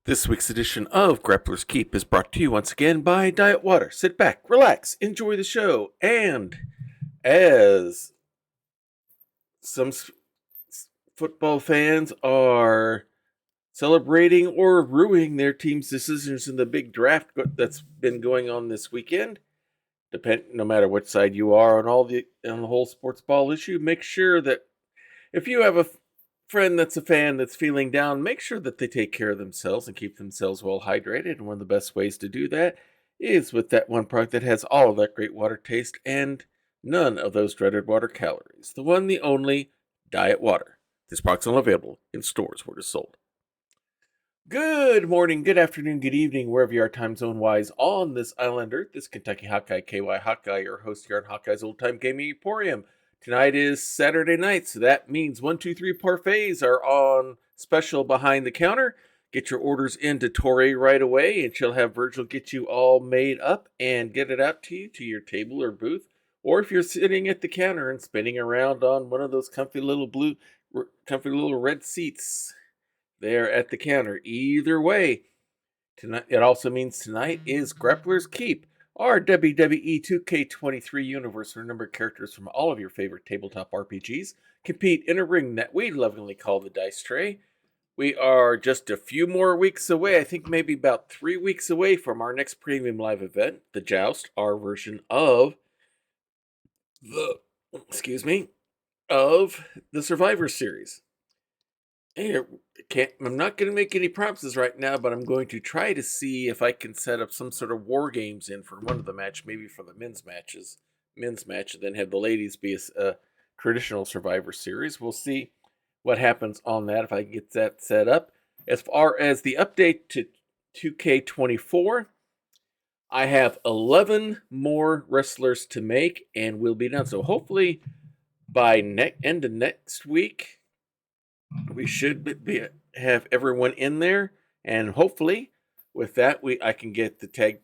This week's edition of Grappler's Keep is brought to you once again by Diet Water. Sit back, relax, enjoy the show, and as some football fans are celebrating or ruining their team's decisions in the big draft that's been going on this weekend, no matter which side you are on the whole sports ball issue, make sure that if you have a friend that's a fan that's feeling down, make sure that they take care of themselves and keep themselves well hydrated. And one of the best ways to do that is with that one product that has all of that great water taste and none of those dreaded water calories. The one, the only Diet Water. This product's only available in stores where it is sold. Good morning, good afternoon, good evening, wherever you are time zone wise on this island earth. This Kentucky Hawkeye, KY Hawkeye, your host here on Hawkeye's Old Time Gaming Emporium. Tonight is Saturday night, so that means 1, 2, 3 parfaits are on special behind the counter. Get your orders into Tori right away, and she'll have Virgil get you all made up and get it out to you to your table or booth. Or if you're sitting at the counter and spinning around on one of those comfy little red seats there at the counter. Either way, tonight it also means tonight is Grappler's Keep, our WWE 2K23 universe where numbered characters from all of your favorite tabletop RPGs compete in a ring that we lovingly call the Dice Tray. We are just a few more weeks away, I think maybe about 3 weeks away from our next premium live event, the Joust, our version of the Survivor Series. I'm not going to make any promises right now, but I'm going to try to see if I can set up some sort of war games in for one of the match, maybe for the men's match, and then have the ladies be a traditional Survivor Series. We'll see what happens on that if I get that set up. As far as the update to 2K24, I have 11 more wrestlers to make, and we'll be done. So hopefully by end of next week, we should have everyone in there, and hopefully with that I can get the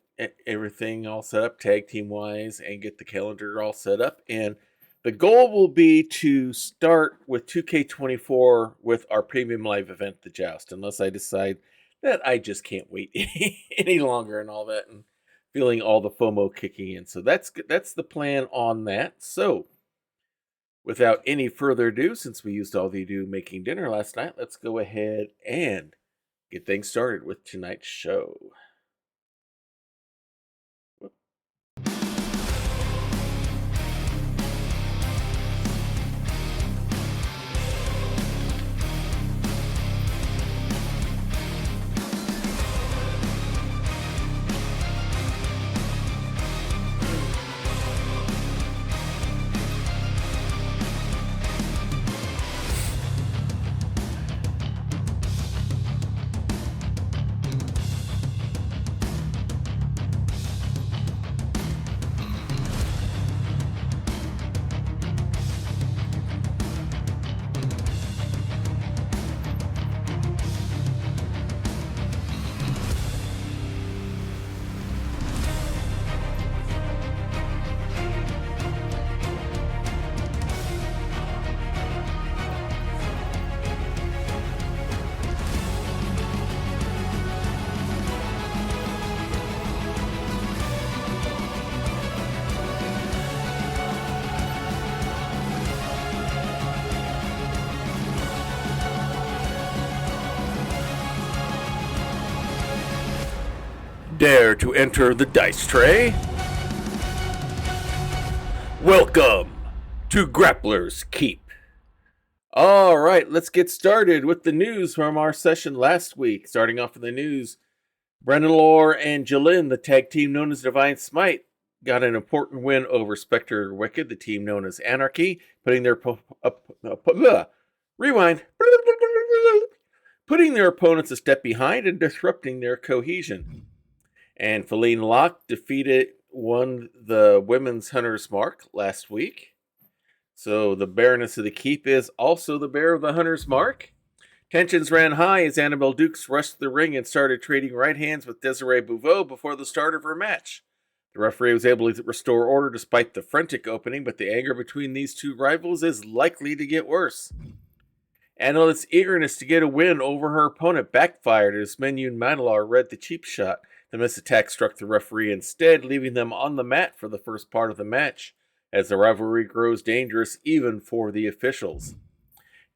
everything all set up tag team wise and get the calendar all set up. And the goal will be to start with 2K24 with our premium live event, the Joust, unless I decide that I just can't wait any longer and all that, and feeling all the FOMO kicking in. So that's the plan on that. So without any further ado, since we used all the ado making dinner last night, let's go ahead and get things started with tonight's show. Dare to enter the Dice Tray? Welcome to Grappler's Keep. All right, let's get started with the news from our session last week. Starting off with the news, Brendan Lore and Jalen, the tag team known as Divine Smite, got an important win over Spectre Wicked, the team known as Anarchy, putting their opponents a step behind and disrupting their cohesion. And Feline Locke won the Women's Hunter's Mark last week. So the Baroness of the Keep is also the bearer of the Hunter's Mark. Tensions ran high as Annabelle Dukes rushed the ring and started trading right hands with Desiree Bouveau before the start of her match. The referee was able to restore order despite the frantic opening, but the anger between these two rivals is likely to get worse. Analyth's eagerness to get a win over her opponent backfired as Minyun Madalar read the cheap shot. The missed attack struck the referee instead, leaving them on the mat for the first part of the match, as the rivalry grows dangerous even for the officials.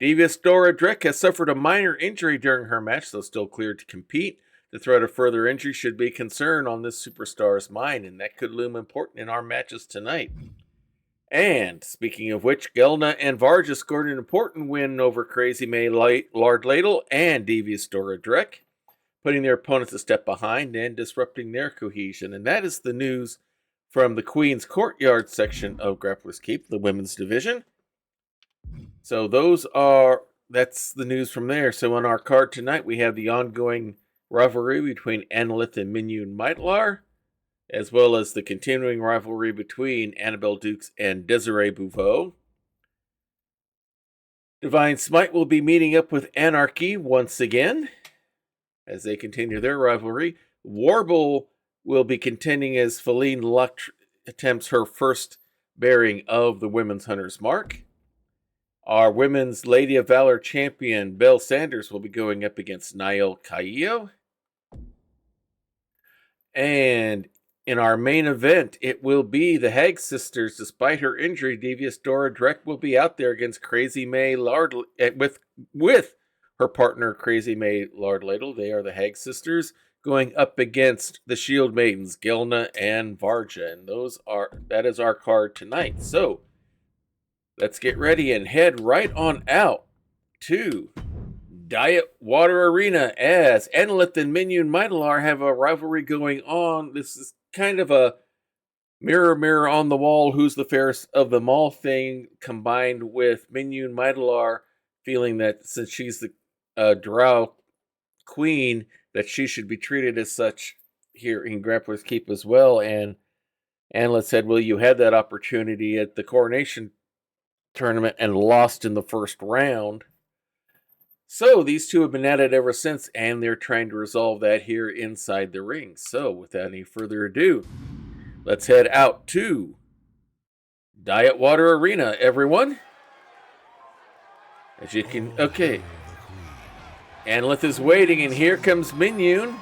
Devious Dora Drick has suffered a minor injury during her match, though still cleared to compete. The threat of further injury should be a concern on this superstar's mind, and that could loom important in our matches tonight. And, speaking of which, Gelna and Varja scored an important win over Crazy May Lard Ladle and Devious Dora Drick, putting their opponents a step behind and disrupting their cohesion. And that is the news from the Queen's Courtyard section of Grappler's Keep, the women's division. So that's the news from there. So on our card tonight, we have the ongoing rivalry between Annalith and Minyun Maitlar, as well as the continuing rivalry between Annabelle Dukes and Desiree Bouveau. Divine Smite will be meeting up with Anarchy once again as they continue their rivalry. Warble will be contending as Feline Luck attempts her first bearing of the Women's Hunter's Mark. Our Women's Lady of Valor champion, Belle Sanders, will be going up against Niall Caillo. And in our main event, it will be the Hag sisters. Despite her injury, Devious Dora Dreck will be out there against Crazy May Lard with her partner Crazy May Lard Ladle. They are the Hag sisters going up against the Shield Maidens, Gelna and Varja. And that is our card tonight. So let's get ready and head right on out to Diet Water Arena as Annalith and Minyun Maitalar have a rivalry going on. This is kind of a mirror on the wall, who's the fairest of them all thing, combined with Minyun Maitalar feeling that since she's the Drow queen, that she should be treated as such here in Grappler's Keep as well. And Annalith said, well, you had that opportunity at the Coronation tournament and lost in the first round. So these two have been at it ever since, and they're trying to resolve that here inside the ring. So without any further ado, let's head out to Diet Water Arena, everyone. As you can, okay. Annalith is waiting, and here comes Minyun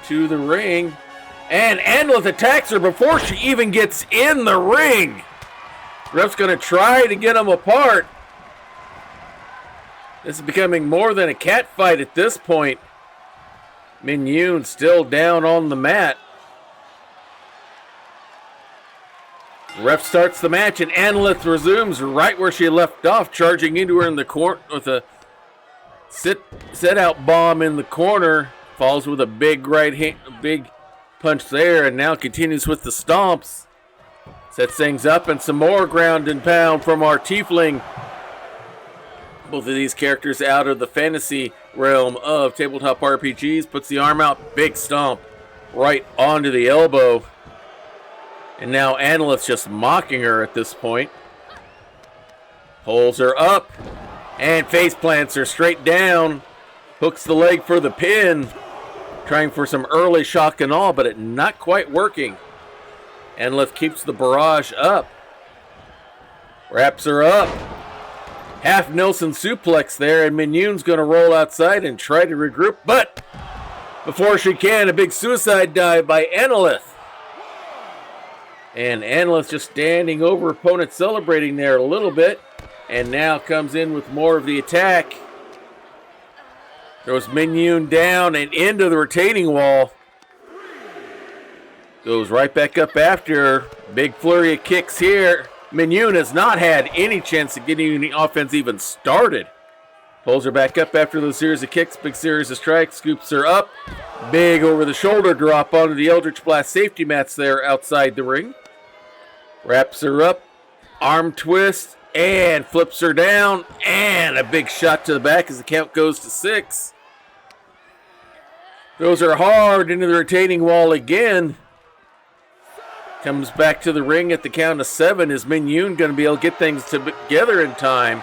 to the ring. And Annalith attacks her before she even gets in the ring. Ref's going to try to get them apart. This is becoming more than a cat fight at this point. Minyun still down on the mat. Ref starts the match, and Annalith resumes right where she left off, charging into her in the corner with a set out bomb in the corner. Falls with a big big punch there, and now continues with the stomps. Sets things up, and some more ground and pound from our tiefling. Both of these characters out of the fantasy realm of tabletop RPGs. Puts the arm out, big stomp right onto the elbow. And now Annalith's just mocking her at this point. Pulls her up and face plants her straight down. Hooks the leg for the pin. Trying for some early shock and awe, but it not quite working. Annalith keeps the barrage up. Wraps her up. Half Nelson suplex there, and Minyun's going to roll outside and try to regroup, but before she can, a big suicide dive by Annalith. And Annalith just standing over opponent, celebrating there a little bit, and now comes in with more of the attack. Throws Minyun down and into the retaining wall. Goes right back up after her. Big flurry of kicks here. Minyun has not had any chance of getting the offense even started. Pulls her back up after those series of kicks. Big series of strikes. Scoops her up. Big over-the-shoulder drop onto the Eldritch Blast safety mats there outside the ring. Wraps her up. Arm twist. And flips her down. And a big shot to the back as the count goes to 6. Throws her hard into the retaining wall again. Comes back to the ring at the count of 7. Is Minyun going to be able to get things together in time?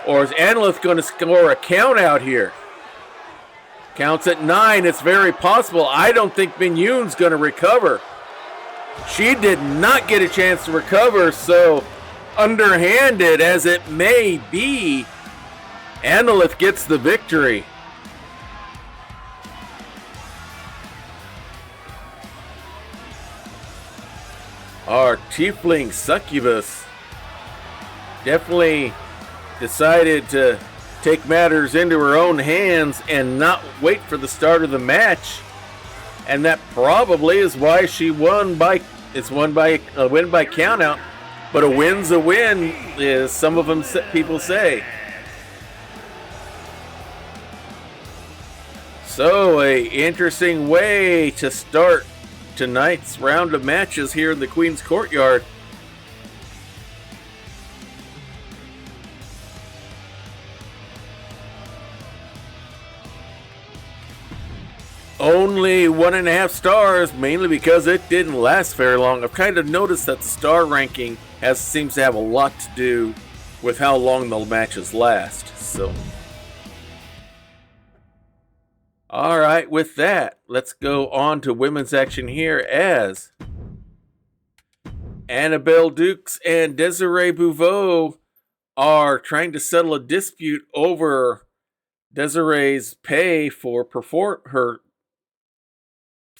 Or is Annalith going to score a count out here? Counts at 9. It's very possible. I don't think Minyun's going to recover. She did not get a chance to recover, so underhanded as it may be, Annalith gets the victory. Our tiefling succubus definitely decided to take matters into her own hands and not wait for the start of the match. And that probably is why she won by, it's won by a win by countout. But a win's a win, as some of them people say. So, a interesting way to start tonight's round of matches here in the Queen's Courtyard. Only 1.5 stars, mainly because it didn't last very long. I've kind of noticed that the star ranking seems to have a lot to do with how long the matches last. So, all right, with that, let's go on to women's action here as Annabelle Dukes and Desiree Bouveau are trying to settle a dispute over Desiree's pay for her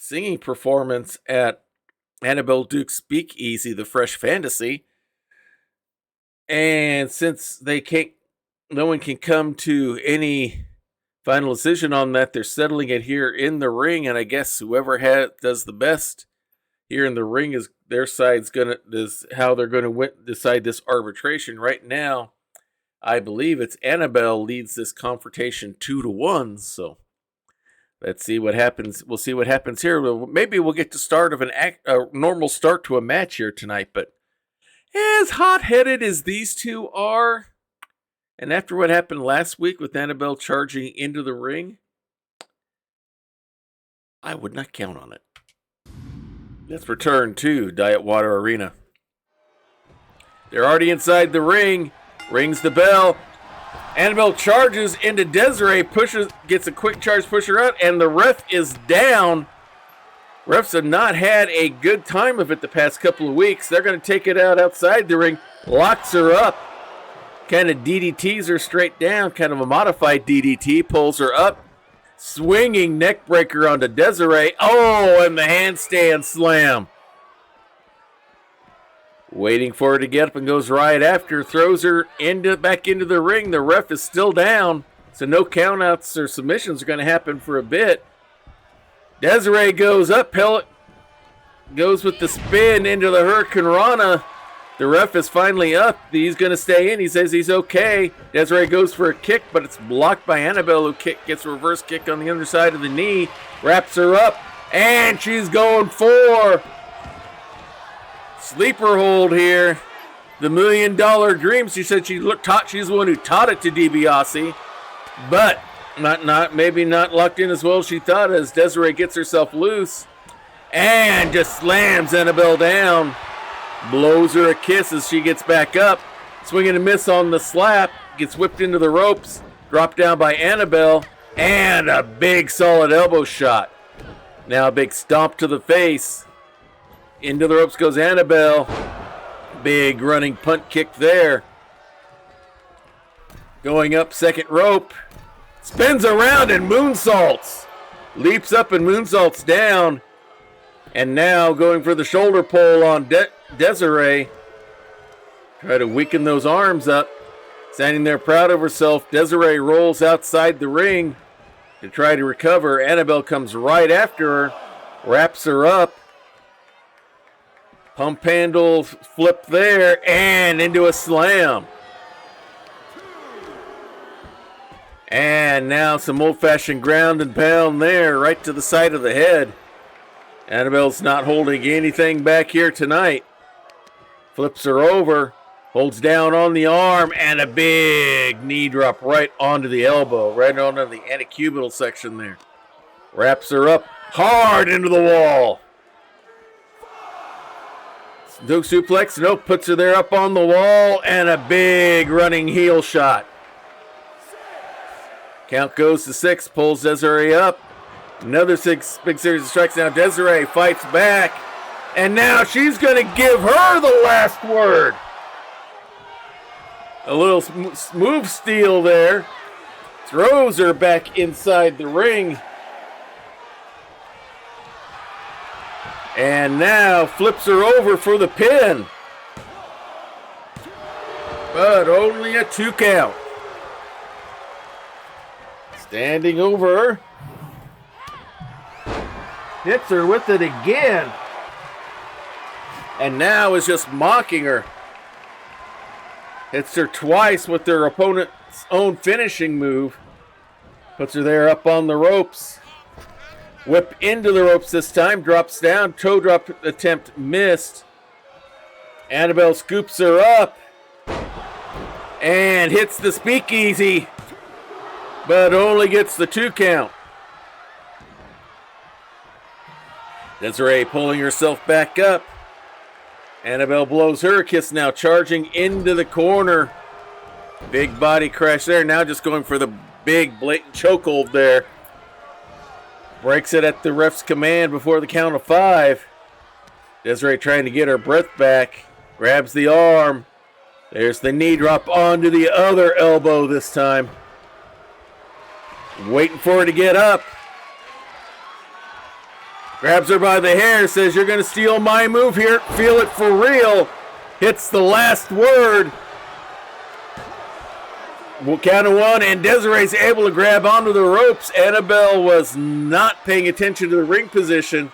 singing performance at Annabelle Duke's Speakeasy, the Fresh Fantasy. And since no one can come to any final decision on that, they're settling it here in the ring. And I guess whoever does the best here in the ring is their side's how they're gonna decide this arbitration. Right now, I believe it's Annabelle leads this confrontation 2-1. So let's see what happens. We'll see what happens here. Maybe we'll get to start of a normal start to a match here tonight. But as hot-headed as these two are, and after what happened last week with Annabelle charging into the ring, I would not count on it. Let's return to Diet Water Arena. They're already inside the ring. Rings the bell. Annabelle charges into Desiree, gets a quick charge, push her out, and the ref is down. Refs have not had a good time of it the past couple of weeks. They're going to take it out outside the ring, locks her up, kind of DDTs her straight down, kind of a modified DDT, pulls her up, swinging neck breaker onto Desiree. Oh, and the handstand slam. Waiting for her to get up and goes right after, throws her back into the ring. The ref is still down, so no countouts or submissions are going to happen for a bit. Desiree goes up, goes with the spin into the Hurricane Rana. The ref is finally up. He's going to stay in. He says he's okay. Desiree goes for a kick, but it's blocked by Annabelle, who gets a reverse kick on the underside of the knee, wraps her up, and she's going for sleeper hold here. The $1 Million Dream. She said she's the one who taught it to DiBiase, but maybe not locked in as well as she thought, as Desiree gets herself loose and just slams Annabelle down. Blows her a kiss as she gets back up. Swing and a miss on the slap. Gets whipped into the ropes. Dropped down by Annabelle. And a big solid elbow shot. Now a big stomp to the face. Into the ropes goes Annabelle. Big running punt kick there. Going up second rope. Spins around and moonsaults. Leaps up and moonsaults down. And now going for the shoulder pole on Desiree. Try to weaken those arms up. Standing there proud of herself, Desiree rolls outside the ring to try to recover. Annabelle comes right after her, wraps her up. Pump handle flip there and into a slam. And now some old-fashioned ground and pound there, right to the side of the head. Annabelle's not holding anything back here tonight. Flips her over, holds down on the arm, and a big knee drop right onto the elbow, right onto the antecubital section there. Wraps her up hard into the wall. No suplex, no, puts her there up on the wall, and a big running heel shot. Count goes to 6, pulls Desiree up. Another big series of strikes. Now Desiree fights back. And now she's going to give her the last word. A little smooth steal there. throws her back inside the ring. And now flips her over for the pin. But only a 2 count. Standing over her. Hits her with it again. And now is just mocking her. Hits her twice with their opponent's own finishing move. Puts her there up on the ropes. Whip into the ropes this time. Drops down. Toe drop attempt missed. Annabelle scoops her up. And hits the speakeasy. But only gets the 2 count. Desiree pulling herself back up. Annabelle blows her a kiss now, charging into the corner. Big body crash there. Now just going for the big blatant chokehold there. Breaks it at the ref's command before the count of 5. Desiree trying to get her breath back. Grabs the arm. There's the knee drop onto the other elbow this time. Waiting for her to get up. Grabs her by the hair, says, "You're going to steal my move here. Feel it for real." Hits the last word. We'll count of 1, and Desiree's able to grab onto the ropes. Annabelle was not paying attention to the ring position.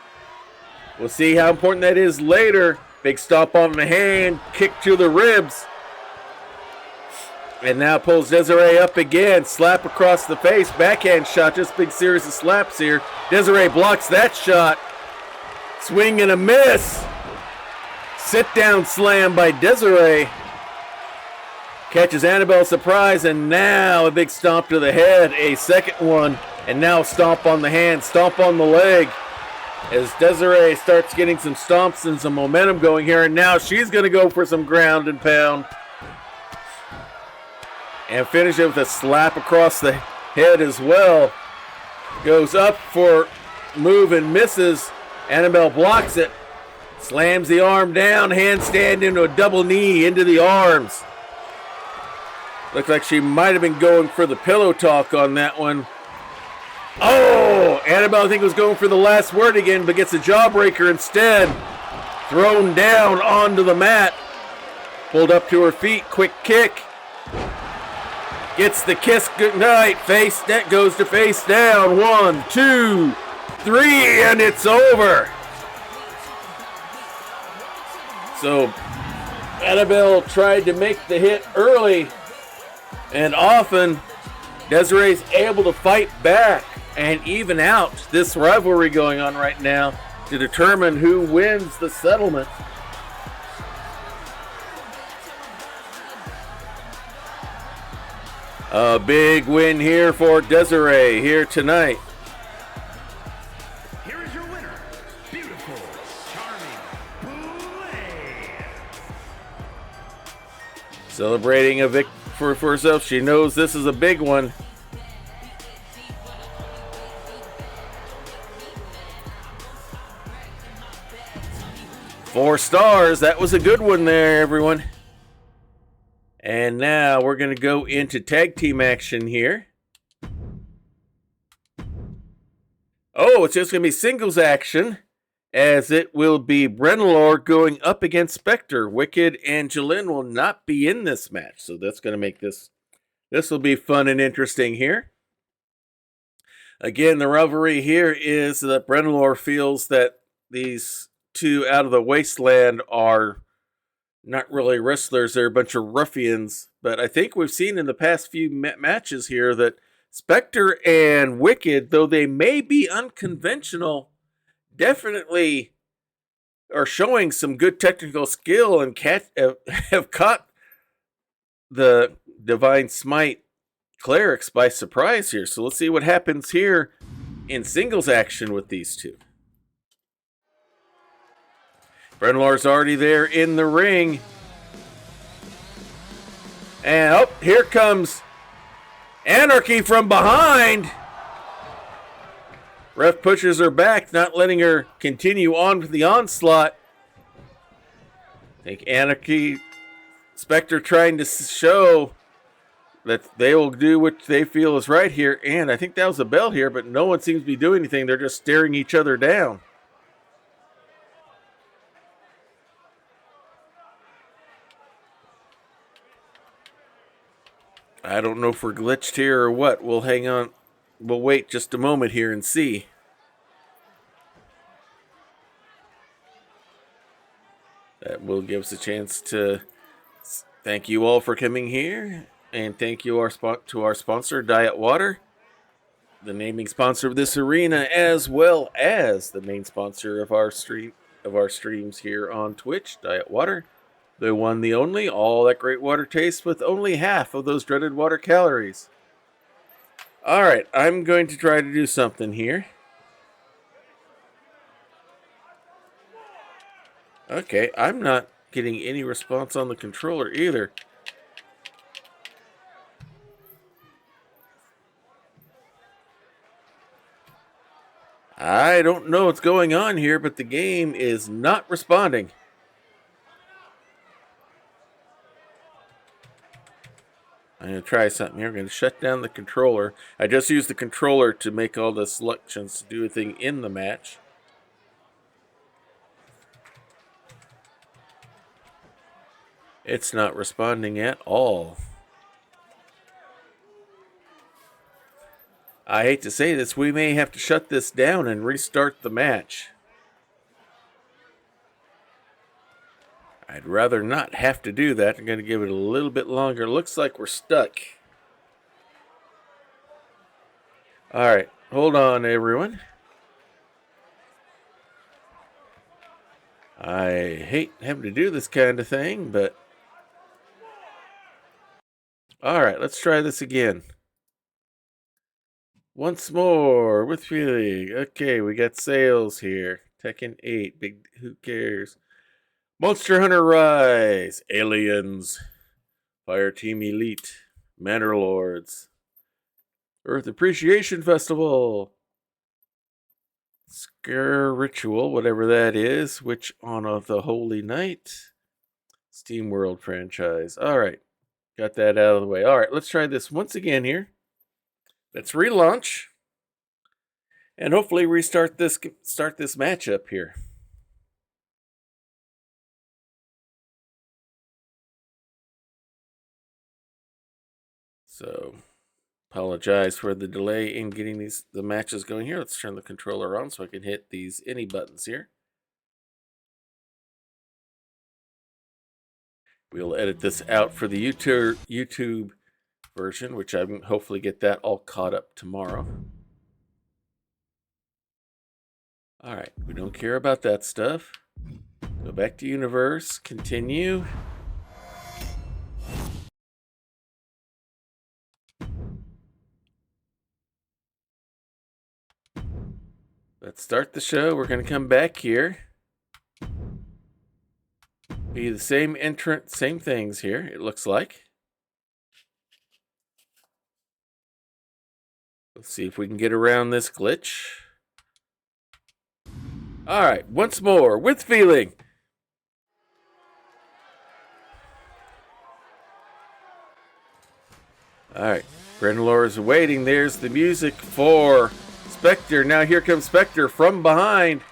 We'll see how important that is later. Big stomp on the hand, kick to the ribs. And now pulls Desiree up again. Slap across the face. Backhand shot. Just big series of slaps here. Desiree blocks that shot. Swing and a miss. Sit down slam by Desiree. Catches Annabelle surprise. And now a big stomp to the head. A second one. And now stomp on the hand. Stomp on the leg. As Desiree starts getting some stomps and some momentum going here. And now she's going to go for some ground and pound. And finish it with a slap across the head as well. Goes up for move and misses. Annabelle blocks it. Slams the arm down. Handstand into a double knee into the arms. Looks like she might have been going for the pillow talk on that one. Oh! Annabelle, I think, was going for the last word again, but gets a jawbreaker instead. Thrown down onto the mat. Pulled up to her feet. Quick kick. Gets the kiss goodnight. Face that goes to face down. 1, 2, 3, and it's over. So Annabelle tried to make the hit early, and often Desiree's able to fight back and even out this rivalry going on right now to determine who wins the settlement. A big win here for Desiree here tonight. Here is your winner, beautiful, charming, Boulay. Celebrating a victory for herself. She knows this is a big one. Four stars. That was a good one there, everyone. And now we're going to go into tag team action here. Oh, it's just going to be singles action, as it will be Brenelor going up against Spectre. Wicked and Jalen will not be in this match, so that's going to make this will be fun and interesting here. Again, the rivalry here is that Brenelor feels that these two out of the wasteland are not really wrestlers, they're a bunch of ruffians. But I think we've seen in the past few matches here that Spectre and Wicked, though they may be unconventional, definitely are showing some good technical skill and have caught the Divine Smite clerics by surprise here. So let's see what happens here in singles action with these two. Brenelor's already there in the ring. And oh, here comes Anarchy from behind. Ref pushes her back, not letting her continue on with the onslaught. I think Anarchy, Spectre trying to show they will do what they feel is right here. And I think that was a bell here, but no one seems to be doing anything. They're just staring each other down. I don't know if we're glitched here or what. We'll hang on. We'll wait just a moment here and see. That will give us a chance to thank you all for coming here. And thank you to our sponsor, Diet Water, the naming sponsor of this arena, as well as the main sponsor of our streams here on Twitch, Diet Water. The one, the only, all that great water tastes with only half of those dreaded water calories. Alright, I'm going to try to do something here. Okay, I'm not getting any response on the controller either. I don't know what's going on here, but the game is not responding. I'm going to try something here. I'm going to shut down the controller. I just used the controller to make all the selections to do a thing in the match. It's not responding at all. I hate to say this, we may have to shut this down and restart the match. I'd rather not have to do that. I'm going to give it a little bit longer. Looks like we're stuck. Alright, hold on everyone. I hate having to do this kind of thing, but... Alright, let's try this again. Once more, with feeling. Okay, we got sales here. Tekken 8, big, who cares? Monster Hunter Rise, Aliens, Fireteam Elite, Manor Lords, Earth Appreciation Festival, Scare Ritual, whatever that is, Witch on the Holy Night, Steam World franchise. Alright, got that out of the way. Alright, let's try this once again here. Let's relaunch and hopefully start this matchup here. So, apologize for the delay in getting the matches going here. Let's turn the controller on so I can hit these any buttons here. We'll edit this out for the YouTube version, which I can hopefully get that all caught up tomorrow. Alright, we don't care about that stuff. Go back to Universe, continue. Let's start the show. We're going to come back here. Be the same entrant, same things here, it looks like. Let's see if we can get around this glitch. Alright, once more, with feeling. Alright, Brendelor is waiting. There's the music for Spectre. Now here comes Spectre from behind.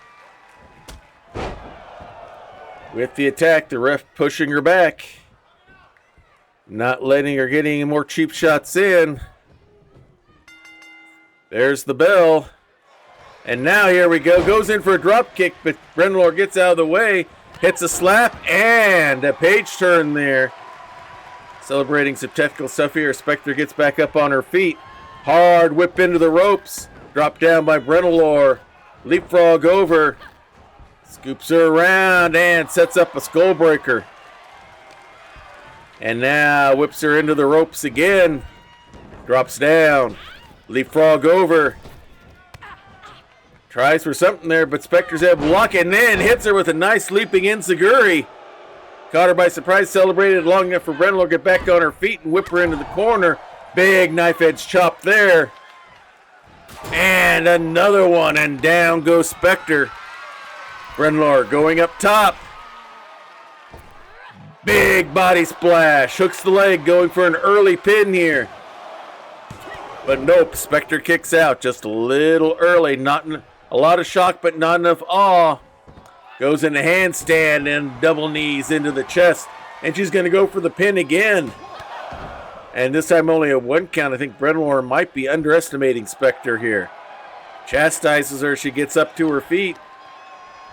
With the attack, the ref pushing her back. Not letting her get any more cheap shots in. There's the bell. And now here we go. Goes in for a drop kick, but Brendelor gets out of the way. Hits a slap and a page turn there. Celebrating some technical stuff here. Spectre gets back up on her feet. Hard whip into the ropes. Dropped down by Brendelor. Leapfrog over. Scoops her around and sets up a skull breaker. And now whips her into the ropes again. Drops down. Leapfrog over. Tries for something there, but Spectre's able to block it and then hits her with a nice leaping enziguri. Caught her by surprise, celebrated long enough for Brendelor to get back on her feet and whip her into the corner. Big knife edge chop there. And another one, and down goes Spectre. Brendelor going up top. Big body splash. Hooks the leg, going for an early pin here. But nope, Spectre kicks out just a little early. Not a lot of shock, but not enough awe. Goes into handstand and double knees into the chest. And she's going to go for the pin again. And this time only a 1 count. I think Brentalore might be underestimating Spectre here. Chastises her. She gets up to her feet.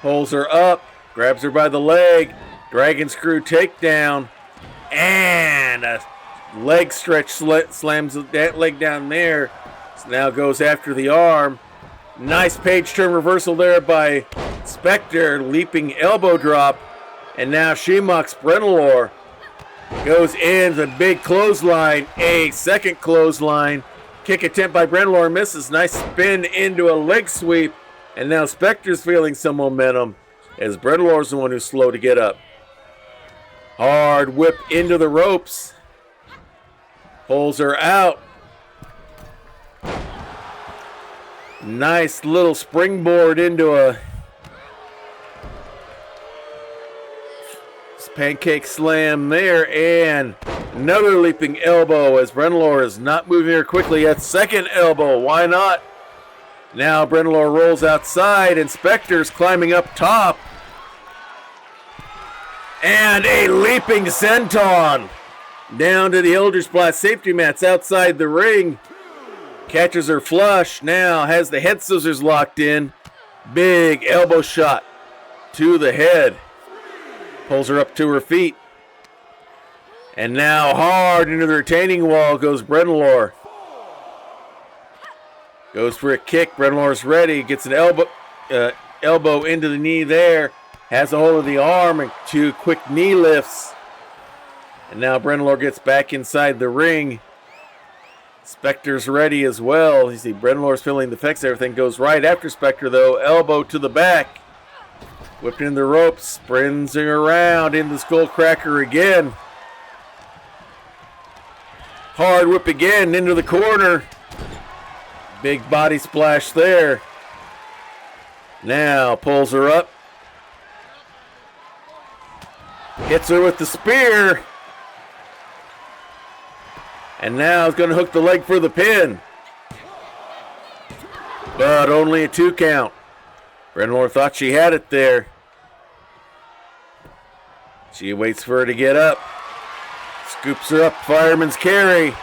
Pulls her up. Grabs her by the leg. Dragon screw takedown. And a leg stretch slams that leg down there. So now goes after the arm. Nice page turn reversal there by Spectre. Leaping elbow drop. And now she mocks Brentalore. Goes in the big clothesline. A second clothesline. Kick attempt by Brentalore misses. Nice spin into a leg sweep. And now Spectre's feeling some momentum as Brentalore the one who's slow to get up. Hard whip into the ropes. Pulls her out. Nice little springboard into a pancake slam there, and another leaping elbow as Brentalore is not moving here quickly. At second elbow, why not? Now Brentalore rolls outside and Spectre's climbing up top. And a leaping senton down to the Eldritch Blast safety mats outside the ring. Catches her flush, now has the head scissors locked in. Big elbow shot to the head. Pulls her up to her feet. And now hard into the retaining wall goes Brentalore. Goes for a kick. Brentalore's ready. Gets an elbow into the knee there. Has a hold of the arm and 2 quick knee lifts. And now Brentalore gets back inside the ring. Spectre's ready as well. You see Brentalore's feeling the effects. Everything goes right after Spectre though. Elbow to the back. Whipped in the ropes, sprinting around into the skullcracker again. Hard whip again into the corner. Big body splash there. Now pulls her up. Hits her with the spear. And now is going to hook the leg for the pin. But only a 2 count. Brentalore thought she had it there. She waits for her to get up. Scoops her up, fireman's carry.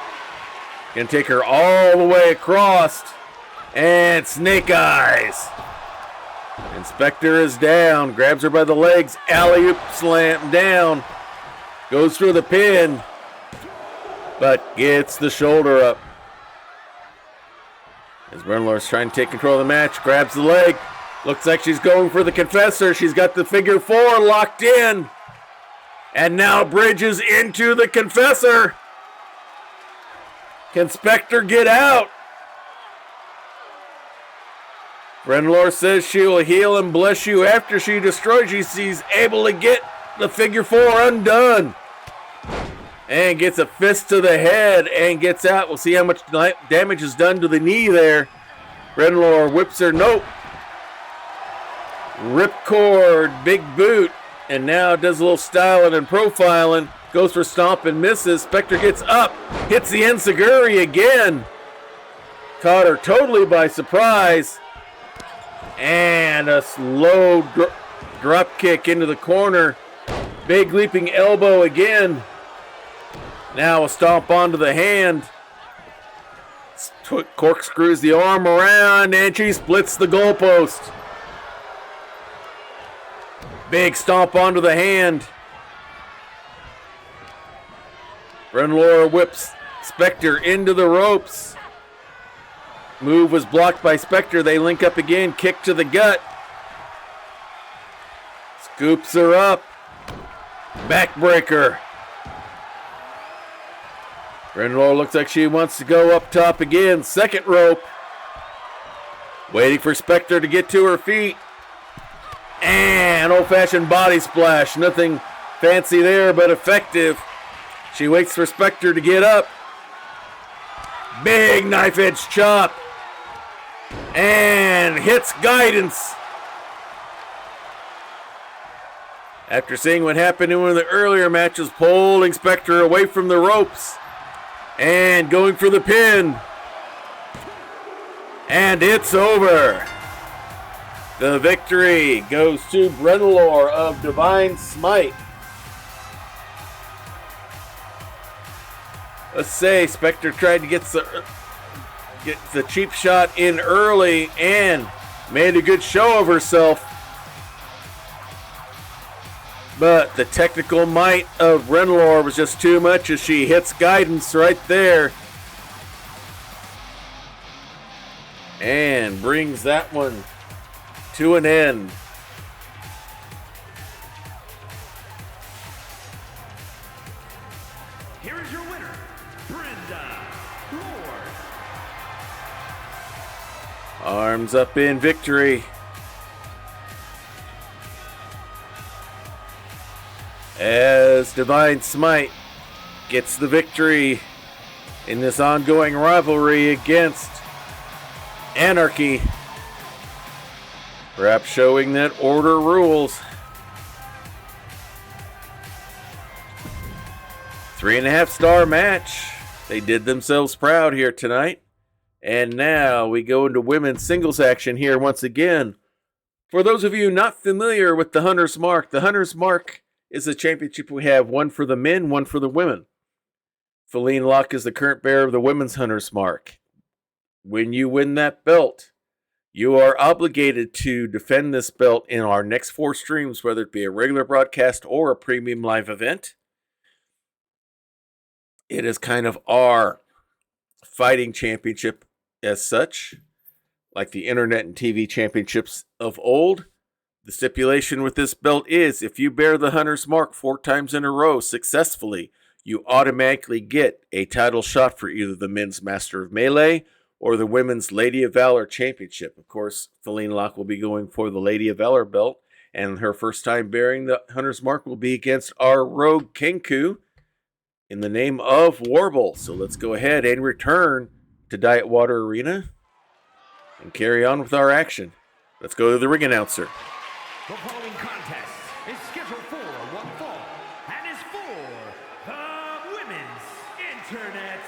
Gonna take her all the way across. And snake eyes. And Spectre is down. Grabs her by the legs. Alley-oop slam down. Goes for the pin. But gets the shoulder up. As Brentalore trying to take control of the match. Grabs the leg. Looks like she's going for the confessor. She's got the figure 4 locked in. And now bridges into the confessor. Can Spectre get out? Brentalore says she will heal and bless you after she destroys you. She's able to get the figure 4 undone. And gets a fist to the head and gets out. We'll see how much damage is done to the knee there. Brentalore whips her. Nope. Ripcord, big boot, and now does a little styling and profiling. Goes for stomp and misses. Spectre gets up, hits the enziguri again. Caught her totally by surprise. And a slow drop kick into the corner. Big leaping elbow again. Now a stomp onto the hand. Corkscrews the arm around, and she splits the goalpost. Big stomp onto the hand. Brentalore whips Spectre into the ropes. Move was blocked by Spectre. They link up again. Kick to the gut. Scoops her up. Backbreaker. Brentalore looks like she wants to go up top again. Second rope. Waiting for Spectre to get to her feet. And old-fashioned body splash. Nothing fancy there, but effective. She waits for Spectre to get up. Big knife edge chop. And hits guidance. After seeing what happened in one of the earlier matches, pulling Spectre away from the ropes and going for the pin. And it's over. The victory goes to Brenalor of Divine Smite. Let's say Spectre tried to get the cheap shot in early and made a good show of herself. But the technical might of Brenalor was just too much as she hits guidance right there. And brings that one to an end. Here is your winner, Brenda Lord. Arms up in victory. As Divine Smite gets the victory in this ongoing rivalry against Anarchy. Perhaps showing that order rules. 3.5-star match. They did themselves proud here tonight. And now we go into women's singles action here once again. For those of you not familiar with the Hunter's Mark is a championship we have, one for the men, one for the women. Feline Locke is the current bearer of the Women's Hunter's Mark. When you win that belt, you are obligated to defend this belt in our next 4 streams, whether it be a regular broadcast or a premium live event. It is kind of our fighting championship as such, like the internet and TV championships of old. The stipulation with this belt is if you bear the Hunter's Mark 4 times in a row successfully, you automatically get a title shot for either the men's Master of Melee or the women's Lady of Valor Championship. Of course, Feline Locke will be going for the Lady of Valor belt, and her first time bearing the Hunter's Mark will be against our Rogue Kenku in the name of Warble. So let's go ahead and return to Diet Water Arena and carry on with our action. Let's go to the ring announcer. The following contest is scheduled for one fall and is for the Women's Internet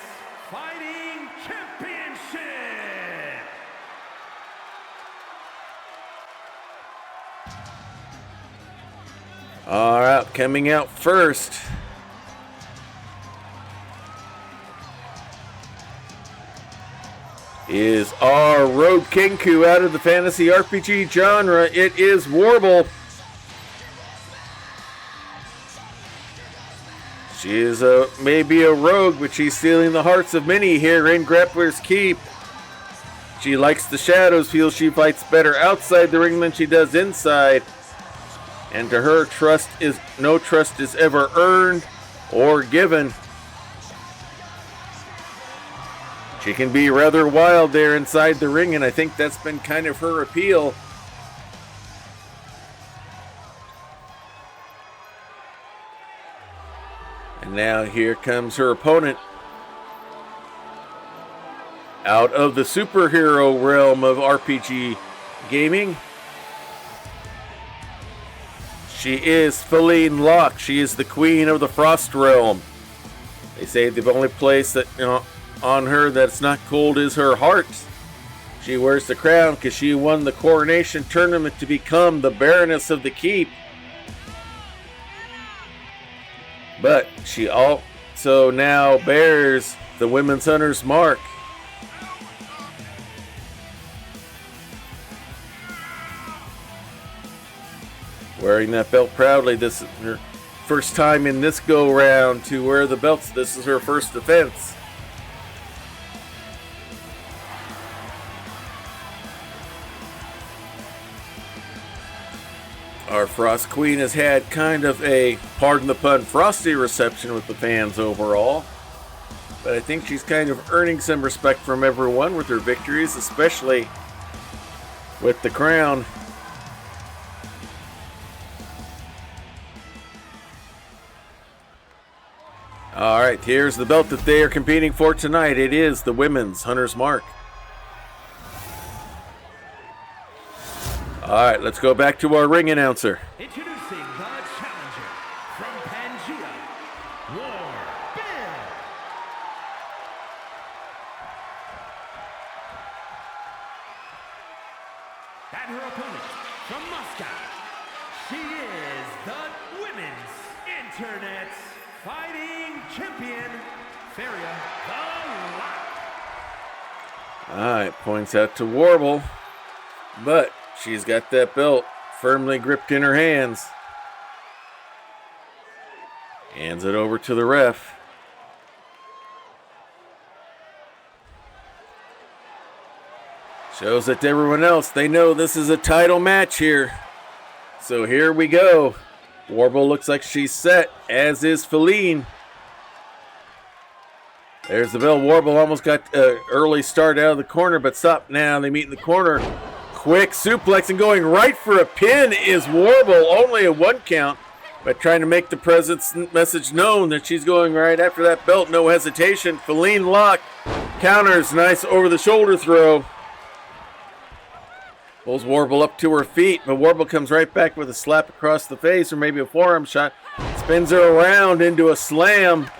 Fighting Championship. All right, coming out first is our Rogue Kenku out of the fantasy RPG genre. It is Warble. She is maybe a rogue, but she's stealing the hearts of many here in Grappler's Keep. She likes the shadows, feels she fights better outside the ring than she does inside. And to her, no trust is ever earned or given. She can be rather wild there inside the ring, and I think that's been kind of her appeal. And now here comes her opponent. Out of the superhero realm of RPG gaming, she is Feline Locke. She is the queen of the Frost realm. They say the only place that, on her that's not cold is her heart. She wears the crown because she won the coronation tournament to become the Baroness of the Keep. But she also now bears the Women's Hunter's Mark. Wearing that belt proudly. This is her first time in this go-round to wear the belts. This is her first defense. Our Frost Queen has had kind of a, pardon the pun, frosty reception with the fans overall. But I think she's kind of earning some respect from everyone with her victories, especially with the crown. Alright, here's the belt that they are competing for tonight. It is the Women's Hunter's Mark. Alright, let's go back to our ring announcer. Introducing the challenger And her opponent from Moscow, she is the Women's Internet's Fighting Champion, Feria the Lock. Alright, points out to Warble. But she's got that belt firmly gripped in her hands. Hands it over to the ref. Shows that to everyone else, they know this is a title match here. So here we go. Warble looks like she's set, as is Feline. There's the bell. Warble almost got an early start out of the corner, but stop now. They meet in the corner. Quick suplex and going right for a pin is Warble. Only a 1 count, but trying to make the presence message known that she's going right after that belt. No hesitation. Feline lock. Counters. Nice over-the-shoulder throw. Pulls Warble up to her feet, but Warble comes right back with a slap across the face or maybe a forearm shot. Spins her around into a slam,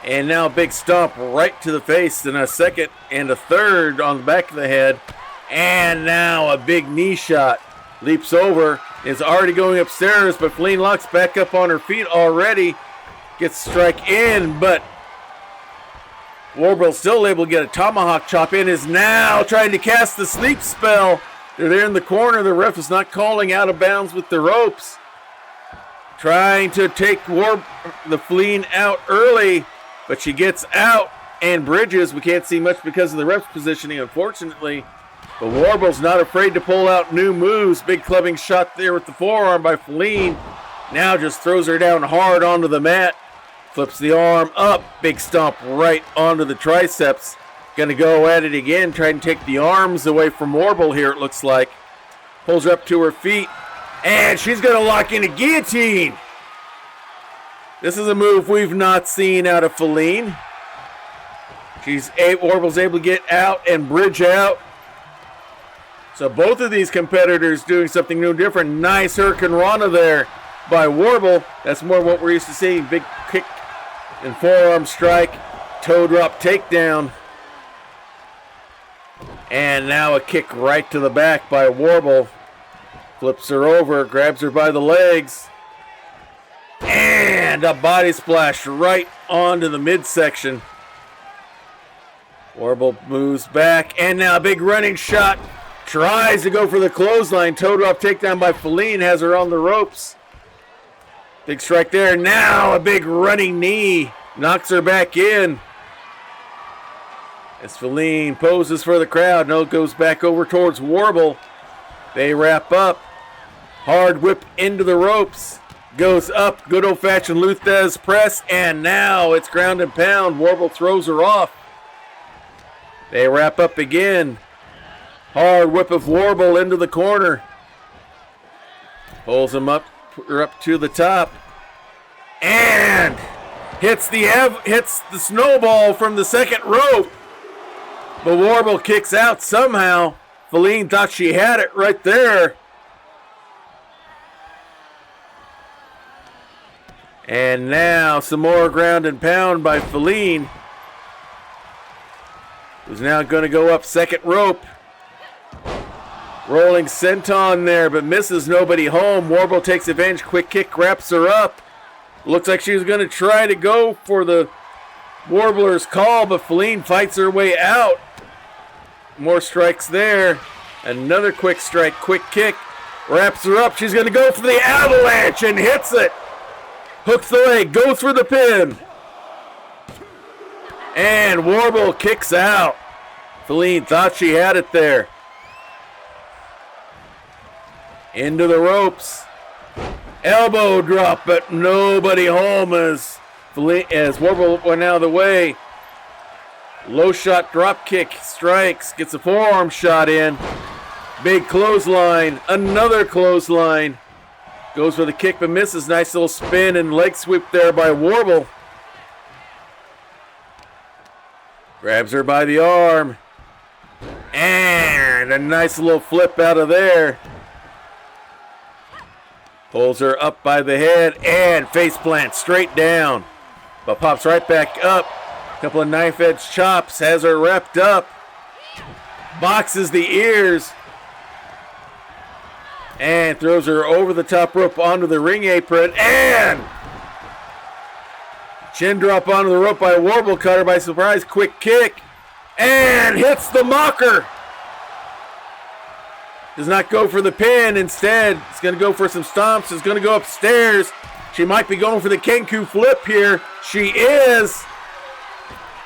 and now a big stomp right to the face, and a second and a third on the back of the head. And now a big knee shot. Leaps over, is already going upstairs, but Feline locks back up on her feet already. Gets strike in, but Warble still able to get a tomahawk chop in, is now trying to cast the sleep spell. They're there in the corner. The ref is not calling out of bounds with the ropes. Trying to take the Feline out early, but she gets out and bridges. We can't see much because of the ref's positioning, unfortunately. But Warble's not afraid to pull out new moves. Big clubbing shot there with the forearm by Feline. Now just throws her down hard onto the mat. Flips the arm up. Big stomp right onto the triceps. Gonna go at it again, trying to take the arms away from Warble here, it looks like. Pulls her up to her feet, and she's gonna lock in a guillotine. This is a move we've not seen out of Feline. Warble's able to get out and bridge out. So both of these competitors doing something new, different. Nice Hurricane Rana there by Warble. That's more what we're used to seeing. Big kick and forearm strike, toe drop takedown. And now a kick right to the back by Warble. Flips her over, grabs her by the legs. And a body splash right onto the midsection. Warble moves back, and now a big running shot. Tries to go for the clothesline. Toe drop takedown by Feline, has her on the ropes. Big strike there. Now a big running knee. Knocks her back in. As Feline poses for the crowd, no, goes back over towards Warble. They wrap up. Hard whip into the ropes. Goes up, good old-fashioned Luthez press, and now it's ground and pound. Warble throws her off. They wrap up again. Hard whip of Warble into the corner. Pulls him up, her up to the top. And hits the snowball from the second rope. But Warble kicks out somehow. Feline thought she had it right there. And now some more ground and pound by Feline, who's now going to go up second rope. Rolling senton there, but misses, nobody home. Warble takes advantage, quick kick, wraps her up. Looks like she was going to try to go for the Warbler's call, but Feline fights her way out. More strikes there. Another quick strike, quick kick. Wraps her up. She's going to go for the avalanche and hits it. Hooks the leg, goes for the pin. And Warble kicks out. Feline thought she had it there. Into the ropes. Elbow drop, but nobody home as Warble went out of the way. Low shot drop kick, strikes, gets a forearm shot in. Big clothesline, another clothesline. Goes for the kick but misses. Nice little spin and leg sweep there by Warble. Grabs her by the arm. And a nice little flip out of there. Pulls her up by the head and face plant straight down. But pops right back up. Couple of knife edge chops, has her wrapped up. Boxes the ears. And throws her over the top rope onto the ring apron. And chin drop onto the rope by Warble. Caught her by surprise. Quick kick. And hits the mocker. Does not go for the pin. Instead, it's going to go for some stomps. It's going to go upstairs. She might be going for the Kenku flip here. She is.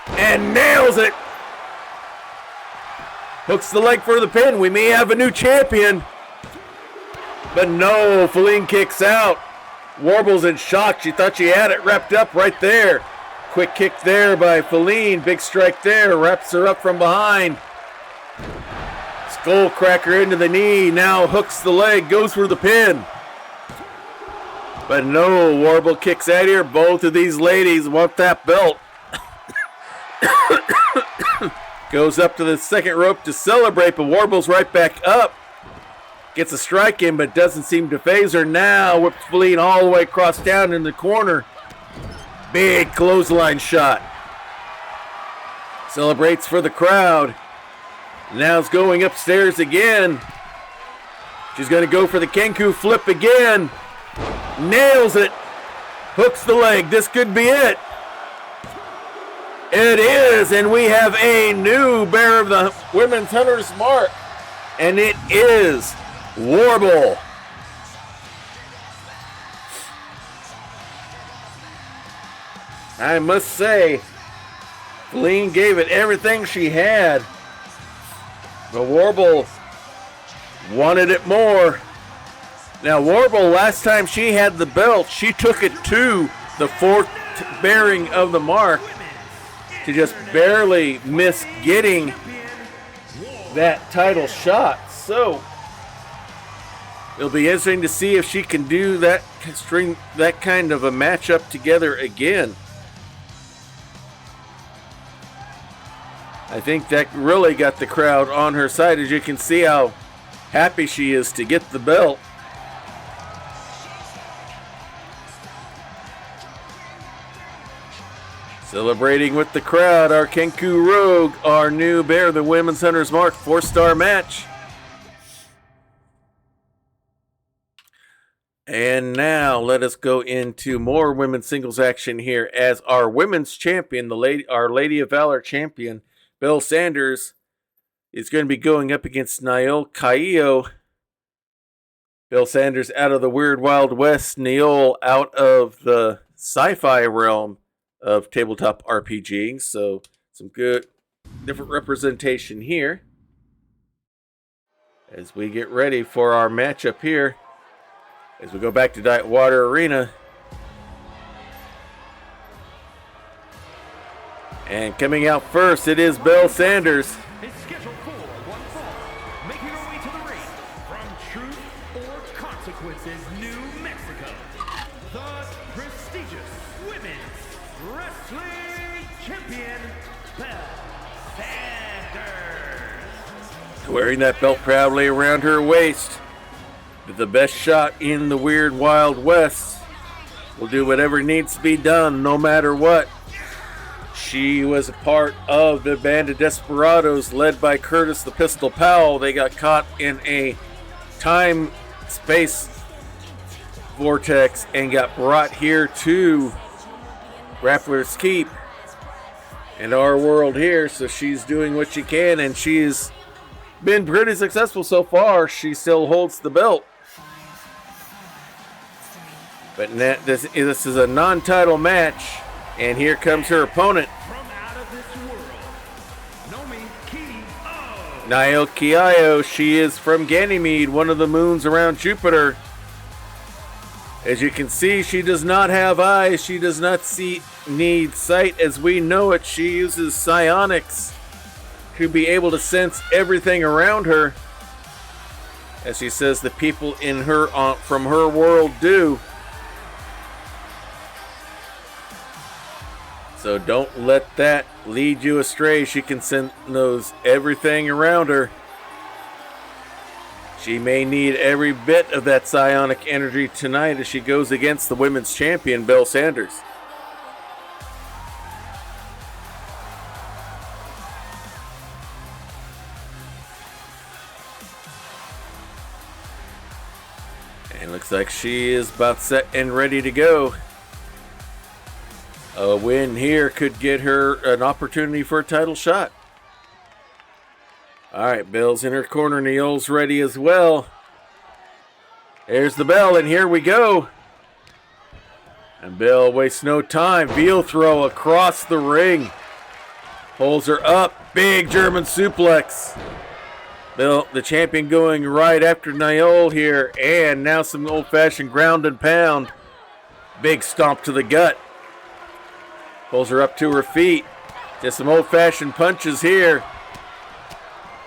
And nails it. Hooks the leg for the pin. We may have a new champion. But no, Feline kicks out. Warble's in shock. She thought she had it wrapped up right there. Quick kick there by Feline. Big strike there. Wraps her up from behind. Skull cracker into the knee. Now hooks the leg. Goes for the pin. But no, Warble kicks out here. Both of these ladies want that belt. Goes up to the second rope to celebrate, but Warble's right back up. Gets a strike in, but doesn't seem to phase her. Now whips Feline all the way across down in the corner. Big clothesline shot. Celebrates for the crowd. Now it's going upstairs again. She's going to go for the Kenku flip again. Nails it. Hooks the leg. This could be it. It is, and we have a new bearer of the Women's Hunter's Mark. And it is Warble. I must say, Feline gave it everything she had. But Warble wanted it more. Now Warble, last time she had the belt, she took it to the fourth bearing of the mark to just barely miss getting that title shot. So it'll be interesting to see if she can do that, string that kind of a matchup together again. I think that really got the crowd on her side, as you can see how happy she is to get the belt. Celebrating with the crowd, our Kenku Rogue, our new bear, the Women's Hunter's Mark 4-star match. And now let us go into more women's singles action here, as our women's champion, our Lady of Valor champion, Bill Sanders, is going to be going up against Niall Caillo. Bill Sanders out of the Weird Wild West, Niall out of the sci-fi realm of tabletop RPGing. So some good different representation here as we get ready for our matchup here. As we go back to Diet Water Arena. And coming out first, it is Bill Sanders. It's scheduled for one fall. Making her way to the ring from Truth or Consequences, New Mexico. The prestigious Women's Wrestling Champion, Bill Sanders. Wearing that belt proudly around her waist. The best shot in the Weird Wild West. Will do whatever needs to be done, no matter what. She was a part of the band of desperados led by Curtis the Pistol Powell. They got caught in a time-space vortex and got brought here to Grappler's Keep and our world here. So she's doing what she can, and she's been pretty successful so far. She still holds the belt. But this is a non-title match, and here comes her opponent. From out of this world, Nomi Ki-Oh. Niall Caillo. She is from Ganymede, one of the moons around Jupiter. As you can see, she does not have eyes. She does not need sight as we know it. She uses psionics to be able to sense everything around her. As she says, the people in her from her world do. So don't let that lead you astray. She can knows everything around her. She may need every bit of that psionic energy tonight as she goes against the women's champion, Bill Sanders. And looks like she is about set and ready to go. A win here could get her an opportunity for a title shot. All right, Bell's in her corner. Neil's ready as well. There's the bell, and here we go. And Bell wastes no time. Veal throw across the ring. Pulls her up. Big German suplex. Bell, the champion, going right after Niall here. And now some old-fashioned ground and pound. Big stomp to the gut. Pulls her up to her feet. Just some old-fashioned punches here.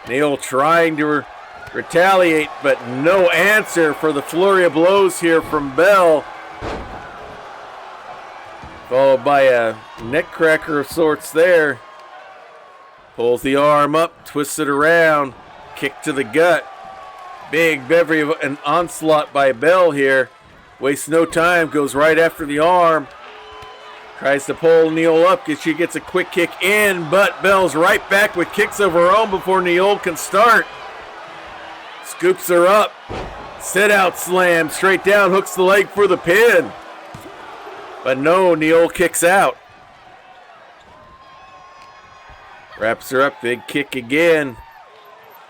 Neil trying to retaliate, but no answer for the flurry of blows here from Bell. Followed by a neck cracker of sorts there. Pulls the arm up, twists it around, kick to the gut. Big bevy of an onslaught by Bell here. Wastes no time, goes right after the arm. Tries to pull Neil up, she gets a quick kick in, but Bell's right back with kicks of her own before Neil can start. Scoops her up, sit out slam, straight down, hooks the leg for the pin. But no, Neil kicks out. Wraps her up, big kick again.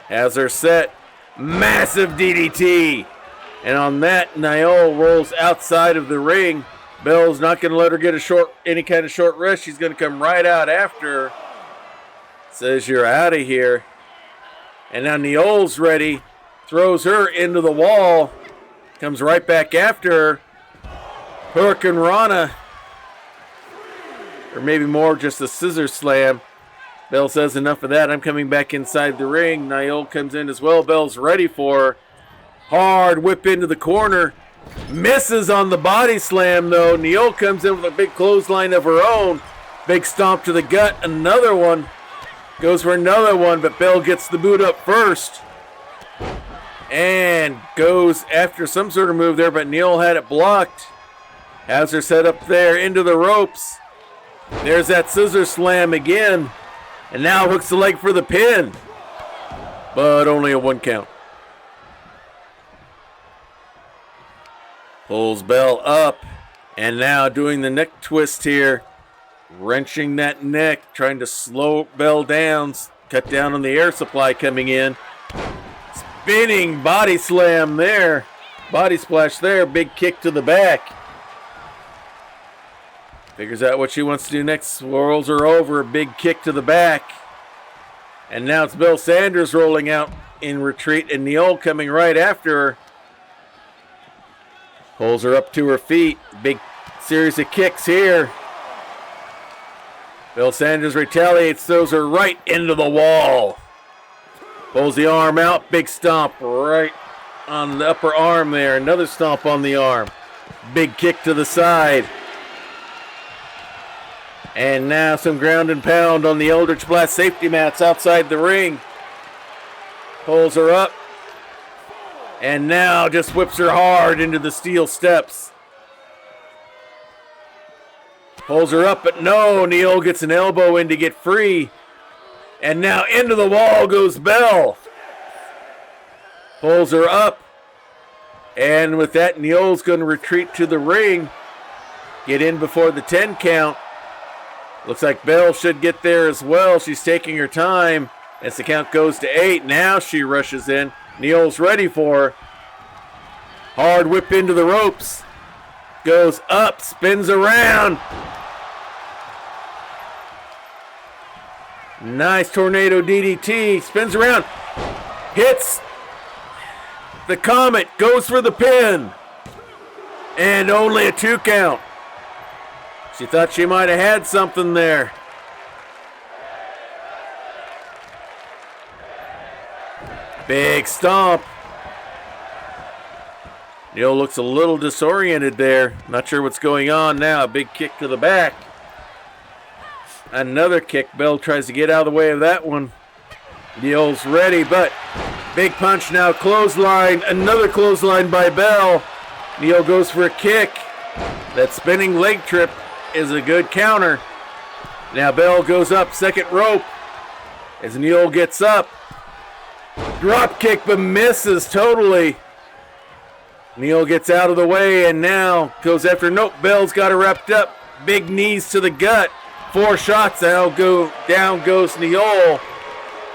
Has her set, massive DDT. And on that, Niall rolls outside of the ring. Bell's not going to let her get any kind of short rest. She's going to come right out after her. Says, you're out of here. And now Neil's ready. Throws her into the wall. Comes right back after her. Hurricane Rana. Or maybe more just a scissor slam. Bell says, enough of that. I'm coming back inside the ring. Niall comes in as well. Bell's ready for her. Hard whip into the corner. Misses on the body slam, though. Neil comes in with a big clothesline of her own. Big stomp to the gut. Another one. Goes for another one, but Bell gets the boot up first. And goes after some sort of move there, but Neil had it blocked. Has her set up there into the ropes. There's that scissor slam again. And now hooks the leg for the pin. But only a 1 count. Pulls Bell up, and now doing the neck twist here. Wrenching that neck, trying to slow Bell down. Cut down on the air supply coming in. Spinning body slam there. Body splash there, big kick to the back. Figures out what she wants to do next, swirls her over, a big kick to the back. And now it's Bill Sanders rolling out in retreat, and Neil coming right after her. Pulls her up to her feet. Big series of kicks here. Bill Sanders retaliates, throws her right into the wall. Pulls the arm out. Big stomp right on the upper arm there. Another stomp on the arm. Big kick to the side. And now some ground and pound on the Eldritch Blast safety mats outside the ring. Pulls her up. And now just whips her hard into the steel steps. Pulls her up, but no, Neil gets an elbow in to get free. And now into the wall goes Bell. Pulls her up. And with that, Neil's going to retreat to the ring. Get in before the 10 count. Looks like Bell should get there as well. She's taking her time as the count goes to 8. Now she rushes in. Neil's ready for her. Hard whip into the ropes. Goes up, spins around. Nice tornado DDT. Spins around. Hits the Comet. Goes for the pin. And only a 2 count. She thought she might have had something there. Big stomp. Neil looks a little disoriented there. Not sure what's going on now. A big kick to the back. Another kick. Bell tries to get out of the way of that one. Neil's ready, but big punch now. Clothesline. Another clothesline by Bell. Neil goes for a kick. That spinning leg trip is a good counter. Now Bell goes up, second rope. As Neil gets up. Drop kick, but misses totally. Neal gets out of the way and now goes after. Nope, Bell's got her wrapped up. Big knees to the gut. 4 shots. Now down goes Neal.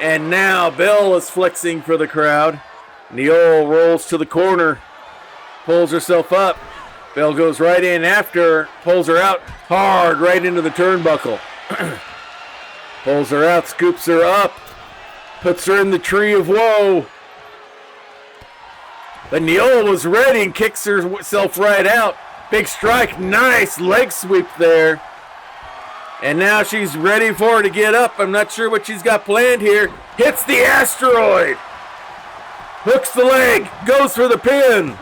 And now Bell is flexing for the crowd. Neal rolls to the corner. Pulls herself up. Bell goes right in after. Pulls her out hard right into the turnbuckle. Pulls her out. Scoops her up. Puts her in the tree of woe. But Neal was ready and kicks herself right out. Big strike. Nice leg sweep there. And now she's ready for her to get up. I'm not sure what she's got planned here. Hits the asteroid. Hooks the leg. Goes for the pin.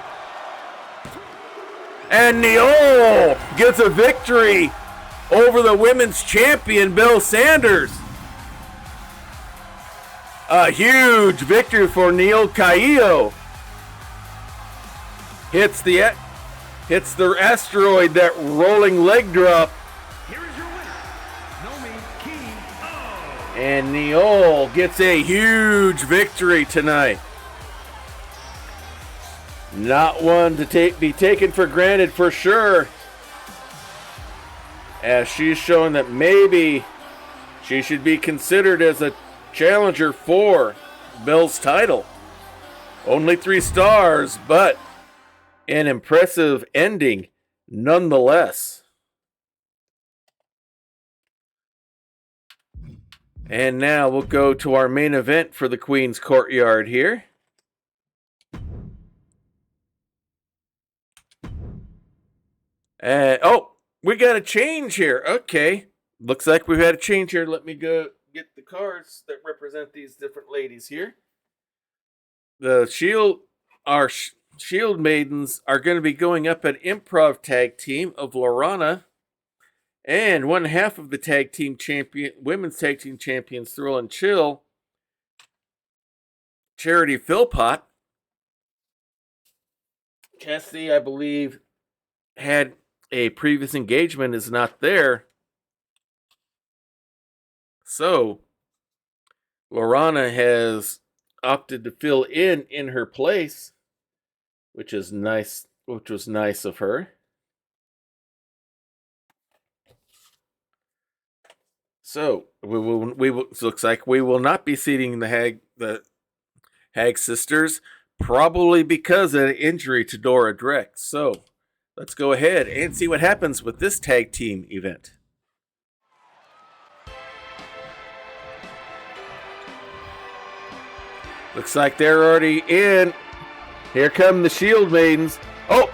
And Neal gets a victory over the women's champion, Bill Sanders. A huge victory for Neal Caillo. Hits the asteroid, that rolling leg drop. Here is your winner, Nomi Key-O. And Neal gets a huge victory tonight. Not one to be taken for granted for sure, as she's showing that maybe she should be considered as a challenger for Bill's title. Only 3 stars, but an impressive ending nonetheless. And now we'll go to our main event for the Queen's Courtyard here. We got a change here. Okay. Looks like we've had a change here. Let me go get the cards that represent these different ladies here. The Shield Maidens are going to be going up an improv tag team of Lorana and one half of the women's tag team champions, Thrill and Chill, Charity Philpott. Cassidy, I believe, had a previous engagement, is not there. So, Lorana has opted to fill in her place, which is nice, which was nice of her. So, looks like we will not be seating the Hag sisters, probably because of an injury to Dora Dreck. So, let's go ahead and see what happens with this tag team event. Looks like they're already in. Here come the Shield Maidens. Oh,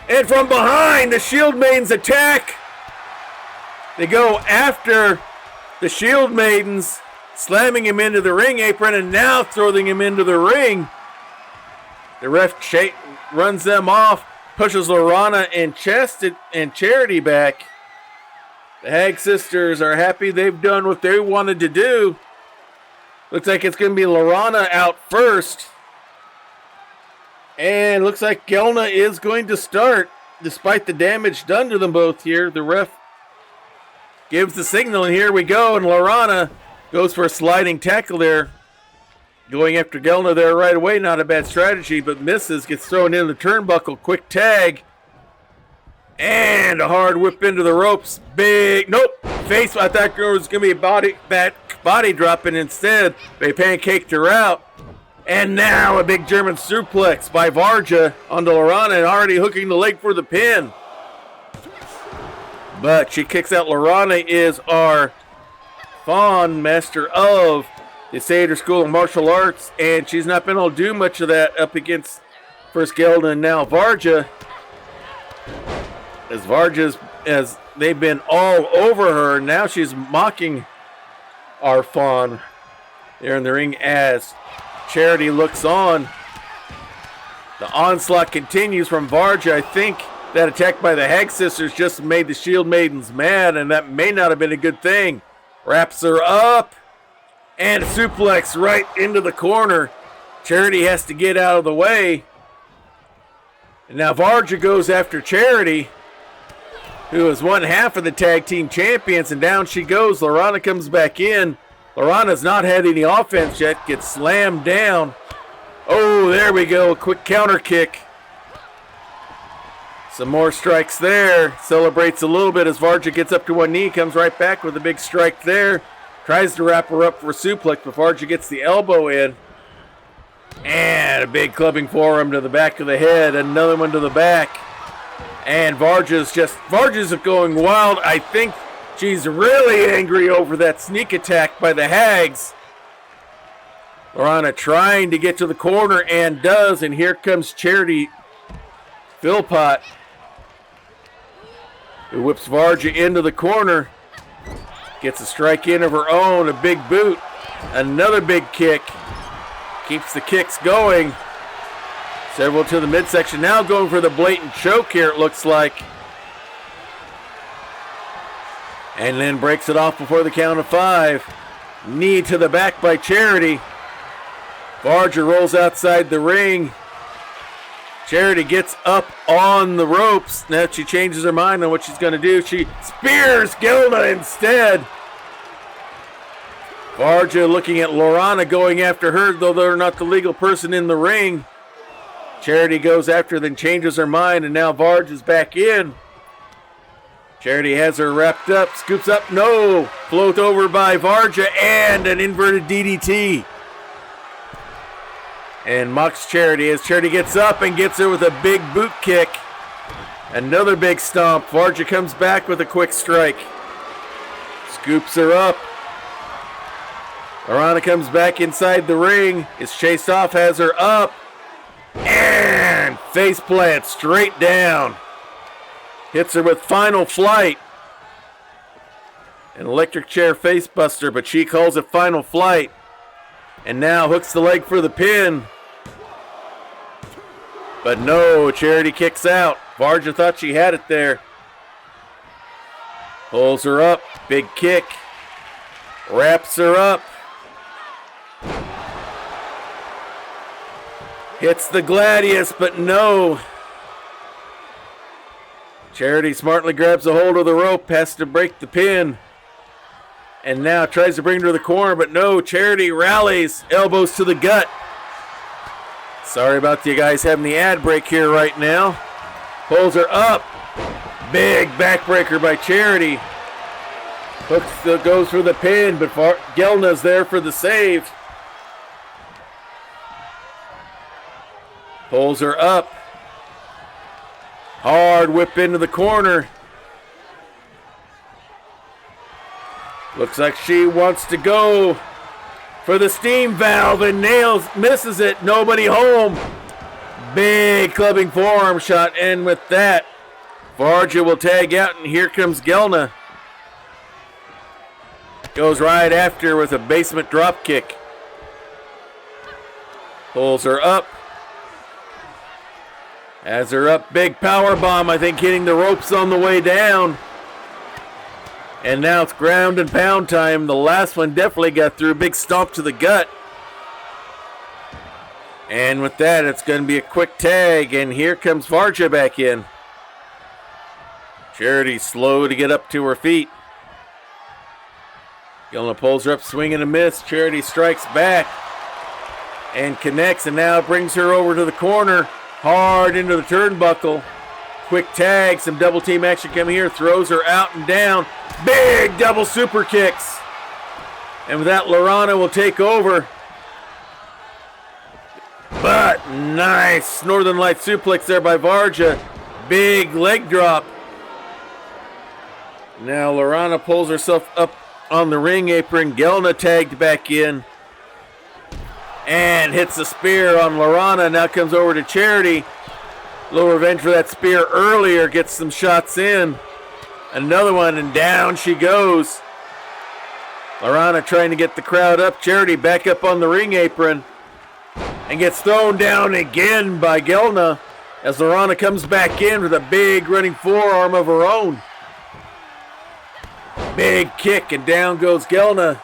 and from behind, the Shield Maidens attack. They go after the Shield Maidens, slamming him into the ring apron and now throwing him into the ring. The ref runs them off. Pushes Lorana and Charity back. The Hag sisters are happy they've done what they wanted to do. Looks like it's going to be Lorana out first. And looks like Gelna is going to start, despite the damage done to them both here. The ref gives the signal, and here we go. And Lorana goes for a sliding tackle there. Going after Gelna there right away, not a bad strategy, but misses, gets thrown in the turnbuckle, quick tag. And a hard whip into the ropes. Nope, face, I thought there was going to be a body dropping instead. They pancaked her out. And now a big German suplex by Varja onto Lorana and already hooking the leg for the pin. But she kicks out. Lorana is our Fawn, master of the Seder School of Martial Arts, and she's not been able to do much of that up against first Gelda and now Varja. As they've been all over her, now she's mocking our Fawn there in the ring as Charity looks on. The onslaught continues from Varja. I think that attack by the Hag sisters just made the Shield Maidens mad, and that may not have been a good thing. Wraps her up. And suplex right into the corner. Charity has to get out of the way. And now Varja goes after Charity, who is one half of the tag team champions, and down she goes. Lorana comes back in. Lorana's not had any offense yet. Gets slammed down. Oh, there we go. A quick counter kick. Some more strikes there. Celebrates a little bit as Varga gets up to one knee. Comes right back with a big strike there. Tries to wrap her up for a suplex, but Varga gets the elbow in. And a big clubbing forearm to the back of the head. Another one to the back. And Varga's going wild. I think she's really angry over that sneak attack by the Hags. Lorana trying to get to the corner and does. And here comes Charity Philpott, who whips Varga into the corner. Gets a strike in of her own. A big boot. Another big kick. Keeps the kicks going. Several to the midsection. Now going for the blatant choke here, it looks like. And then breaks it off before the count of 5. Knee to the back by Charity. Varga rolls outside the ring. Charity gets up on the ropes. Now she changes her mind on what she's going to do. She spears Gilda instead. Varga looking at Lorana, going after her, though they're not the legal person in the ring. Charity goes after, then changes her mind, and now Varga's back in. Charity has her wrapped up, scoops up, no. Float over by Varga, and an inverted DDT. And mocks Charity as Charity gets up and gets her with a big boot kick. Another big stomp. Varga comes back with a quick strike. Scoops her up. Lorana comes back inside the ring. Is chased off, has her up. And face plant straight down. Hits her with Final Flight. An electric chair face buster, but she calls it Final Flight. And now hooks the leg for the pin. But no, Charity kicks out. Varga thought she had it there. Pulls her up. Big kick. Wraps her up. Hits the Gladius, but no. Charity smartly grabs a hold of the rope, has to break the pin. And now tries to bring her to the corner, but no. Charity rallies, elbows to the gut. Sorry about you guys having the ad break here right now. Pulls her up. Big backbreaker by Charity. Hooks goes for the pin, but Gelna's there for the save. Pulls her up. Hard whip into the corner. Looks like she wants to go for the steam valve and misses it. Nobody home. Big clubbing forearm shot. And with that, Varga will tag out, and here comes Gelna. Goes right after with a basement drop kick. Pulls her up. Has her up, big power bomb, I think hitting the ropes on the way down. And now it's ground and pound time. The last one definitely got through, big stomp to the gut. And with that, it's going to be a quick tag, and here comes Varga back in. Charity slow to get up to her feet. Gelna pulls her up, swing and a miss. Charity strikes back and connects, and now brings her over to the corner. Hard into the turnbuckle. Quick tag, some double team action coming here. Throws her out and down. Big double super kicks. And with that, Lorana will take over. But nice Northern Light suplex there by Varga. Big leg drop. Now Lorana pulls herself up on the ring apron. Gelna tagged back in. And hits a spear on Lorana. Now comes over to Charity. A little revenge for that spear earlier. Gets some shots in. Another one, and down she goes. Lorana trying to get the crowd up. Charity back up on the ring apron. And gets thrown down again by Gelna. As Lorana comes back in with a big running forearm of her own. Big kick, and down goes Gelna.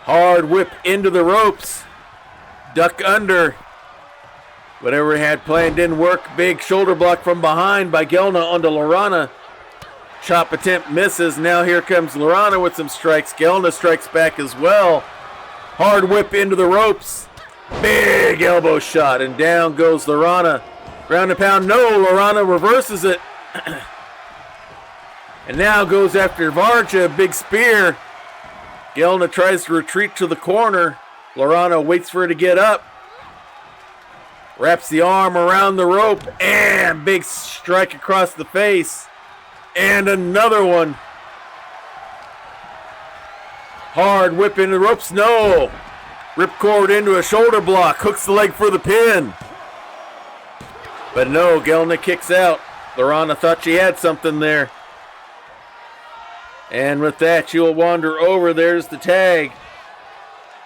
Hard whip into the ropes. Duck under. Whatever he had planned didn't work. Big shoulder block from behind by Gelna onto Lorana. Chop attempt misses. Now here comes Lorana with some strikes. Gelna strikes back as well. Hard whip into the ropes. Big elbow shot, and down goes Lorana. Ground and pound, no, Lorana reverses it. And now goes after Varja, big spear. Gelna tries to retreat to the corner. Lorana waits for her to get up. Wraps the arm around the rope, and big strike across the face. And another one. Hard whip into the ropes, no. Ripcord into a shoulder block, hooks the leg for the pin. But no, Gelna kicks out. Lorana thought she had something there. And with that, she'll wander over. There's the tag.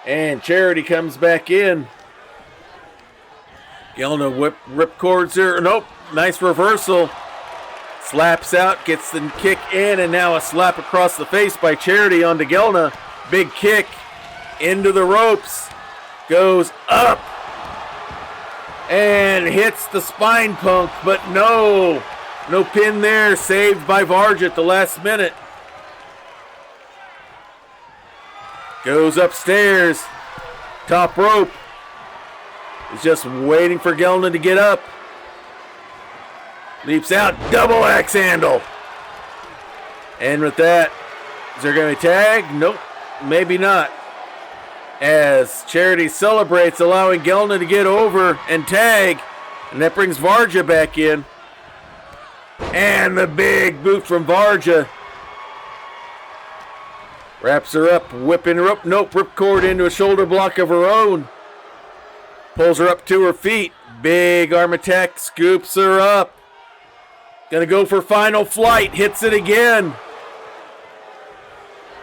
And Charity comes back in. Gelna ripcords her. Nope, nice reversal. Slaps out, gets the kick in, and now a slap across the face by Charity onto Gelna. Big kick into the ropes. Goes up. And hits the spine punk, but no. No pin there, saved by Varja at the last minute. Goes upstairs. Top rope. Is just waiting for Gelna to get up. Leaps out, double axe handle. And with that, is there going to be a tag? Nope, maybe not. As Charity celebrates, allowing Gelna to get over and tag. And that brings Varja back in. And the big boot from Varja. Wraps her up, whipping her up. Nope, ripcord into a shoulder block of her own. Pulls her up to her feet. Big arm attack, scoops her up. Gonna go for final flight, hits it again.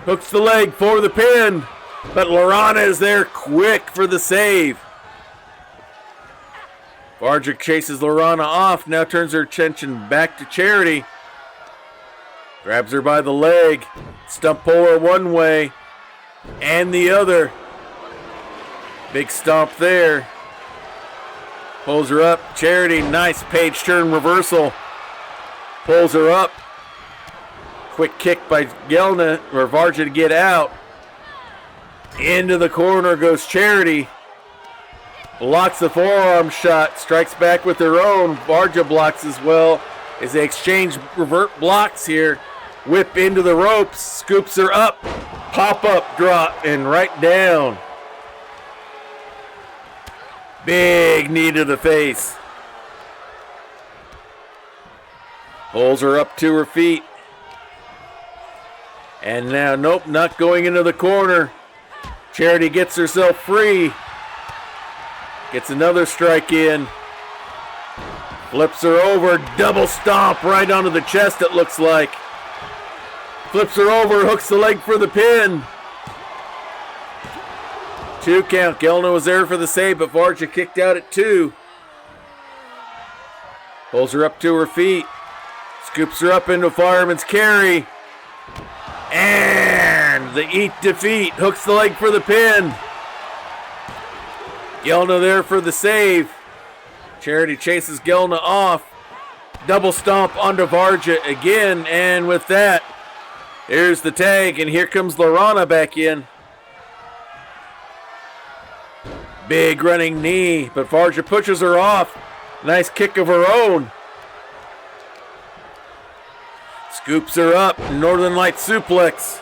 Hooks the leg for the pin. But Lorana is there quick for the save. Varja chases Lorana off, now turns her attention back to Charity. Grabs her by the leg. Stump pull her one way and the other. Big stomp there. Pulls her up. Charity, nice page turn reversal. Pulls her up. Quick kick by Gelna, or Varja to get out. Into the corner goes Charity. Blocks the forearm shot. Strikes back with her own. Varja blocks as well as they exchange revert blocks here. Whip into the ropes. Scoops her up. Pop up drop and right down. Big knee to the face. Pulls her up to her feet. And now, nope, not going into the corner. Charity gets herself free. Gets another strike in. Flips her over. Double stomp right onto the chest, it looks like. Flips her over. Hooks the leg for the pin. 2 count. Gelna was there for the save, but Varja kicked out at 2. Pulls her up to her feet. Scoops her up into fireman's carry. And the eat defeat. Hooks the leg for the pin. Gelna there for the save. Charity chases Gelna off. Double stomp onto Varja again. And with that, here's the tag. And here comes Lorana back in. Big running knee. But Varja pushes her off. Nice kick of her own. Scoops her up. Northern Light suplex.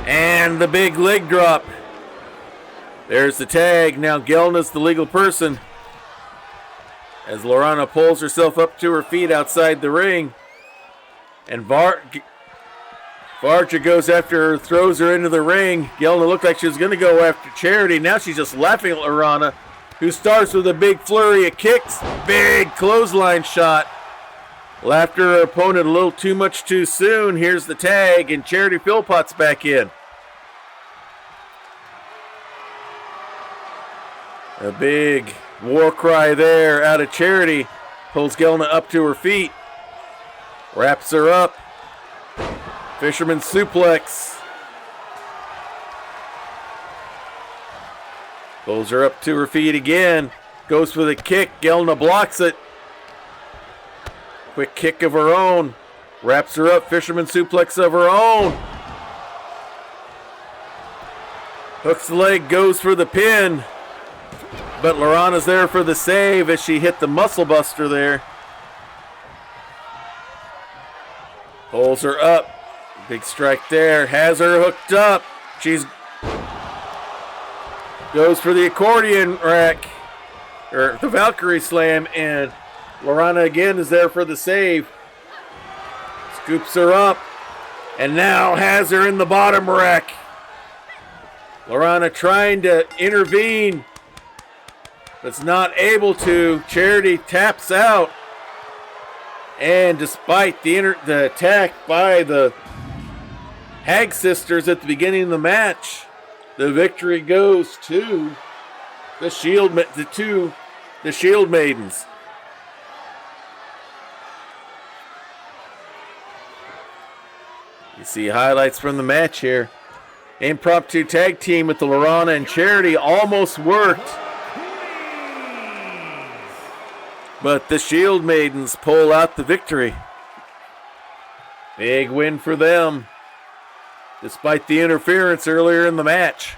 And the big leg drop. There's the tag. Now Gelna's the legal person. As Lorana pulls herself up to her feet outside the ring. And Varja goes after her, throws her into the ring. Gelna looked like she was going to go after Charity. Now she's just laughing at Lorana, who starts with a big flurry of kicks. Big clothesline shot. After her opponent a little too much too soon. Here's the tag, and Charity Philpott's back in. A big war cry there out of Charity. Pulls Gelna up to her feet. Wraps her up. Fisherman suplex. Pulls her up to her feet again. Goes for the kick. Gelna blocks it. Quick kick of her own. Wraps her up. Fisherman suplex of her own. Hooks the leg, goes for the pin. But Lorana's there for the save as she hit the muscle buster there. Pulls her up. Big strike there. Has her hooked up. She's goes for the accordion rack. Or the Valkyrie slam. And Lorana again is there for the save. Scoops her up. And now has her in the bottom rack. Lorana trying to intervene. But's not able to. Charity taps out. And despite the attack by the Hag sisters at the beginning of the match, the victory goes to the Shield Maidens. You see highlights from the match here. Impromptu tag team with the Lorana and Charity almost worked. But the Shield Maidens pull out the victory. Big win for them, despite the interference earlier in the match.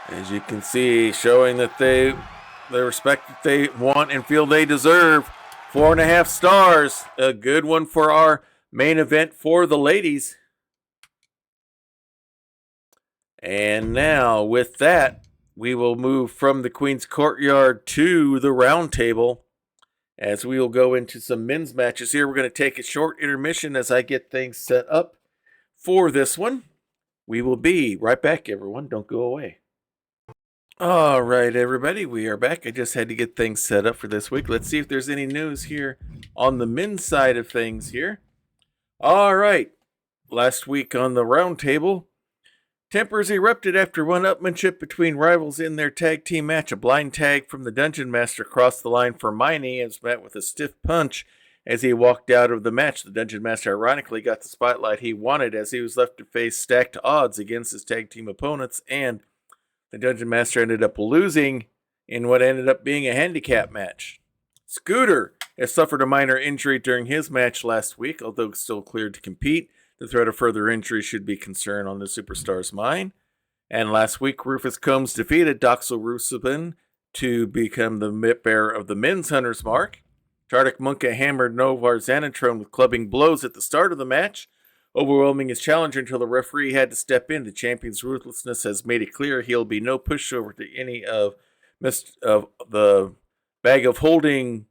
As you can see, showing that the respect that they want and feel they deserve. 4.5 stars. A good one for our main event for the ladies. And now, with that, we will move from the Queen's Courtyard to the Round Table, as we will go into some men's matches here. We're going to take a short intermission as I get things set up for this one. We will be right back, everyone. Don't go away. All right, everybody, we are back. I just had to get things set up for this week. Let's see if there's any news here on the men's side of things here. All right, last week on the Round Table, tempers erupted after one-upmanship between rivals in their tag team match. A blind tag from the Dungeon Master crossed the line for Miney and was met with a stiff punch as he walked out of the match. The Dungeon Master ironically got the spotlight he wanted as he was left to face stacked odds against his tag team opponents, and the Dungeon Master ended up losing in what ended up being a handicap match. Scooter has suffered a minor injury during his match last week, although still cleared to compete. The threat of further injury should be concern on the superstar's mind. And last week, Rufus Combs defeated Doxel Rusubin to become the bearer of the men's Hunter's Mark. Jardik Munka hammered Novar Xanatron with clubbing blows at the start of the match, overwhelming his challenger until the referee had to step in. The champion's ruthlessness has made it clear he'll be no pushover to any of the bag of holders'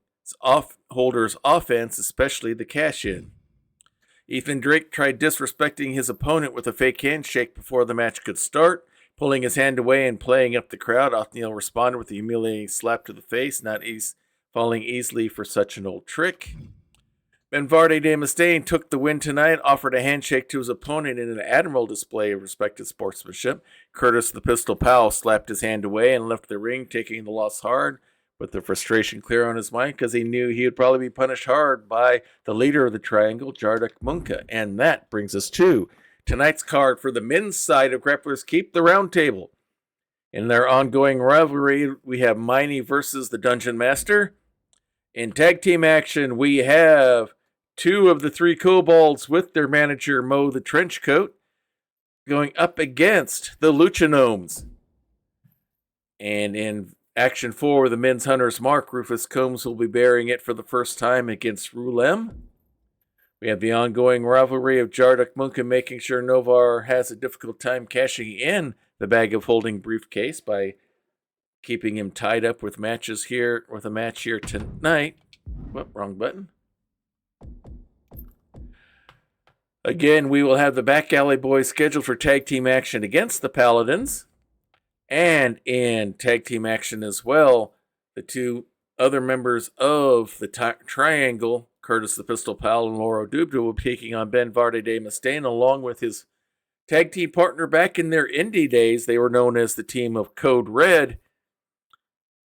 offense, especially the cash-in. Ethan Drake tried disrespecting his opponent with a fake handshake before the match could start, pulling his hand away and playing up the crowd. Othniel responded with a humiliating slap to the face, not falling easily for such an old trick. Benvarde de Mustaine took the win tonight, offered a handshake to his opponent in an admirable display of respected sportsmanship. Curtis the Pistol Powell slapped his hand away and left the ring, taking the loss hard, with the frustration clear on his mind because he knew he would probably be punished hard by the leader of the triangle, Jardik Munka. And that brings us to tonight's card for the men's side of Grapplers Keep the Round Table. In their ongoing rivalry, we have Miney versus the Dungeon Master. In tag team action, we have two of the three kobolds with their manager, Mo the Trenchcoat, going up against the Lucha Gnomes. And in Action 4, the men's Hunter's Mark, Rufus Combs will be bearing it for the first time against Rulem. We have the ongoing rivalry of Jardik Munka making sure Novar has a difficult time cashing in the bag of holding briefcase by keeping him tied up with a match here tonight. Whoop, wrong button. Again, we will have the Back Alley Boys scheduled for tag team action against the Paladins. And in tag team action as well, the two other members of the Triangle, Curtis the Pistol Powell and Lauro Dubda, will be taking on Benvarde de Mustaine, along with his tag team partner back in their indie days. They were known as the team of Code Red.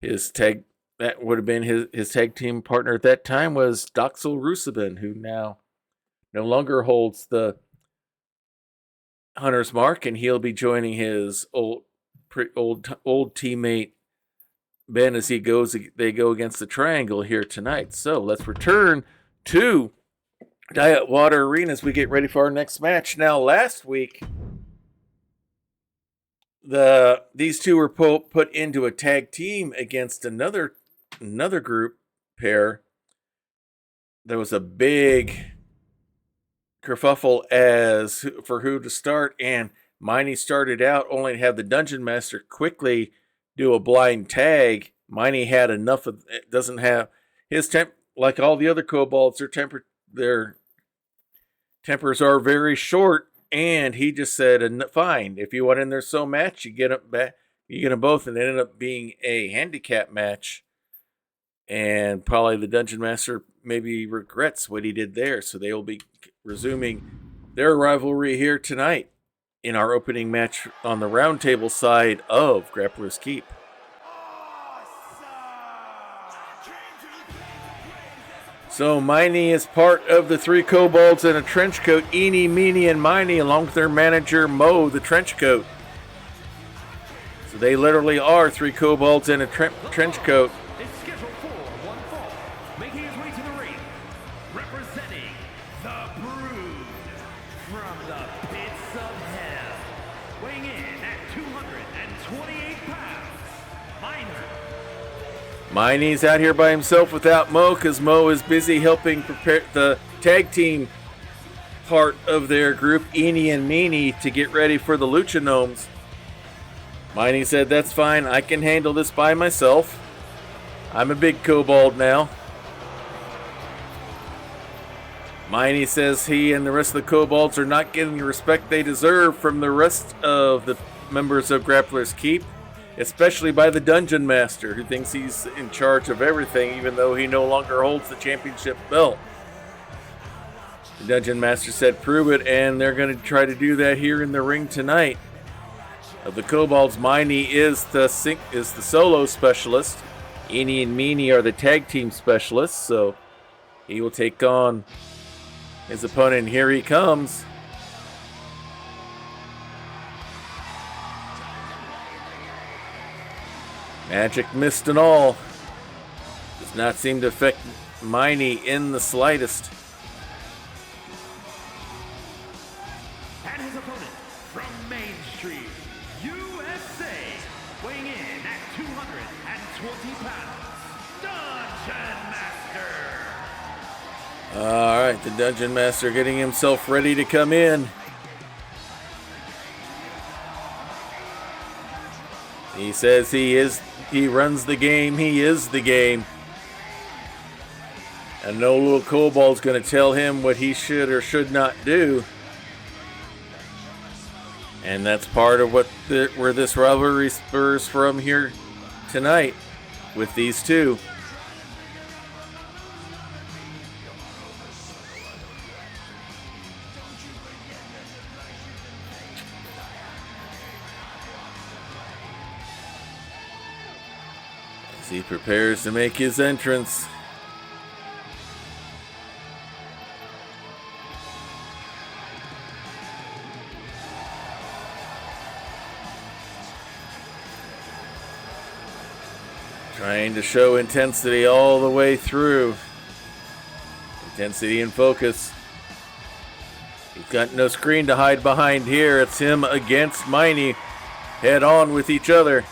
That would have been his tag team partner at that time was Doxel Rusubin, who now no longer holds the Hunter's Mark, and he'll be joining his old teammate Ben as they go against the Triangle here tonight. So let's return to Diet Water Arena as we get ready for our next match. Now, last week, these two were put into a tag team against another group pair. There was a big kerfuffle as for who to start, and Miney started out only to have the Dungeon Master quickly do a blind tag. Miney had enough of it, doesn't have his temp like all the other kobolds. Their tempers are very short, and he just said, "Fine, if you want in there so match, you get them back. You get them both," and it ended up being a handicap match. And probably the Dungeon Master maybe regrets what he did there, so they will be resuming their rivalry here tonight in our opening match on the roundtable side of Grappler's Keep. So Miney is part of the three kobolds in a trench coat, Eeny, Meeny, and Miney, along with their manager, Mo, the trench coat. So they literally are three kobolds in a trench coat. Is scheduled for one fall, making his way to the ring, representing the Brood from the pits of hell, weighing in at 228 pounds, Minor. Miney's out here by himself without Mo because Mo is busy helping prepare the tag team part of their group, Eeny and Meeny, to get ready for the Lucha Gnomes. Miney said, "That's fine, I can handle this by myself. I'm a big kobold now." Miney says he and the rest of the kobolds are not getting the respect they deserve from the rest of the members of Grappler's Keep, especially by the Dungeon Master, who thinks he's in charge of everything, even though he no longer holds the championship belt. The Dungeon Master said, "Prove it," and they're going to try to do that here in the ring tonight. Of the kobolds, Miney is the solo specialist. Eeny and Meeny are the tag team specialists, so he will take on his opponent. Here he comes. Magic mist and all. Does not seem to affect Miney in the slightest. And his opponent from Main Street, USA, weighing in at 220 pounds, Dungeon Master. All right, the Dungeon Master getting himself ready to come in. He says he runs the game, he is the game. And no little kobold's going to tell him what he should or should not do. And that's part of where this rivalry spurs from here tonight with these two. As he prepares to make his entrance. Trying to show intensity all the way through. Intensity and focus. He's got no screen to hide behind here. It's him against Miney. Head on with each other.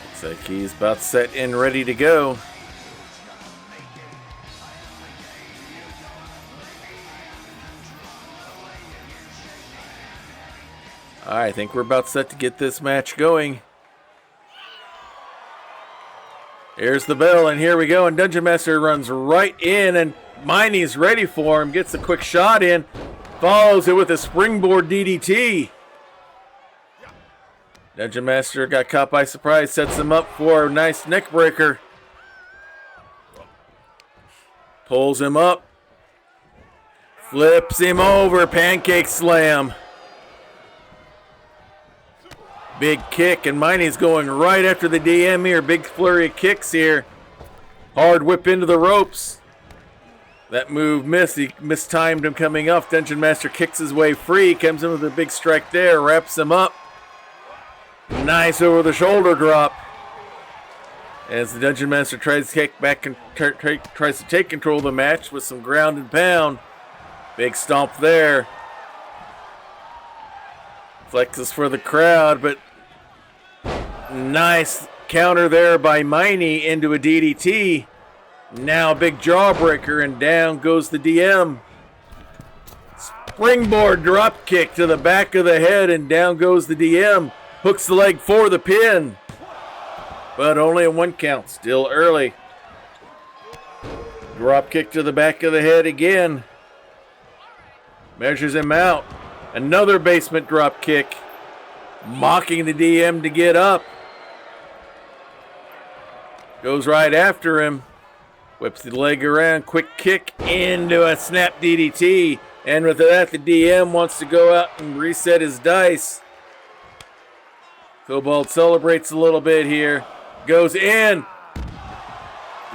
Looks like he's about set and ready to go. I think we're about set to get this match going. Here's the bell, and here we go. And Dungeon Master runs right in, and Miney's ready for him. Gets a quick shot in. Follows it with a springboard DDT. Dungeon Master got caught by surprise. Sets him up for a nice neck breaker. Pulls him up. Flips him over. Pancake slam. Big kick, and Miney's going right after the DM here. Big flurry of kicks here. Hard whip into the ropes. That move missed. He mistimed him coming up. Dungeon Master kicks his way free. Comes in with a big strike there. Wraps him up. Nice over the shoulder drop. As the Dungeon Master tries to kick back and tries to take control of the match with some ground and pound. Big stomp there. Flexes for the crowd, but nice counter there by Miney into a DDT. Now a big jawbreaker, and down goes the DM. Springboard drop kick to the back of the head, and down goes the DM. Hooks the leg for the pin. But only a 1 count, still early. Drop kick to the back of the head again. Measures him out. Another basement drop kick. Mocking the DM to get up. Goes right after him. Whips the leg around. Quick kick into a snap DDT. And with that, the DM wants to go out and reset his dice. Cobalt celebrates a little bit here. Goes in.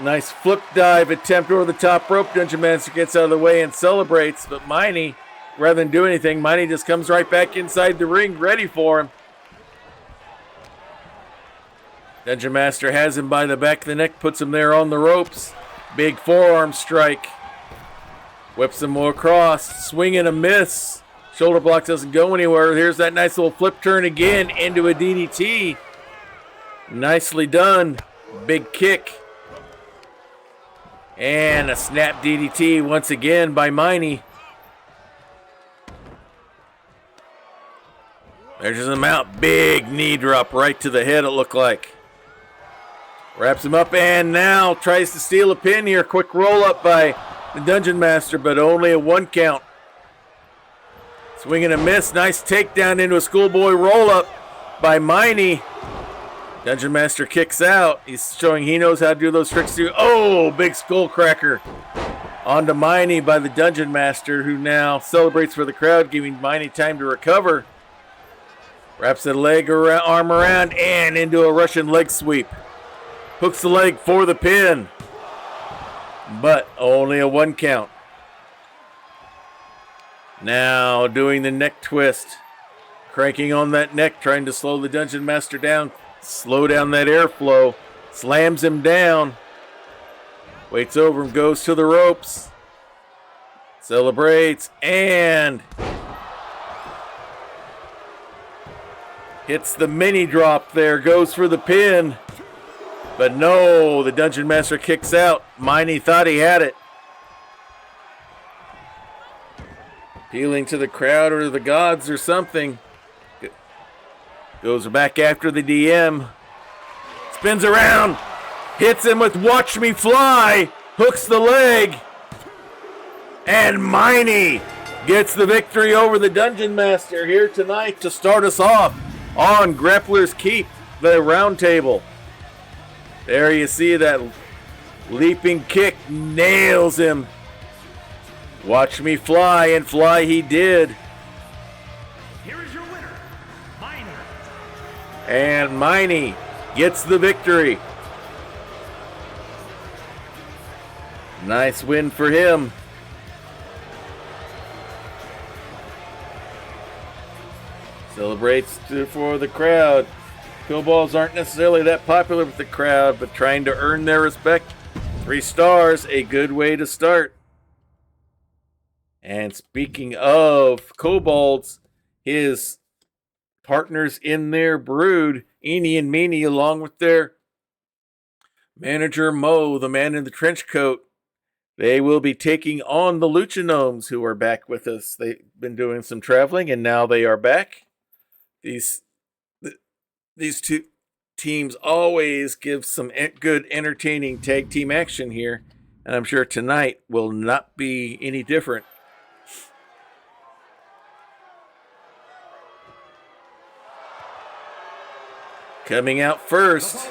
Nice flip dive attempt over the top rope. Dungeon Master gets out of the way and celebrates. But Miney, rather than do anything, Miney just comes right back inside the ring, ready for him. Dungeon Master has him by the back of the neck, puts him there on the ropes. Big forearm strike. Whips him across. Swing and a miss. Shoulder block doesn't go anywhere. Here's that nice little flip turn again into a DDT. Nicely done. Big kick. And a snap DDT once again by Miney. Measures him out. Big knee drop right to the head, it looked like. Wraps him up and now tries to steal a pin here. Quick roll up by the Dungeon Master, but only a 1 count. Swing and a miss. Nice takedown into a schoolboy roll up by Miney. Dungeon Master kicks out. He's showing he knows how to do those tricks too. Oh, big skull cracker. Onto Miney by the Dungeon Master, who now celebrates for the crowd, giving Miney time to recover. Wraps the leg around, arm around, and into a Russian leg sweep. Hooks the leg for the pin. But only a 1 count. Now doing the neck twist. Cranking on that neck, trying to slow the Dungeon Master down. Slow down that airflow. Slams him down. Waits over him, goes to the ropes. Celebrates and hits the mini drop there. Goes for the pin. But no, the Dungeon Master kicks out. Miney thought he had it. Appealing to the crowd or the gods or something. Goes back after the DM. Spins around. Hits him with Watch Me Fly. Hooks the leg. And Miney gets the victory over the Dungeon Master here tonight to start us off on Grappler's Keep, the round table. There you see that leaping kick nails him. Watch me fly, and fly he did. Here is your winner, Miney. And Miney gets the victory. Nice win for him. Celebrates for the crowd. Kobolds aren't necessarily that popular with the crowd, but trying to earn their respect. 3 stars, a good way to start. And speaking of kobolds, his partners in their brood, Eenie and Meanie, along with their manager Mo, the man in the trench coat, they will be taking on the Luchanomes, who are back with us. They've been doing some traveling, and now they are back. These two teams always give some good, entertaining tag team action here, and I'm sure tonight will not be any different. Coming out first,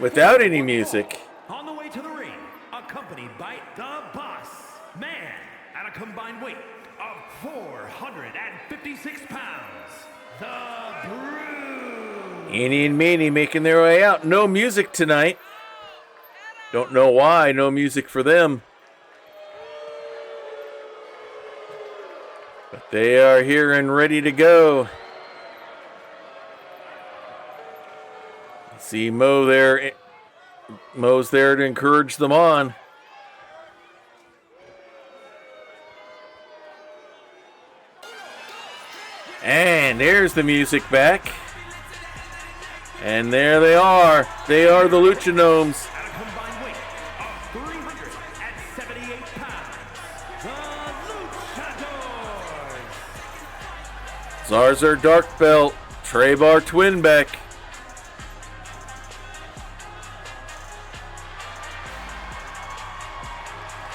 without any music, on the way to the ring, accompanied by the Boss Man at a combined weight of 456 pounds, the Brood. Eenie and Meanie making their way out. No music tonight. Don't know why. No music for them. But they are here and ready to go. See Mo there. Mo's there to encourage them on. And there's the music back. And there they are. They are the Lucha Gnomes. At a combined weight of 378 pounds, the Luchadors. Zarzar Dark Belt. Trebar Twinbeck.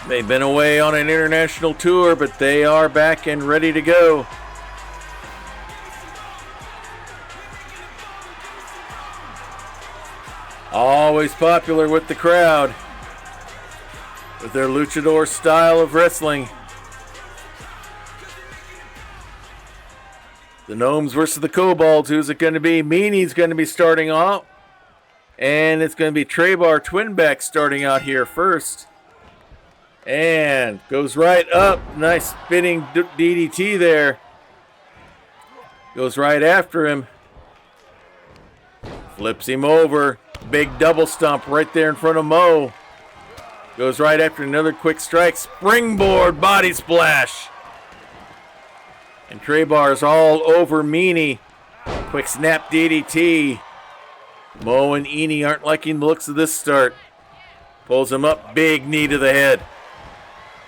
They've been away on an international tour, but they are back and ready to go. Always popular with the crowd with their luchador style of wrestling. The Gnomes versus the Kobolds. Who's it going to be? Meanie's going to be starting off. And it's going to be Trebar Twinbeck starting out here first. And goes right up. Nice spinning DDT there. Goes right after him. Flips him over. Big double stomp right there in front of Mo. Goes right after another quick strike. Springboard body splash. And Trebar's all over Meanie. Quick snap DDT. Mo and Eni aren't liking the looks of this start. Pulls him up. Big knee to the head.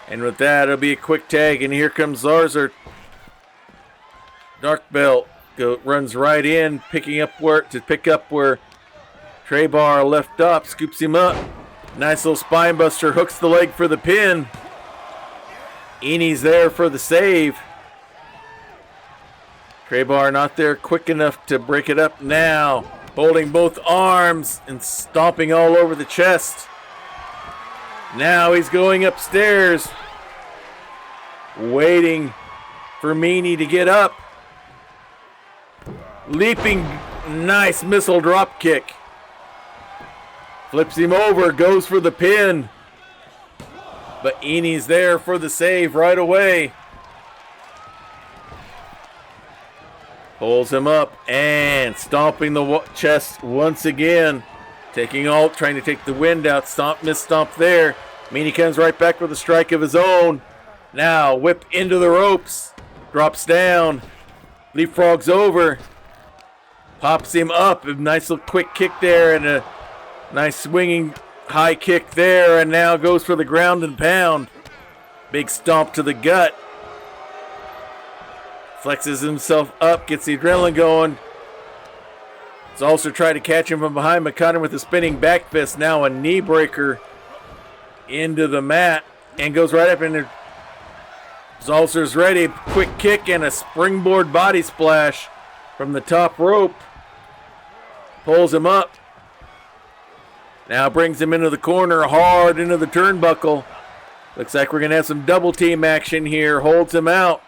And with that, it'll be a quick tag. And here comes Zarzar. Dark Belt runs right in, pick up where Trebar left off, scoops him up. Nice little spine buster, hooks the leg for the pin. Eni's there for the save. Trebar not there quick enough to break it up now. Holding both arms and stomping all over the chest. Now he's going upstairs. Waiting for Meanie to get up. Leaping, nice missile drop kick. Flips him over, goes for the pin. But Eni's there for the save right away. Pulls him up and stomping the chest once again. Trying to take the wind out. Stomp, miss stomp there. Meanie comes right back with a strike of his own. Now whip into the ropes. Drops down. Leapfrogs over. Pops him up. A nice little quick kick there and a nice swinging high kick there. And now goes for the ground and pound. Big stomp to the gut. Flexes himself up. Gets the adrenaline going. Zalcer tried to catch him from behind, but caught him with a spinning back fist. Now a knee breaker into the mat and goes right up in there. Zalcer's ready. Quick kick and a springboard body splash from the top rope. Pulls him up. Now brings him into the corner, hard into the turnbuckle. Looks like we're going to have some double team action here. Holds him out.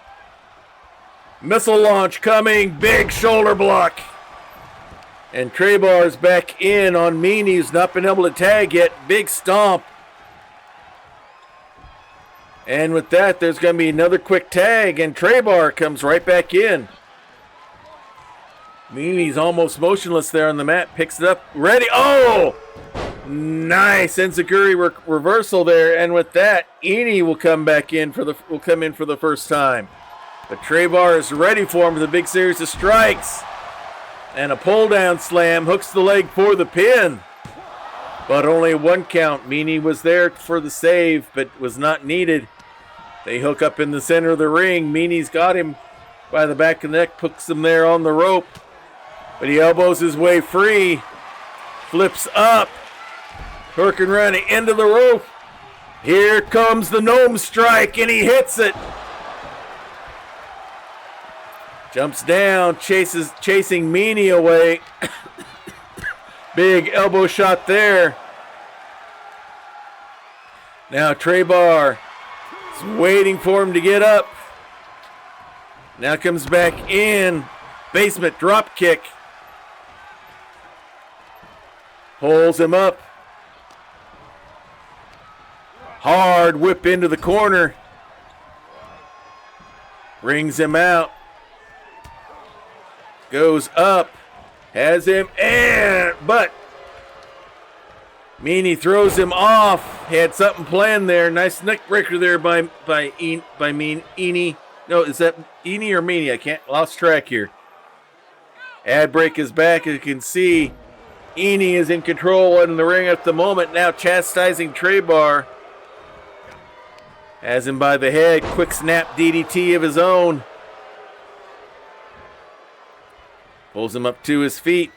Missile launch coming. Big shoulder block. And Trebar's back in on Meanie, who's not been able to tag yet. Big stomp. And with that, there's going to be another quick tag, and Trebar comes right back in. Meanie's almost motionless there on the mat. Picks it up. Ready. Oh! Nice enziguri reversal there. And with that, Eni will come in for the first time. But Trebar is ready for him with a big series of strikes. And a pull down slam hooks the leg for the pin. But only one count. Meanie was there for the save, but was not needed. They hook up in the center of the ring. Meanie's got him by the back of the neck, puts him there on the rope. But he elbows his way free. Flips up. Hurricane run into the rope. Here comes the gnome strike, and he hits it. Jumps down, chasing Meanie away. Big elbow shot there. Now Trebar is waiting for him to get up. Now comes back in. Basement drop kick. Pulls him up. Hard whip into the corner. Brings him out. Goes up. Has him and but Meanie throws him off. He had something planned there. Nice neck breaker there by Meanie. No, is that Eenie or Meanie? I can't, lost track here. Ad break is back. As you can see, Eenie is in control in the ring at the moment. Now chastising Traybar. Has him by the head. Quick snap DDT of his own. Pulls him up to his feet.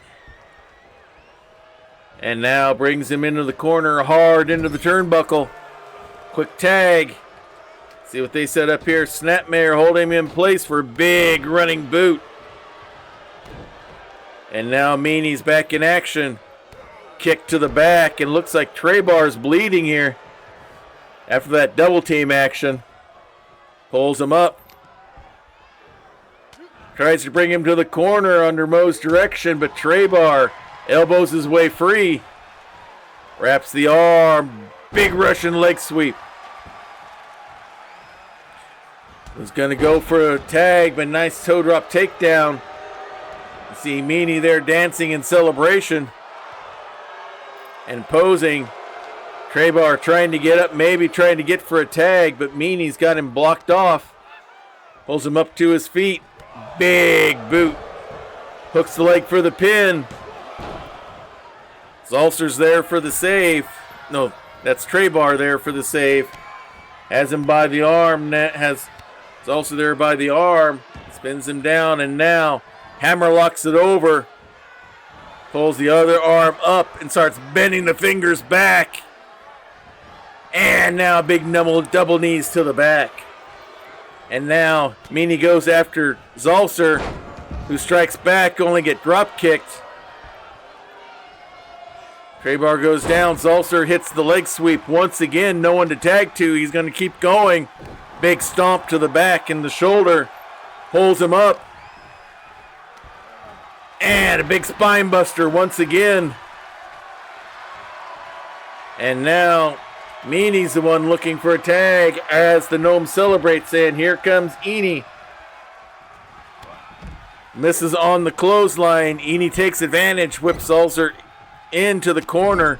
And now brings him into the corner hard into the turnbuckle. Quick tag. See what they set up here. Snapmare holding him in place for a big running boot. And now Meanie's back in action. Kick to the back, and looks like Traybar's bleeding here after that double team action. Pulls him up. Tries to bring him to the corner under Moe's direction, but Traybar elbows his way free. Wraps the arm. Big Russian leg sweep. Was going to go for a tag, but nice toe drop takedown. You see Meanie there dancing in celebration and posing. Traybar trying to get up, maybe trying to get for a tag, but Meanie's got him blocked off. Pulls him up to his feet. Big boot. Hooks the leg for the pin. Zalcer's there for the save. No, that's Traybar there for the save. Has him by the arm. Has Zalcer there by the arm. Spins him down, and now hammer locks it over. Pulls the other arm up and starts bending the fingers back. And now big double knees to the back. And now Meanie goes after Zalcer, who strikes back, only get drop kicked. Traybar goes down. Zalcer hits the leg sweep once again. No one to tag to. He's going to keep going. Big stomp to the back and the shoulder. Pulls him up. And a big spine buster once again. And now Meanie's the one looking for a tag as the Gnome celebrates, and here comes Eenie. Misses on the clothesline. Eenie takes advantage, whips Zalcer into the corner.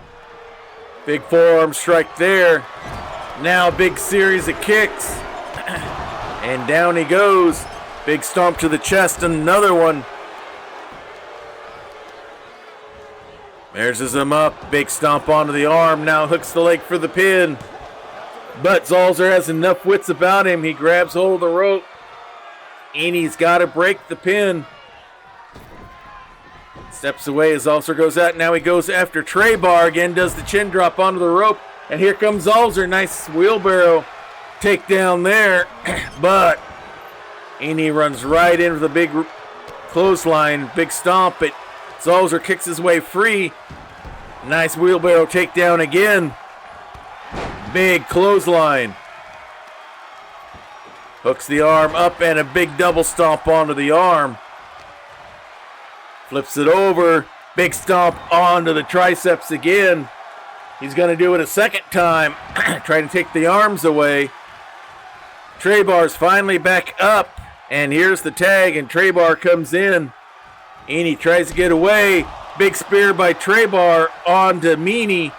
Big forearm strike there. Now big series of kicks. And down he goes. Big stomp to the chest, another one. Measures him up. Big stomp onto the arm. Now hooks the leg for the pin. But Zalcer has enough wits about him. He grabs hold of the rope. Enie's got to break the pin. Steps away as Zalcer goes out. Now he goes after Traybar again. Does the chin drop onto the rope. And here comes Zalcer. Nice wheelbarrow takedown there. But Eenie runs right into the big clothesline. Big stomp. But Zalcer kicks his way free. Nice wheelbarrow takedown again. Big clothesline. Hooks the arm up and a big double stomp onto the arm. Flips it over. Big stomp onto the triceps again. He's going to do it a second time. Trying to take the arms away. Traybar's finally back up. And here's the tag, and Traybar comes in. Eenie tries to get away. Big spear by Traybar onto Meanie.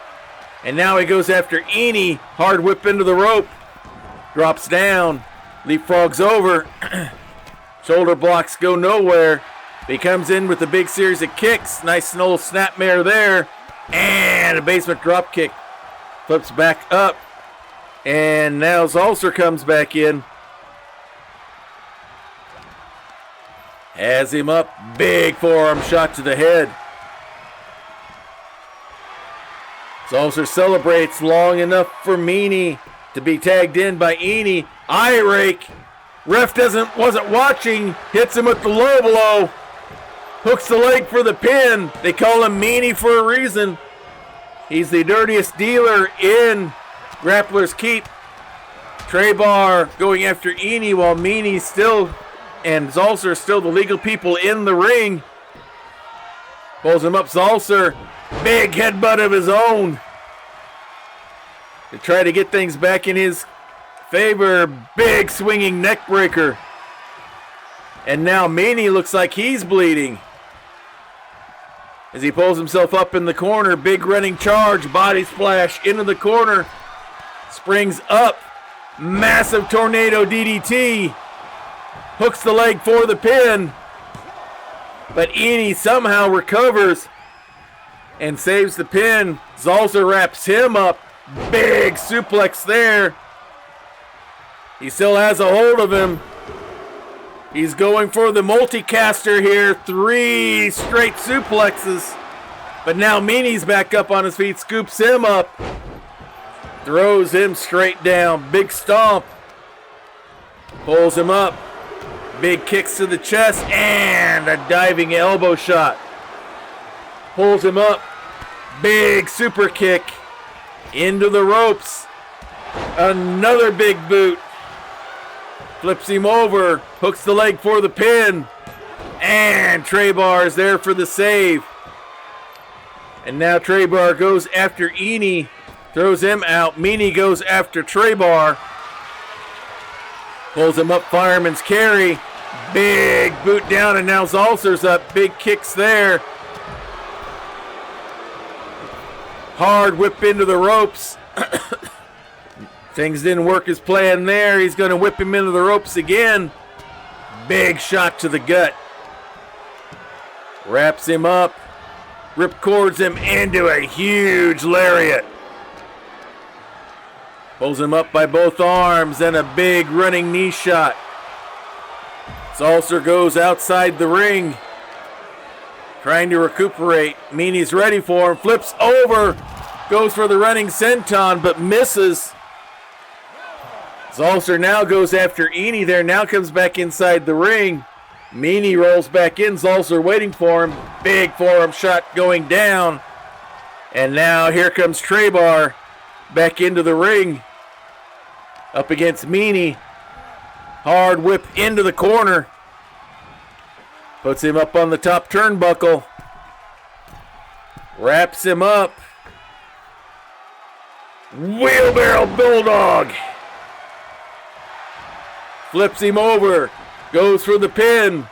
And now he goes after Eenie. Hard whip into the rope. Drops down. Leapfrogs over. Shoulder blocks go nowhere. He comes in with a big series of kicks. Nice little snapmare there. And a basement drop kick. Flips back up. And now Zalcer comes back in. Has him up. Big forearm shot to the head. Zalcer celebrates long enough for Meanie to be tagged in by Eenie. Eye rake. Ref wasn't watching. Hits him with the low blow. Hooks the leg for the pin. They call him Meanie for a reason. He's the dirtiest dealer in Grappler's Keep. Traybar going after Eenie while Meanie still and Zalcer still the legal people in the ring. Pulls him up. Zalcer. Big headbutt of his own to try to get things back in his favor. Big swinging neck breaker. And now Meanie looks like he's bleeding. as he pulls himself up in the corner. Big running charge, body splash into the corner. Springs up, massive tornado DDT. Hooks the leg for the pin. But Eni somehow recovers and saves the pin. Zalzer wraps him up. Big suplex there. He still has a hold of him. He's going for the multicaster here. 3 straight suplexes. But now Meanie's back up on his feet. Scoops him up. Throws him straight down. Big stomp. Pulls him up. Big kicks to the chest. And a diving elbow shot. Pulls him up. Big super kick. Into the ropes. Another big boot. Flips him over, hooks the leg for the pin, and Traybar is there for the save. And now Traybar goes after Eni, throws him out. Meanie goes after Traybar, pulls him up, fireman's carry, big boot down, and now Zalzer's up. Big kicks there. Hard whip into the ropes. Things didn't work as planned there. He's going to whip him into the ropes again. Big shot to the gut. Wraps him up. Ripcords him into a huge lariat. Pulls him up by both arms and a big running knee shot. Zalzer goes outside the ring, trying to recuperate. Meanie's ready for him. Flips over. Goes for the running senton, but misses. Zalzer now goes after Eni there, now comes back inside the ring. Meanie rolls back in, Zalzer waiting for him. Big forearm shot going down. And now here comes Traybar back into the ring. Up against Meanie. Hard whip into the corner. Puts him up on the top turnbuckle. Wraps him up. Wheelbarrow Bulldog. Flips him over, goes for the pin.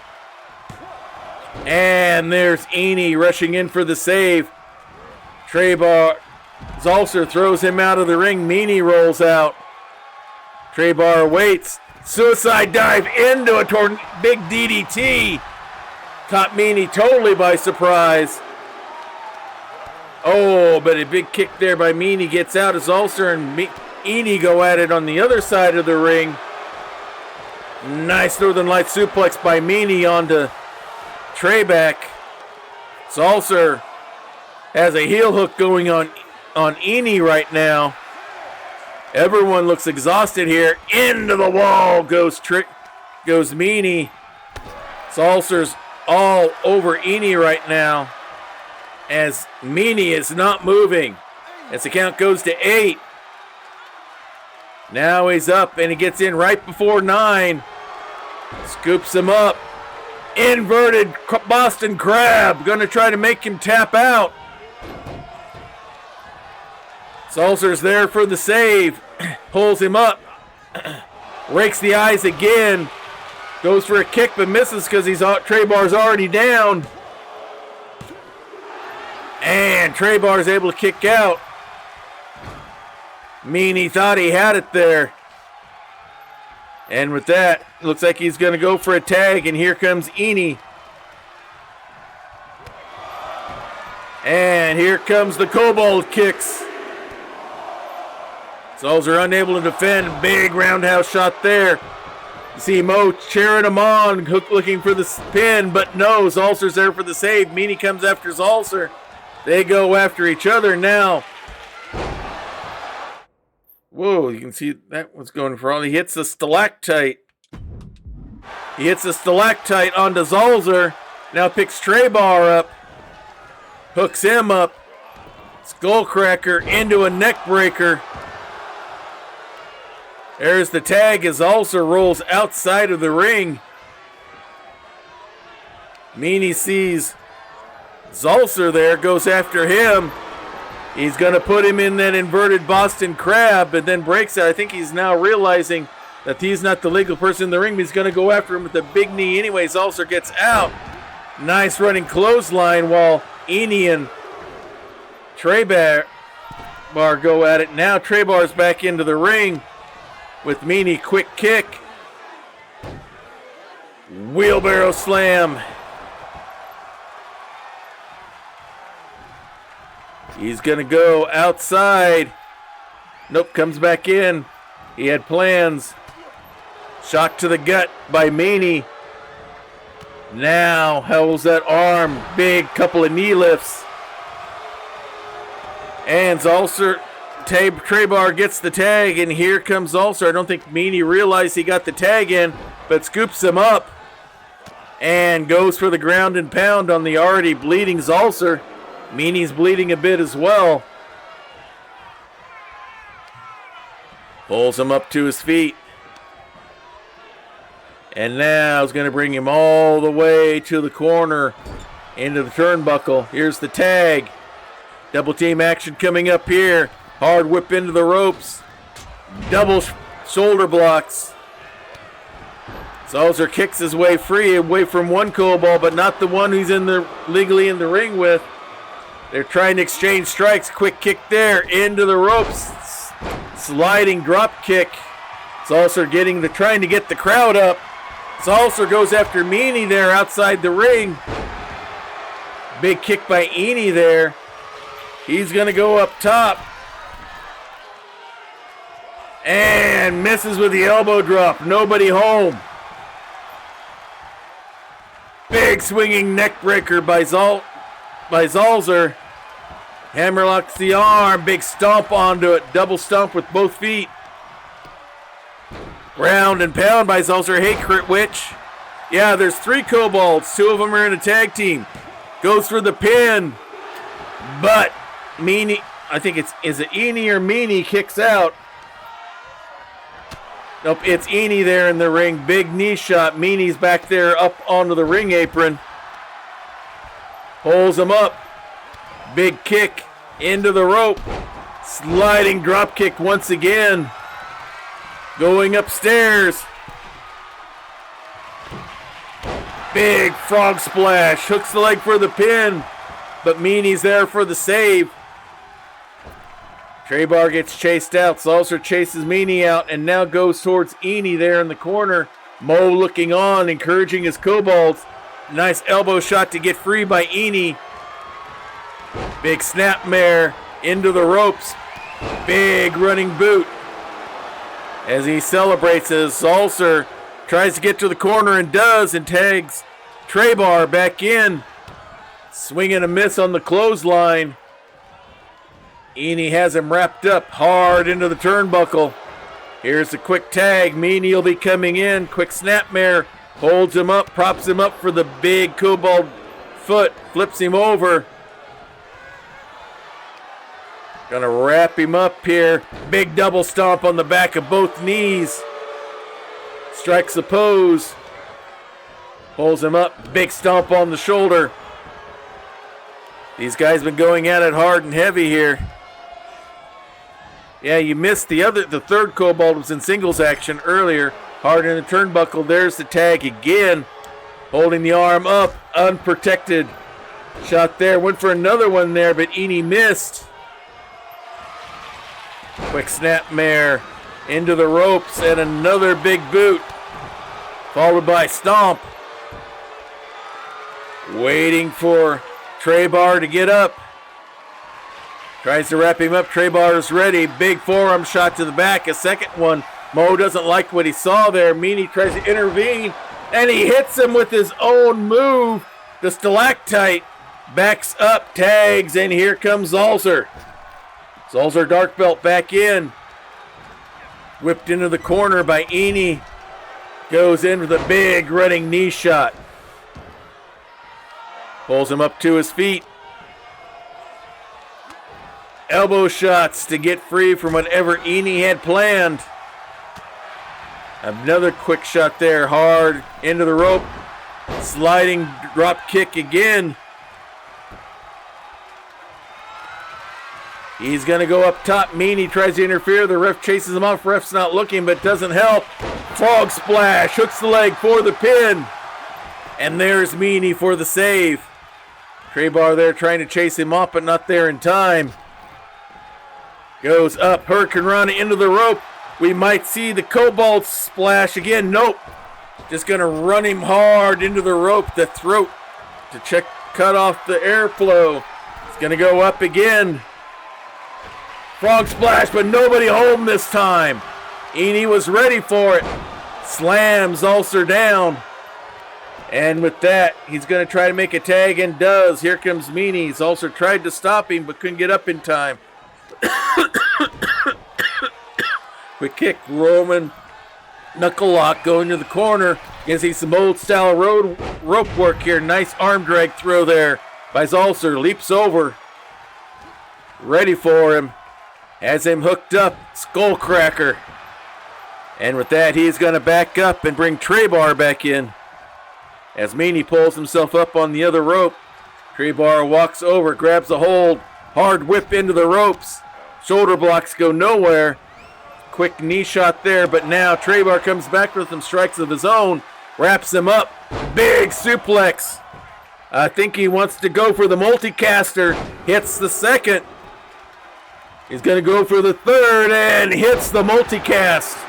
And there's Eni rushing in for the save. Traybar, Zalzer throws him out of the ring. Meanie rolls out. Traybar waits. Suicide dive into a big DDT. Caught Meanie totally by surprise. Oh, but a big kick there by Meanie gets out as Zalzer and Eni go at it on the other side of the ring. Nice Northern Light suplex by Meanie onto Trayback. Zalzer has a heel hook going on Eni right now. Everyone looks exhausted here. Into the wall goes Meanie. Zalzer's all over Eni right now, as Meanie is not moving. As the count goes to 8. Now he's up and he gets in right before 9. Scoops him up. Inverted Boston Crab. Gonna try to make him tap out. Zalzer's there for the save. Pulls him up. Rakes the eyes again. Goes for a kick but misses because Traybar's already down. And Traybar's able to kick out. Meanie thought he had it there. And with that, looks like he's going to go for a tag, and here comes Eni. And here comes the Kobold kicks. Zalzer unable to defend. Big roundhouse shot there. You see Mo cheering him on, looking for the pin, but no, Zalzer's there for the save. Meanie comes after Zalzer. They go after each other now. Whoa, you can see that was going for all. He hits the stalactite. He hits the stalactite onto Zalzer. Now picks Traybar up. Hooks him up. Skullcracker into a neck breaker. There's the tag as Zalzer rolls outside of the ring. Meanie sees Zalzer there, goes after him. He's going to put him in that inverted Boston Crab, but then breaks it. I think he's now realizing that he's not the legal person in the ring, but he's going to go after him with a big knee anyway. Zalzer gets out. Nice running clothesline while Eni and Traybar go at it. Now Traybar's back into the ring with Meanie. Quick kick. Wheelbarrow slam. He's going to go outside. Nope, comes back in. He had plans. Shot to the gut by Meanie. Now, how's that arm? Big couple of knee lifts. And Zalcer, Traybar gets the tag, and here comes Zalcer. I don't think Meanie realized he got the tag in, but scoops him up and goes for the ground and pound on the already bleeding Zalcer. Meanie's bleeding a bit as well. Pulls him up to his feet. And now is going to bring him all the way to the corner into the turnbuckle. Here's the tag. Double team action coming up here. Hard whip into the ropes. Double shoulder blocks. Zalcer kicks his way free away from one Cobalt, but not the one who's legally in the ring with. They're trying to exchange strikes. Quick kick there into the ropes. Sliding drop kick. Zalcer trying to get the crowd up. Zalcer goes after Meanie there outside the ring. Big kick by Eni there. He's going to go up top. And misses with the elbow drop. Nobody home. Big swinging neck breaker by Zalcer. Hammerlocks the arm. Big stomp onto it. Double stomp with both feet. Ground and pound by Zalcer. Hey, Crit Witch. Yeah, there's 3 Kobolds. 2 of them are in a tag team. Goes for the pin. But Meanie, I think is it Eni or Meanie, kicks out. Nope, it's Eni there in the ring. Big knee shot. Meanie's back there up onto the ring apron. Pulls him up. Big kick into the rope. Sliding drop kick once again. Going upstairs. Big frog splash. Hooks the leg for the pin. But Meanie's there for the save. Traybar gets chased out. Zalcer chases Meanie out and now goes towards Eni there in the corner. Mo looking on, encouraging his Kobolds. Nice elbow shot to get free by Eni. Big snapmare into the ropes. Big running boot. As he celebrates as Zalcer tries to get to the corner and does, and tags Traybar back in. Swing and a miss on the clothesline. Eni has him wrapped up hard into the turnbuckle. Here's a quick tag. Meanie will be coming in. Quick snapmare. Holds him up, props him up for the big Kobold foot. Flips him over. Gonna wrap him up here. Big double stomp on the back of both knees. Strikes the pose. Pulls him up. Big stomp on the shoulder. These guys been going at it hard and heavy here. Yeah, you missed the third Kobold was in singles action earlier. Hard in the turnbuckle. There's the tag again. Holding the arm up. Unprotected. Shot there. Went for another one there, but Eni missed. Quick snapmare into the ropes and another big boot. Followed by stomp. Waiting for Traybar to get up. Tries to wrap him up. Traybar is ready. Big forearm shot to the back. A second one. Mo doesn't like what he saw there. Meanie tries to intervene, and he hits him with his own move. The stalactite backs up, tags, and here comes Zalcer. Zalcer dark belt back in. Whipped into the corner by Eni. Goes in with a big running knee shot. Pulls him up to his feet. Elbow shots to get free from whatever Eni had planned. Another quick shot there, hard into the rope. Sliding drop kick again. He's going to go up top. Meanie tries to interfere. The ref chases him off. Ref's not looking, but doesn't help. Frog splash. Hooks the leg for the pin. And there's Meanie for the save. Trebar there trying to chase him off, but not there in time. Goes up, Hurricane Rana into the rope. We might see the Cobalt splash again. Nope. Just going to run him hard into the rope, the throat, to cut off the airflow. It's going to go up again. Frog splash, but nobody home this time. Eni was ready for it. Slams Ulcer down. And with that, he's going to try to make a tag and does. Here comes Meanies. Ulcer tried to stop him, but couldn't get up in time. Quick kick, Roman knuckle lock going to the corner. You can see some old style rope work here. Nice arm drag throw there by Ulcer. Leaps over. Ready for him. Has him hooked up. Skullcracker. And with that, he's going to back up and bring Trebar back in. As Meanie pulls himself up on the other rope. Trebar walks over, grabs a hold. Hard whip into the ropes. Shoulder blocks go nowhere. Quick knee shot there, but now Trebar comes back with some strikes of his own. Wraps him up. Big suplex. I think he wants to go for the multicaster. Hits the second. He's going to go for the third and hits the multicast.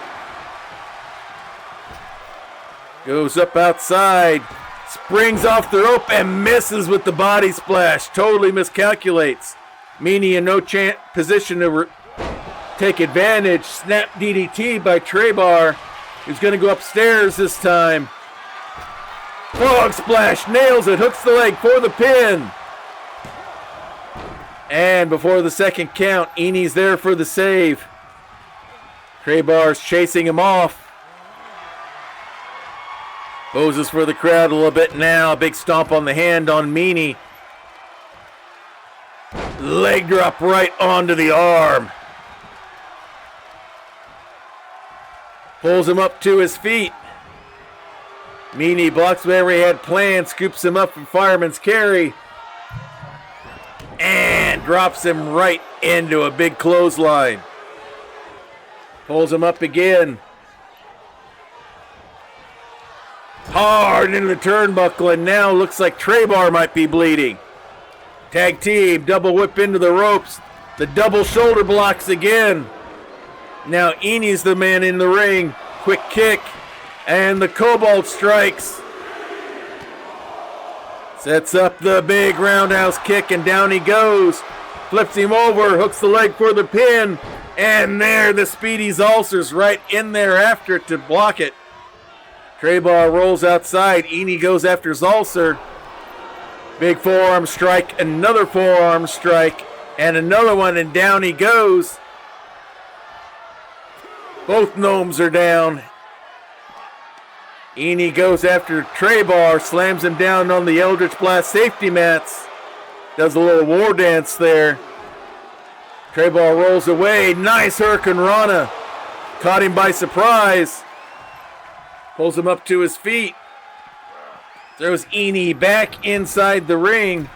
Goes up outside. Springs off the rope and misses with the body splash. Totally miscalculates. Meanie in no position to take advantage. Snap DDT by Trebar. He's going to go upstairs this time. Frog splash. Nails it. Hooks the leg for the pin. And before the second count, Eni's there for the save. Trebar's chasing him off. Poses for the crowd a little bit now. Big stomp on the hand on Meanie. Leg drop right onto the arm. Pulls him up to his feet. Meanie blocks whatever he had planned. Scoops him up from fireman's carry. And drops him right into a big clothesline. Pulls him up again. Hard into the turnbuckle, and now looks like Trebar might be bleeding. Tag team, double whip into the ropes. The double shoulder blocks again. Now Eni's the man in the ring. Quick kick, and the Cobalt strikes. Sets up the big roundhouse kick, and down he goes. Flips him over, hooks the leg for the pin, and there the Speedy Ulcer's right in there after it to block it. Trebar rolls outside. Eni goes after Ulcer. Big forearm strike, another forearm strike, and another one, and down he goes. Both gnomes are down. Eni goes after Trebar, slams him down on the Eldritch Blast safety mats. Does a little war dance there. Trebar rolls away. Nice Hurricane Rana. Caught him by surprise. Pulls him up to his feet. Throws Eni back inside the ring.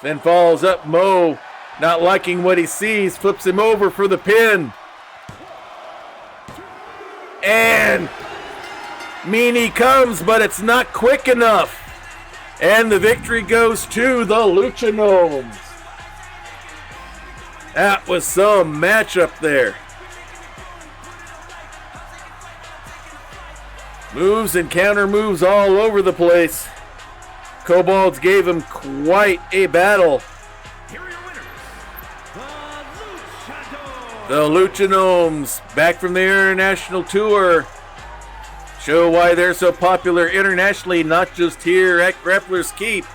Then follows up Mo. Not liking what he sees. Flips him over for the pin. And Meanie comes, but it's not quick enough. And the victory goes to the Lucha Gnomes. That was some matchup there. Moves and counter moves all over the place. Kobolds gave him quite a battle. Here are your winners, the The Lucha Gnomes, back from their international tour. Show why they're so popular internationally, not just here at Grappler's Keep.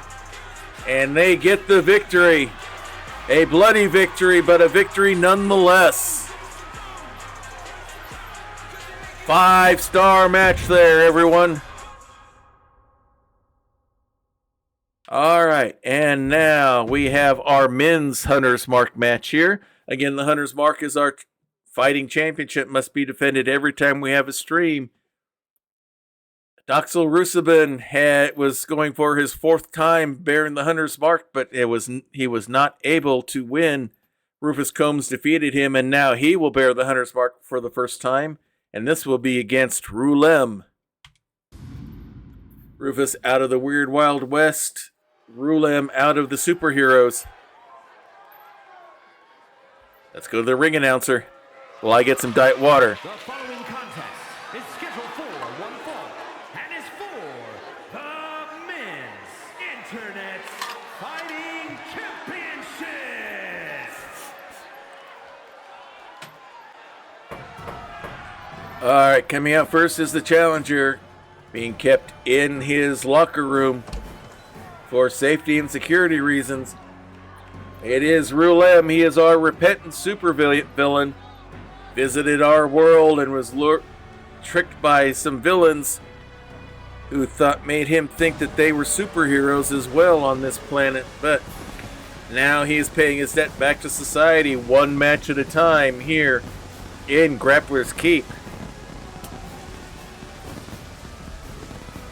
And they get the victory. A bloody victory, but a victory nonetheless. 5-star match there, everyone. All right, and now we have our men's Hunter's Mark match here. Again, the Hunter's Mark is our fighting championship, must be defended every time we have a stream. Doxel Rusabin was going for his 4th time bearing the Hunter's Mark, but he was not able to win. Rufus Combs defeated him, and now he will bear the Hunter's Mark for the first time. And this will be against Rulem. Rufus out of the Weird Wild West Rulem out of the superheroes. Let's go to the ring announcer while I get some diet water. The following contest is scheduled for one fall and is for the Men's Internet Fighting Championship. All right, coming out first is the challenger, being kept in his locker room for safety and security reasons. It is Rulem. He is our repentant super villain. Visited our world and was tricked by some villains who made him think that they were superheroes as well on this planet. But now he is paying his debt back to society one match at a time here in Grappler's Keep.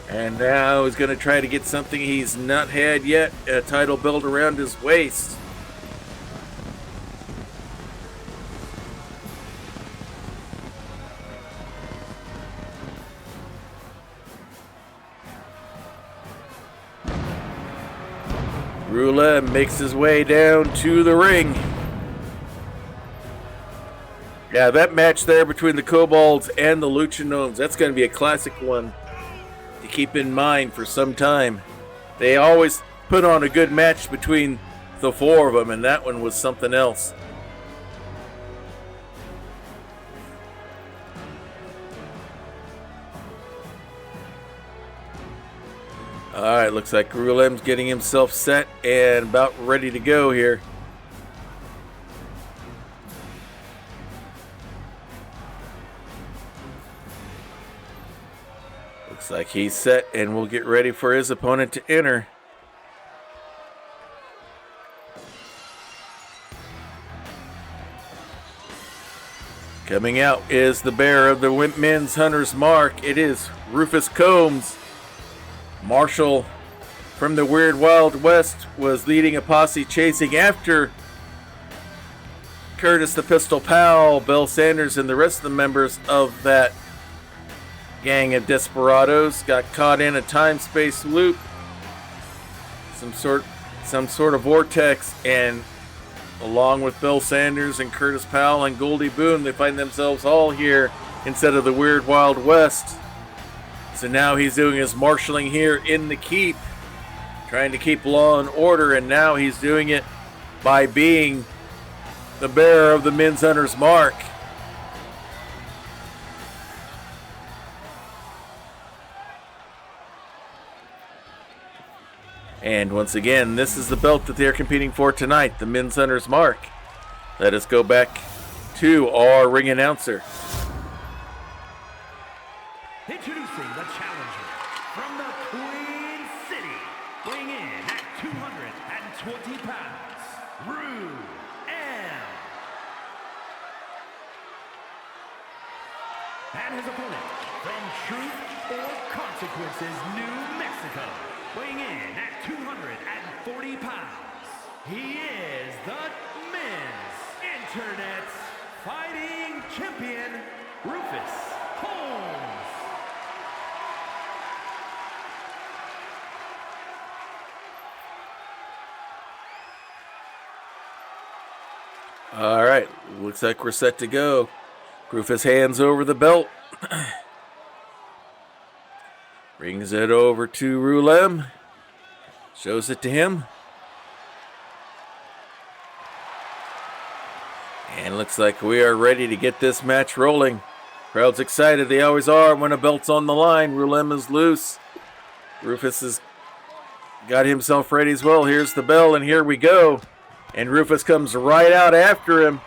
And now he's going to try to get something he's not had yet, a title belt around his waist. Rulem makes his way down to the ring. Yeah, that match there between the Kobolds and the Lucha Gnomes, that's going to be a classic one to keep in mind for some time. They always put on a good match between the four of them, and that one was something else. Alright, looks like Rulem's getting himself set and about ready to go here. Looks like he's set and will get ready for his opponent to enter. Coming out is the bearer of the men's hunter's mark. It is Rufus Combs. Marshall from the Weird Wild West was leading a posse chasing after Curtis the Pistol Powell, Bill Sanders, and the rest of the members of that gang of desperados. Got caught in a time-space loop, some sort of vortex, and along with Bill Sanders and Curtis Powell and Goldie Boone, they find themselves all here instead of the Weird Wild West. So now he's doing his marshalling here in the keep, trying to keep law and order, and now he's doing it by being the bearer of the men's hunter's mark. And once again, this is the belt that they're competing for tonight, the men's hunter's mark. Let us go back to our ring announcer. Introducing the challenger from the Queen City, weighing in at 220 pounds, Rue M. And his opponent from Truth or Consequences, New Mexico, weighing in at 240 pounds, he is the Men's Internet Fighting Champion, Rufus Combs. All right, looks like we're set to go. Rufus hands over the belt. Brings it over to Rulem. Shows it to him. And looks like we are ready to get this match rolling. Crowd's excited. They always are when a belt's on the line. Rulem is loose. Rufus has got himself ready as well. Here's the bell, and here we go. And Rufus comes right out after him.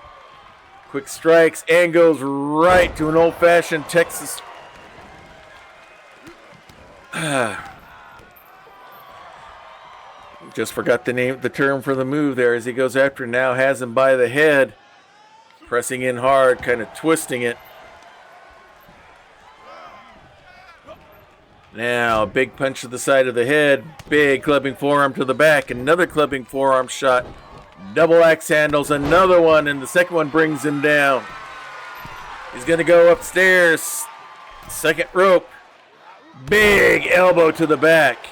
Quick strikes and goes right to an old-fashioned Texas. Just forgot the term for the move there as he goes after. Now has him by the head. Pressing in hard, kind of twisting it. Now, a big punch to the side of the head. Big clubbing forearm to the back. Another clubbing forearm shot. Double axe handles, another one, and the second one brings him down. He's going to go upstairs. Second rope. Big elbow to the back.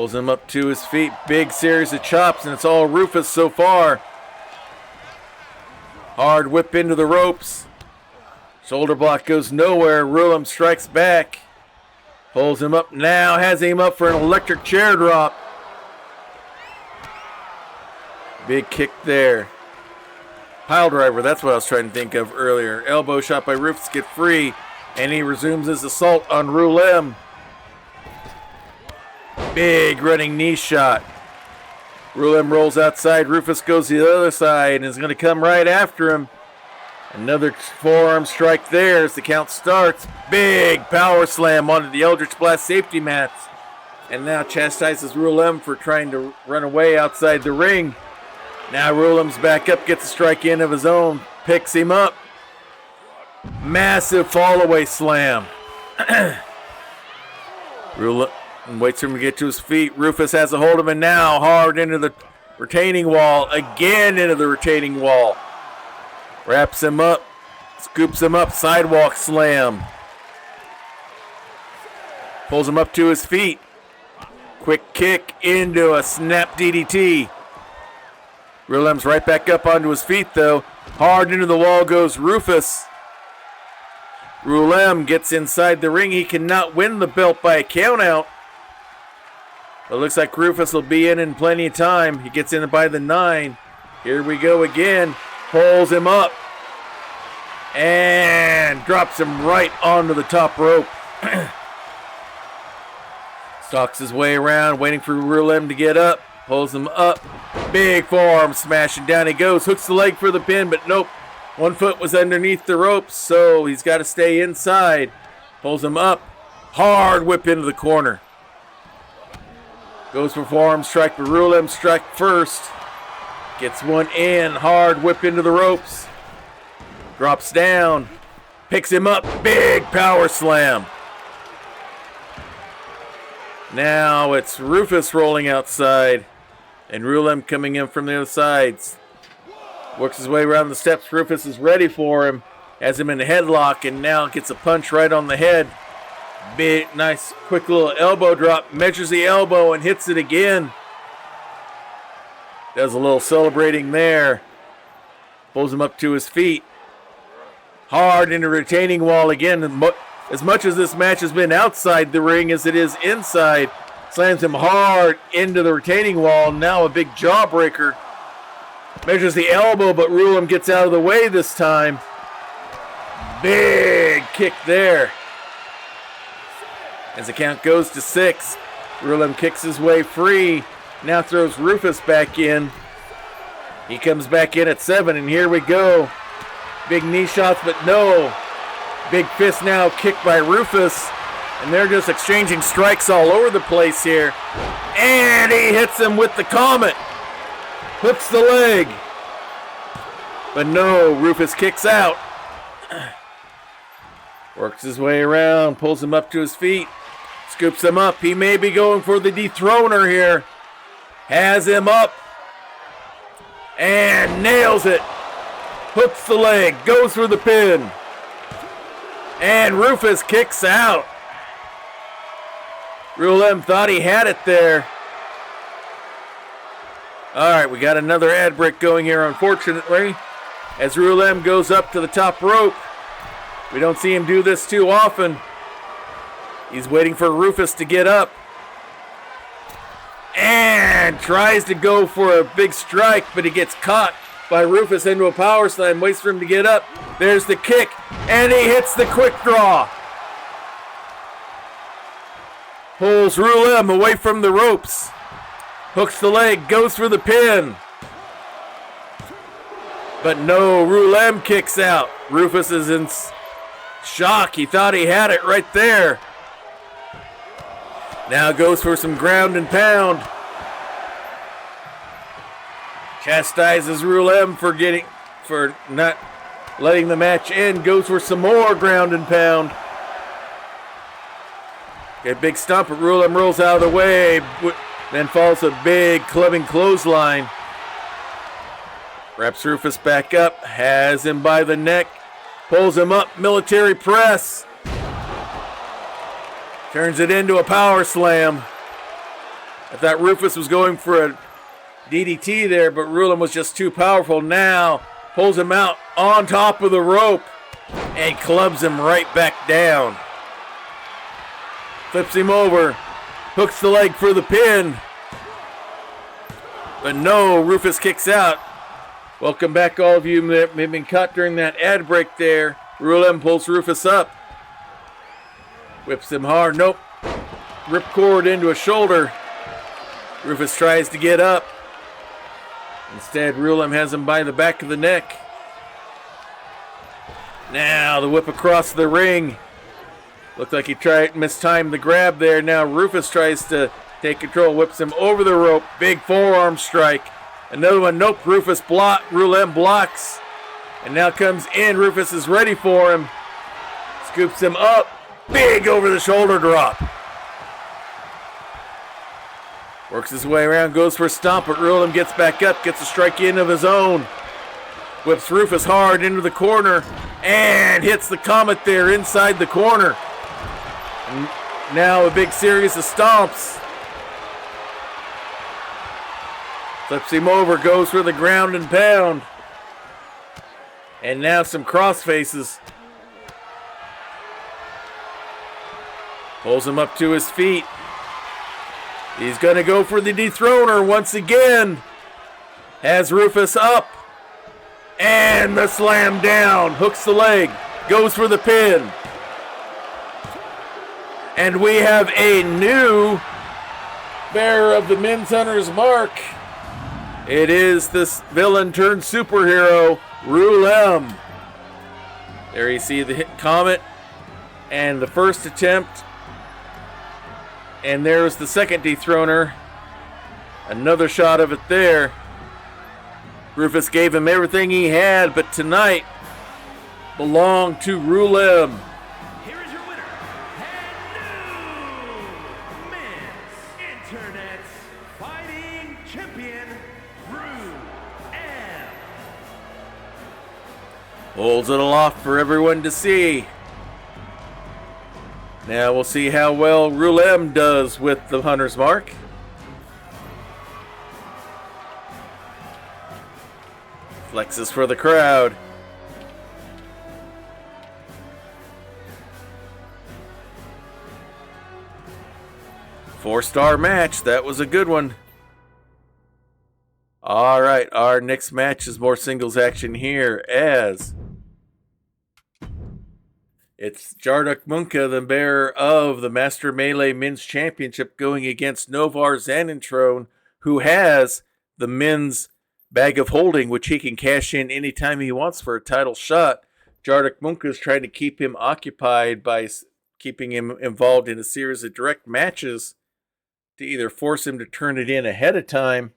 Pulls him up to his feet. Big series of chops, and it's all Rufus so far. Hard whip into the ropes. Shoulder block goes nowhere. Rulem strikes back. Pulls him up now. Has him up for an electric chair drop. Big kick there. Pile driver, that's what I was trying to think of earlier. Elbow shot by Rufus, get free. And he resumes his assault on Rulem. Big running knee shot. Rulem rolls outside. Rufus goes to the other side and is going to come right after him. Another forearm strike there as the count starts. Big power slam onto the Eldritch Blast safety mats. And now chastises Rulem for trying to run away outside the ring. Now Rulem's back up, gets a strike in of his own. Picks him up. Massive fall-away slam. Rulem waits for him to get to his feet. Rufus has a hold of him now. Hard into the retaining wall. Again into the retaining wall. Wraps him up. Scoops him up. Sidewalk slam. Pulls him up to his feet. Quick kick into a snap DDT. Rulem's right back up onto his feet though. Hard into the wall goes Rufus. Rulem gets inside the ring. He cannot win the belt by a countout. But it looks like Rufus will be in plenty of time. He gets in by the 9. Here we go again. Pulls him up. And drops him right onto the top rope. Stalks his way around, waiting for Rulem to get up. Pulls him up. Big forearm smashing. Down he goes. Hooks the leg for the pin, but nope. One foot was underneath the ropes, so he's got to stay inside. Pulls him up. Hard whip into the corner. Goes for forearm strike, but Rulem strike first. Gets one in. Hard whip into the ropes. Drops down. Picks him up. Big power slam. Now it's Rufus rolling outside. And Rulem coming in from the other sides. Works his way around the steps. Rufus is ready for him. Has him in a headlock and now gets a punch right on the head. Big, nice, quick little elbow drop. Measures the elbow and hits it again. Does a little celebrating there. Pulls him up to his feet. Hard into retaining wall again. As much as this match has been outside the ring as it is inside. Slams him hard into the retaining wall. Now a big jawbreaker. Measures the elbow, but Rulem gets out of the way this time. Big kick there. As the count goes to 6, Rulem kicks his way free. Now throws Rufus back in. He comes back in at 7, and here we go. Big knee shots, but no. Big fist now kicked by Rufus. And they're just exchanging strikes all over the place here. And he hits him with the Comet. Hooks the leg. But no, Rufus kicks out. Works his way around, pulls him up to his feet. Scoops him up. He may be going for the dethroner here. Has him up. And nails it. Hooks the leg. Goes for the pin. And Rufus kicks out. Rulem thought he had it there. Alright, we got another ad break going here, unfortunately. As Rulem goes up to the top rope. We don't see him do this too often. He's waiting for Rufus to get up. And tries to go for a big strike, but he gets caught by Rufus into a power slam. Waits for him to get up. There's the kick. And he hits the quick draw. Pulls Rulem away from the ropes. Hooks the leg. Goes for the pin. But no, Rulem kicks out. Rufus is in shock. He thought he had it right there. Now goes for some ground and pound. Chastises Rulem for not letting the match end. Goes for some more ground and pound. Got a big stomp, but Rulem rolls out of the way. Then falls a big clubbing clothesline. Wraps Rufus back up. Has him by the neck. Pulls him up. Military press. Turns it into a power slam. I thought Rufus was going for a DDT there, but Rulem was just too powerful. Now pulls him out on top of the rope and clubs him right back down. Flips him over, hooks the leg for the pin. But no, Rufus kicks out. Welcome back, all of you that may have been caught during that ad break there. Rulem pulls Rufus up. Whips him hard. Nope. Ripcord into a shoulder. Rufus tries to get up. Instead, Rulem has him by the back of the neck. Now the whip across the ring. Looked like he mistimed the grab there. Now Rufus tries to take control, whips him over the rope. Big forearm strike. Another one. Nope. Rulem blocks. And now comes in. Rufus is ready for him. Scoops him up. Big over the shoulder drop. Works his way around, goes for a stomp, but Rulem gets back up, gets a strike in of his own. Whips Rufus hard into the corner and hits the Comet there inside the corner. And now a big series of stomps. Flips him over, goes for the ground and pound. And now some cross faces. Pulls him up to his feet. He's going to go for the dethroner once again. Has Rufus up. And the slam down. Hooks the leg. Goes for the pin. And we have a new bearer of the Men's Hunter's Mark. It is this villain turned superhero, Rulem. There you see the hit Comet and the first attempt. And there's the second dethroner. Another shot of it there. Rufus gave him everything he had, but tonight belonged to Rulem. Here is your winner, and new Men's Internet Fighting Champion, Rulem. Holds it aloft for everyone to see. Now we'll see how well Rulem does with the Hunter's Mark. Flexes for the crowd. Four-star match. That was a good one. All right, our next match is more singles action here as it's Jarduk Munka, the bearer of the Master Melee Men's Championship, going against Novar Zanentrone, who has the men's bag of holding, which he can cash in anytime he wants for a title shot. Jarduk Munka is trying to keep him occupied by keeping him involved in a series of direct matches to either force him to turn it in ahead of time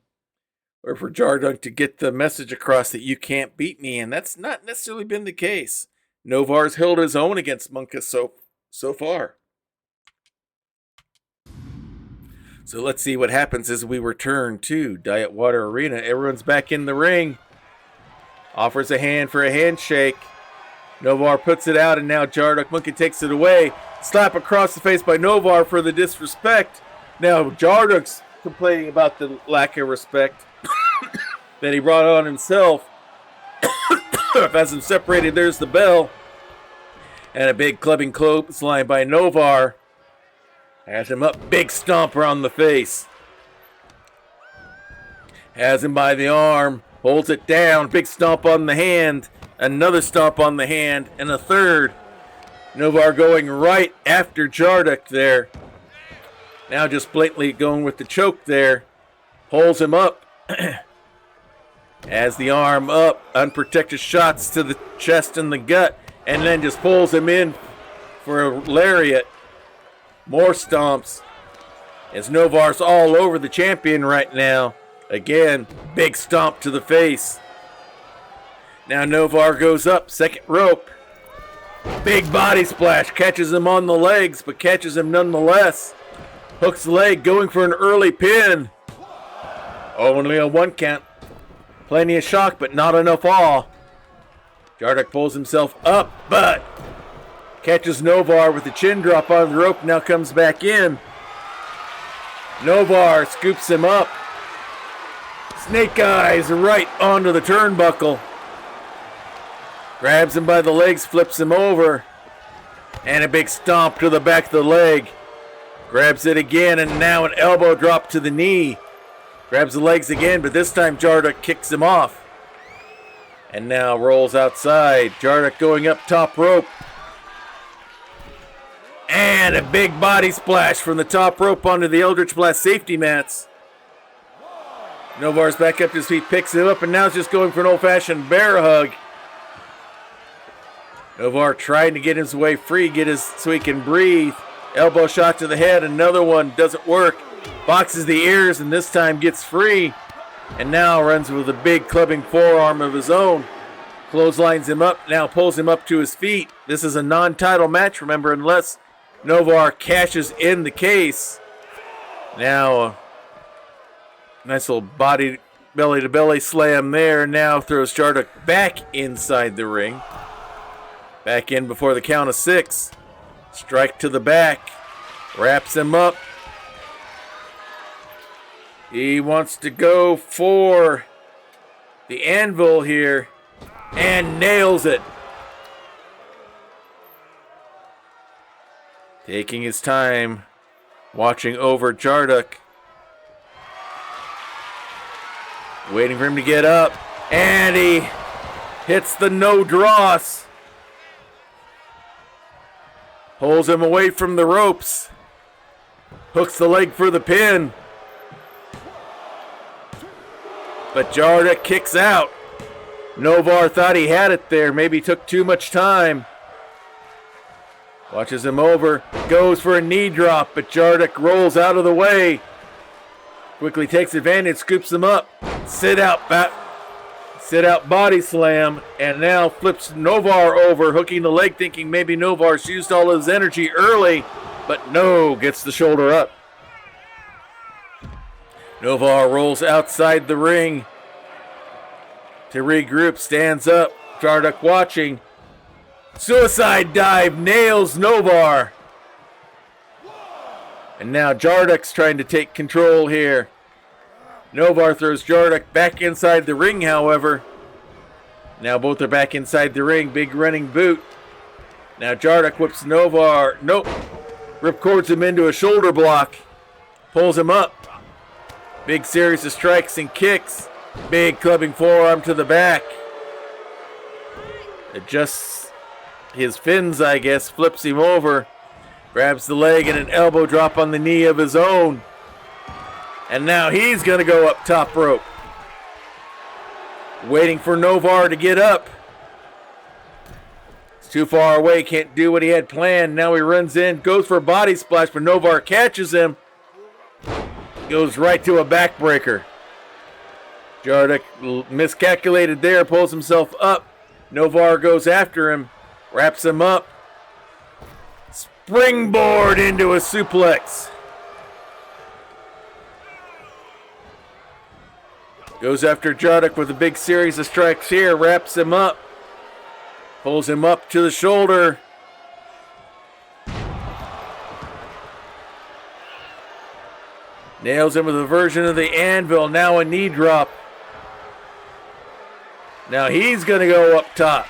or for Jarduk to get the message across that you can't beat me, and that's not necessarily been the case. Novar's held his own against Munka so far. So let's see what happens as we return to Diet Water Arena. Everyone's back in the ring. Offers a hand for a handshake. Novar puts it out, and now Jarduk Munka takes it away. Slap across the face by Novar for the disrespect. Now Jarduk's complaining about the lack of respect that he brought on himself. As them separated, there's the bell. And a big clubbing clothesline by Novar. Has him up, big stomp around the face. Has him by the arm, holds it down, big stomp on the hand. Another stomp on the hand, and a third. Novar going right after Jarduk there. Now just blatantly going with the choke there. Pulls him up. Has the arm up, unprotected shots to the chest and the gut, and then just pulls him in for a lariat. More stomps as Novar's all over the champion right now. Again, big stomp to the face. Now Novar goes up, second rope. Big body splash, catches him on the legs, but catches him nonetheless. Hooks the leg, going for an early pin. Only a one count. Plenty of shock, but not enough awe. Jarduk pulls himself up, but catches Novar with the chin drop on the rope. Now comes back in. Novar scoops him up. Snake Eyes right onto the turnbuckle. Grabs him by the legs, flips him over. And a big stomp to the back of the leg. Grabs it again, and now an elbow drop to the knee. Grabs the legs again, but this time Jarduk kicks him off. And now rolls outside. Jarduk going up top rope. And a big body splash from the top rope onto the Eldritch Blast safety mats. Novar's back up to his feet, picks him up, and now is just going for an old-fashioned bear hug. Novar trying to get his way free, so he can breathe. Elbow shot to the head, another one, doesn't work. Boxes the ears, and this time gets free. And now runs with a big clubbing forearm of his own. Clotheslines him up, now pulls him up to his feet. This is a non-title match, remember, unless Novar cashes in the case. Now, nice little body, belly-to-belly slam there. Now throws Jarduk back inside the ring. Back in before the count of 6. Strike to the back. Wraps him up. He wants to go for the anvil here. And nails it. Taking his time. Watching over Jarduk. Waiting for him to get up. And he hits the no dross. Pulls him away from the ropes. Hooks the leg for the pin. But Jarduk kicks out. Novar thought he had it there. Maybe took too much time. Watches him over. Goes for a knee drop, but Jarduk rolls out of the way. Quickly takes advantage, scoops him up. Sit out body slam, and now flips Novar over, hooking the leg, thinking maybe Novar's used all his energy early, but no, gets the shoulder up. Novar rolls outside the ring to regroup, stands up, Jarduk watching. Suicide dive, nails Novar. And now Jarduk's trying to take control here. Novar throws Jarduk back inside the ring, however. Now both are back inside the ring. Big running boot. Now Jarduk whips Novar. Nope. Ripcords him into a shoulder block. Pulls him up. Big series of strikes and kicks. Big clubbing forearm to the back. Adjusts his fins, I guess. Flips him over. Grabs the leg and an elbow drop on the knee of his own. And now he's going to go up top rope. Waiting for Novar to get up. It's too far away, can't do what he had planned. Now he runs in, goes for a body splash, but Novar catches him. Goes right to a backbreaker. Jarduk miscalculated there, pulls himself up. Novar goes after him, wraps him up. Springboard into a suplex. Goes after Jarduk with a big series of strikes here. Wraps him up. Pulls him up to the shoulder. Nails him with a version of the anvil. Now a knee drop. Now he's going to go up top.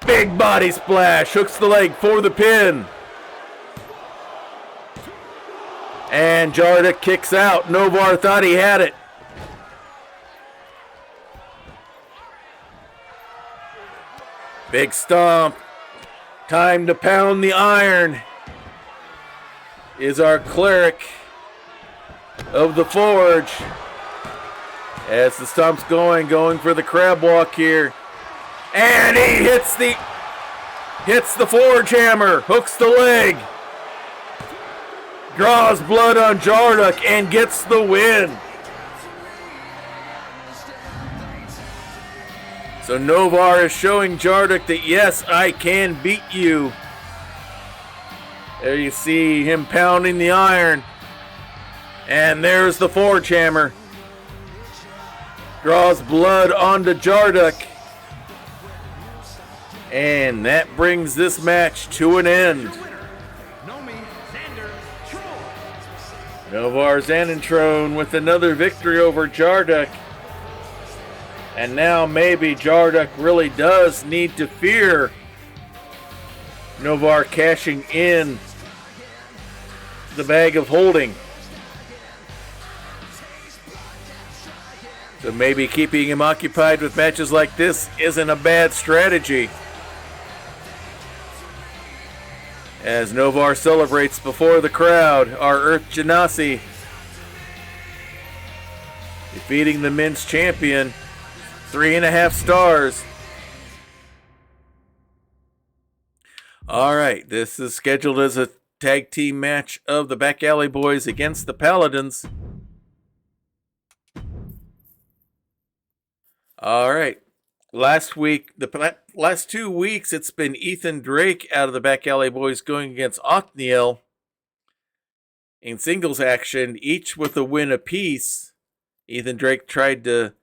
Big body splash. Hooks the leg for the pin. And Jarduk kicks out. Novar thought he had it. Big stomp. Time to pound the iron. Is our cleric of the forge. As the stomp's going for the crab walk here. And he hits the forge hammer. Hooks the leg. Draws blood on Jarduk and gets the win. So Novar is showing Jarduk that yes, I can beat you. There you see him pounding the iron. And there's the forge hammer. Draws blood onto Jarduk. And that brings this match to an end. No means Novar Xanentrone with another victory over Jarduk. And now maybe Jarduk really does need to fear Novar cashing in the bag of holding. So maybe keeping him occupied with matches like this isn't a bad strategy. As Novar celebrates before the crowd, our Earth Genasi defeating the men's champion, 3.5 stars. All right, this is scheduled as a tag team match of the Back Alley Boys against the Paladins. All right. Last 2 weeks, it's been Ethan Drake out of the Back Alley Boys going against Othniel in singles action, each with a win apiece. Ethan Drake tried to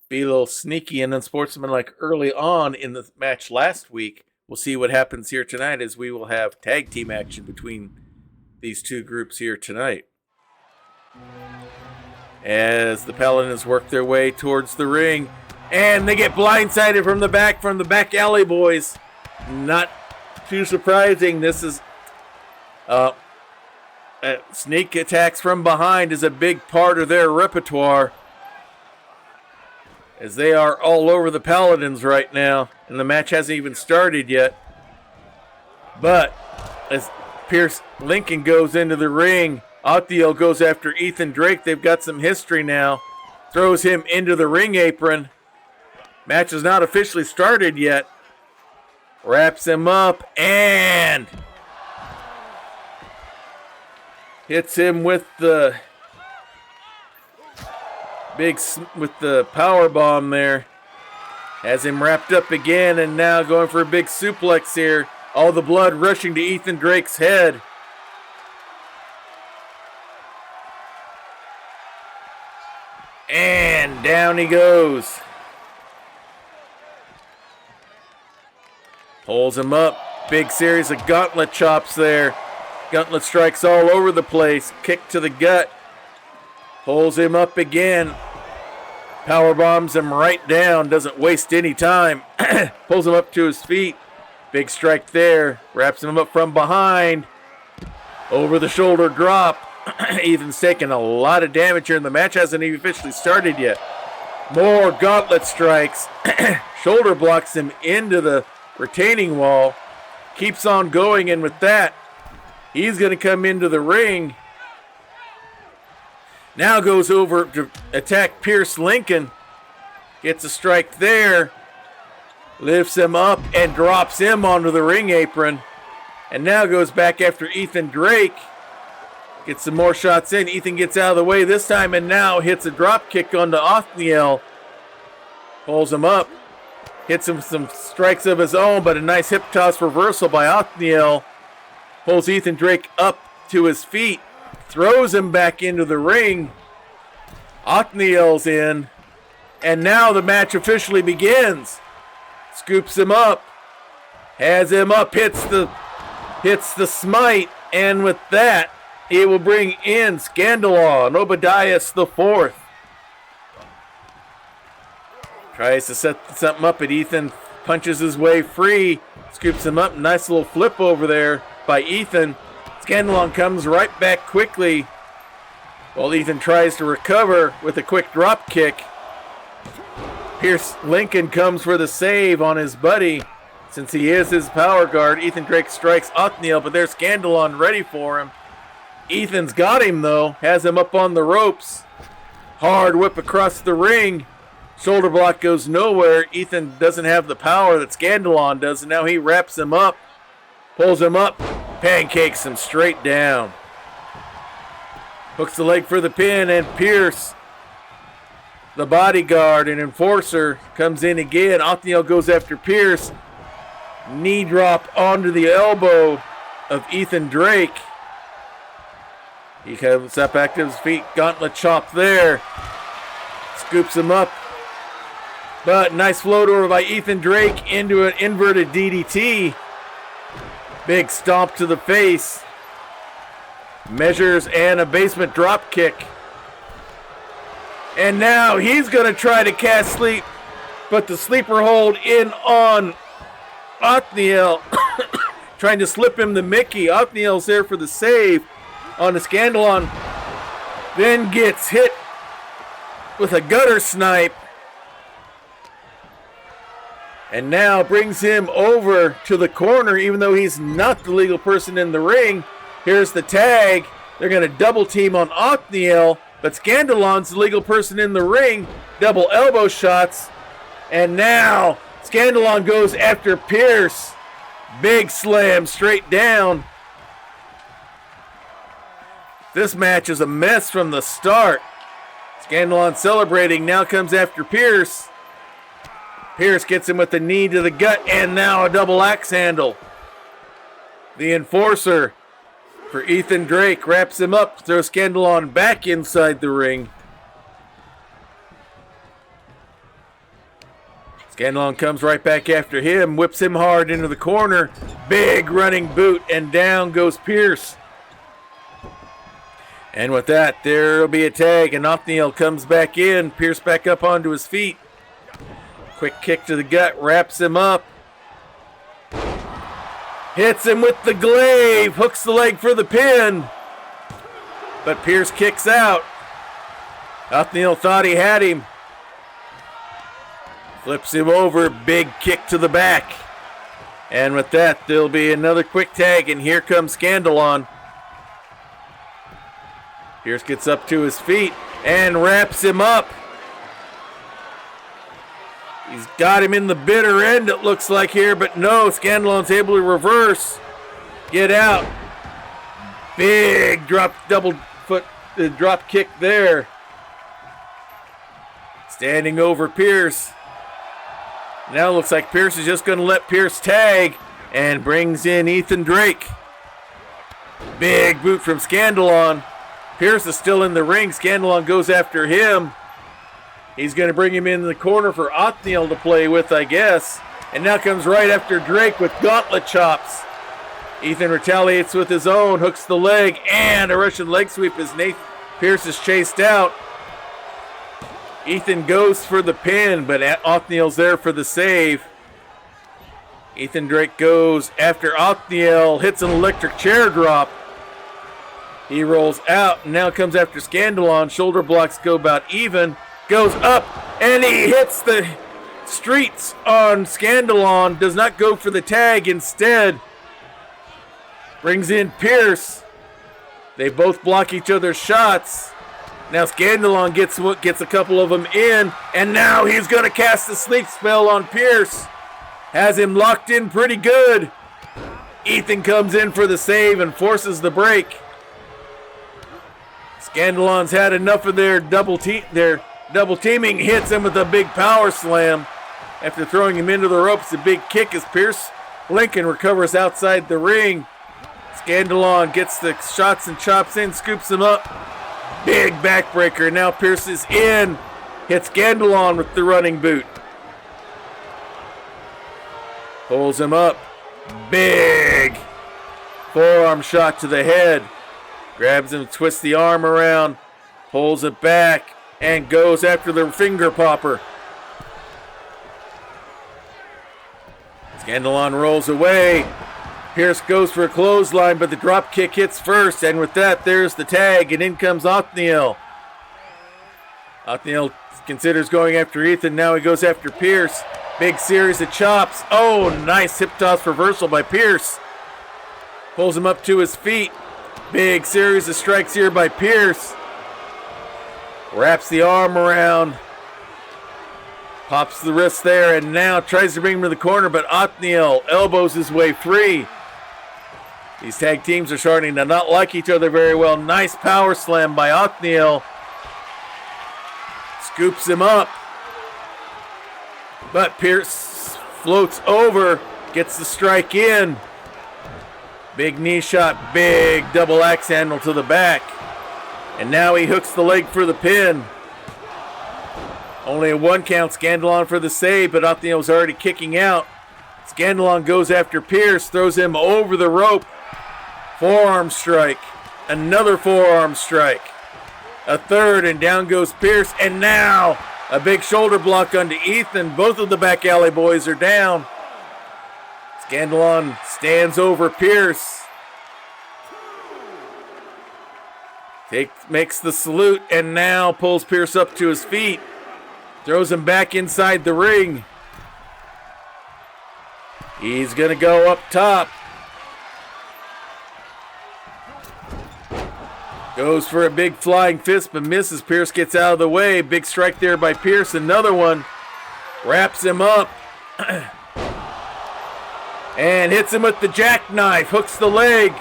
be a little sneaky and unsportsmanlike early on in the match last week. We'll see what happens here tonight, as we will have tag team action between these two groups here tonight. As the Paladins work their way towards the ring, and they get blindsided from the Back Alley Boys. Not too surprising. This is sneak attacks from behind is a big part of their repertoire, as they are all over the Paladins right now, and the match hasn't even started yet. But as Pierce Lincoln goes into the ring, Othniel goes after Ethan Drake. They've got some history now. Throws him into the ring apron. Match is not officially started yet. Wraps him up and hits him with the power bomb there. Has him wrapped up again, and now going for a big suplex here. All the blood rushing to Ethan Drake's head. And down he goes. Pulls him up. Big series of gauntlet chops there. Gauntlet strikes all over the place. Kick to the gut. Pulls him up again. Power bombs him right down. Doesn't waste any time. Pulls him up to his feet. Big strike there. Wraps him up from behind. Over the shoulder drop. Ethan's taking a lot of damage here, and the match hasn't even officially started yet. More gauntlet strikes. Shoulder blocks him into the retaining wall. Keeps on going, and with that, he's going to come into the ring. Now goes over to attack Pierce Lincoln. Gets a strike there. Lifts him up and drops him onto the ring apron. And now goes back after Ethan Drake. Gets some more shots in. Ethan gets out of the way this time and now hits a drop kick onto Othniel. Pulls him up. Hits him with some strikes of his own, but a nice hip toss reversal by Othniel. Pulls Ethan Drake up to his feet. Throws him back into the ring. Othniel's in. And now the match officially begins. Scoops him up. Has him up. Hits the smite. And with that, he will bring in Scandalon, Obadias the Fourth. Tries to set something up, but Ethan punches his way free. Scoops him up. Nice little flip over there by Ethan. Scandalon comes right back quickly while Ethan tries to recover with a quick drop kick. Pierce Lincoln comes for the save on his buddy. Since he is his power guard, Ethan Drake strikes Othniel, but there's Scandalon ready for him. Ethan's got him, though. Has him up on the ropes. Hard whip across the ring. Shoulder block goes nowhere. Ethan doesn't have the power that Scandalon does, and now he wraps him up. Pulls him up. Pancakes him straight down. Hooks the leg for the pin, and Pierce, the bodyguard and enforcer, comes in again. Othniel goes after Pierce. Knee drop onto the elbow of Ethan Drake. He comes up back to his feet. Gauntlet chop there. Scoops him up. But nice float over by Ethan Drake into an inverted DDT. Big stomp to the face. Measures and a basement drop kick. And now he's going to try to cast sleep, but the sleeper hold in on Othniel. Trying to slip him the Mickey. Othniel's there for the save on the Scandalon. Then gets hit with a gutter snipe. And now brings him over to the corner, even though he's not the legal person in the ring. Here's the tag. They're going to double team on Othniel, but Scandalon's the legal person in the ring. Double elbow shots. And now Scandalon goes after Pierce. Big slam straight down. This match is a mess from the start. Scandalon celebrating, now comes after Pierce. Pierce gets him with the knee to the gut, and now a double axe handle. The enforcer for Ethan Drake wraps him up, throws Scandalon back inside the ring. Scandalon comes right back after him, whips him hard into the corner. Big running boot, and down goes Pierce. And with that, there will be a tag, and Othniel comes back in. Pierce back up onto his feet. Quick kick to the gut, wraps him up. Hits him with the glaive, hooks the leg for the pin. But Pierce kicks out. Othniel thought he had him. Flips him over, big kick to the back. And with that, there'll be another quick tag, and here comes Scandalon. Pierce gets up to his feet and wraps him up. He's got him in the bitter end, it looks like here, but no, Scandalon's able to reverse. Get out. Big drop kick there. Standing over Pierce. Now it looks like Pierce is just going to let Pierce tag and brings in Ethan Drake. Big boot from Scandalon. Pierce is still in the ring. Scandalon goes after him. He's going to bring him in the corner for Othniel to play with, I guess. And now comes right after Drake with gauntlet chops. Ethan retaliates with his own, hooks the leg, and a Russian leg sweep as Pierce is chased out. Ethan goes for the pin, but Othniel's there for the save. Ethan Drake goes after Othniel, hits an electric chair drop. He rolls out and now comes after Scandalon. Shoulder blocks go about even. Goes up and he hits the streets on Scandalon. Does not go for the tag. Instead, brings in Pierce. They both block each other's shots. Now Scandalon gets a couple of them in, and now he's going to cast the sleep spell on Pierce. Has him locked in pretty good. Ethan comes in for the save and forces the break. Scandalon's had enough of their double teaming, hits him with a big power slam. After throwing him into the ropes, a big kick as Pierce Lincoln recovers outside the ring. Scandalon gets the shots and chops in, scoops him up. Big backbreaker. Now Pierce is in. Hits Scandalon with the running boot. Pulls him up. Big forearm shot to the head. Grabs him, twists the arm around, pulls it back, and goes after the finger popper. Scandalon rolls away. Pierce goes for a clothesline, but the drop kick hits first, and with that, there's the tag, and in comes Othniel. Othniel considers going after Ethan. Now he goes after Pierce. Big series of chops. Oh, nice hip toss reversal by Pierce. Pulls him up to his feet. Big series of strikes here by Pierce. Wraps the arm around. Pops the wrist there, and now tries to bring him to the corner, but Othniel elbows his way free. These tag teams are starting to not like each other very well. Nice power slam by Othniel. Scoops him up. But Pierce floats over, gets the strike in. Big knee shot, big double axe handle to the back. And now he hooks the leg for the pin. Only a 1 count. Scandalon for the save, but Othniel's already kicking out. Scandalon goes after Pierce, throws him over the rope. Forearm strike. Another forearm strike. A third, and down goes Pierce. And now a big shoulder block onto Ethan. Both of the back alley boys are down. Scandalon stands over Pierce. Makes the salute and now pulls Pierce up to his feet. Throws him back inside the ring. He's going to go up top. Goes for a big flying fist but misses. Pierce gets out of the way. Big strike there by Pierce. Another one. Wraps him up. And hits him with the jackknife. Hooks the leg.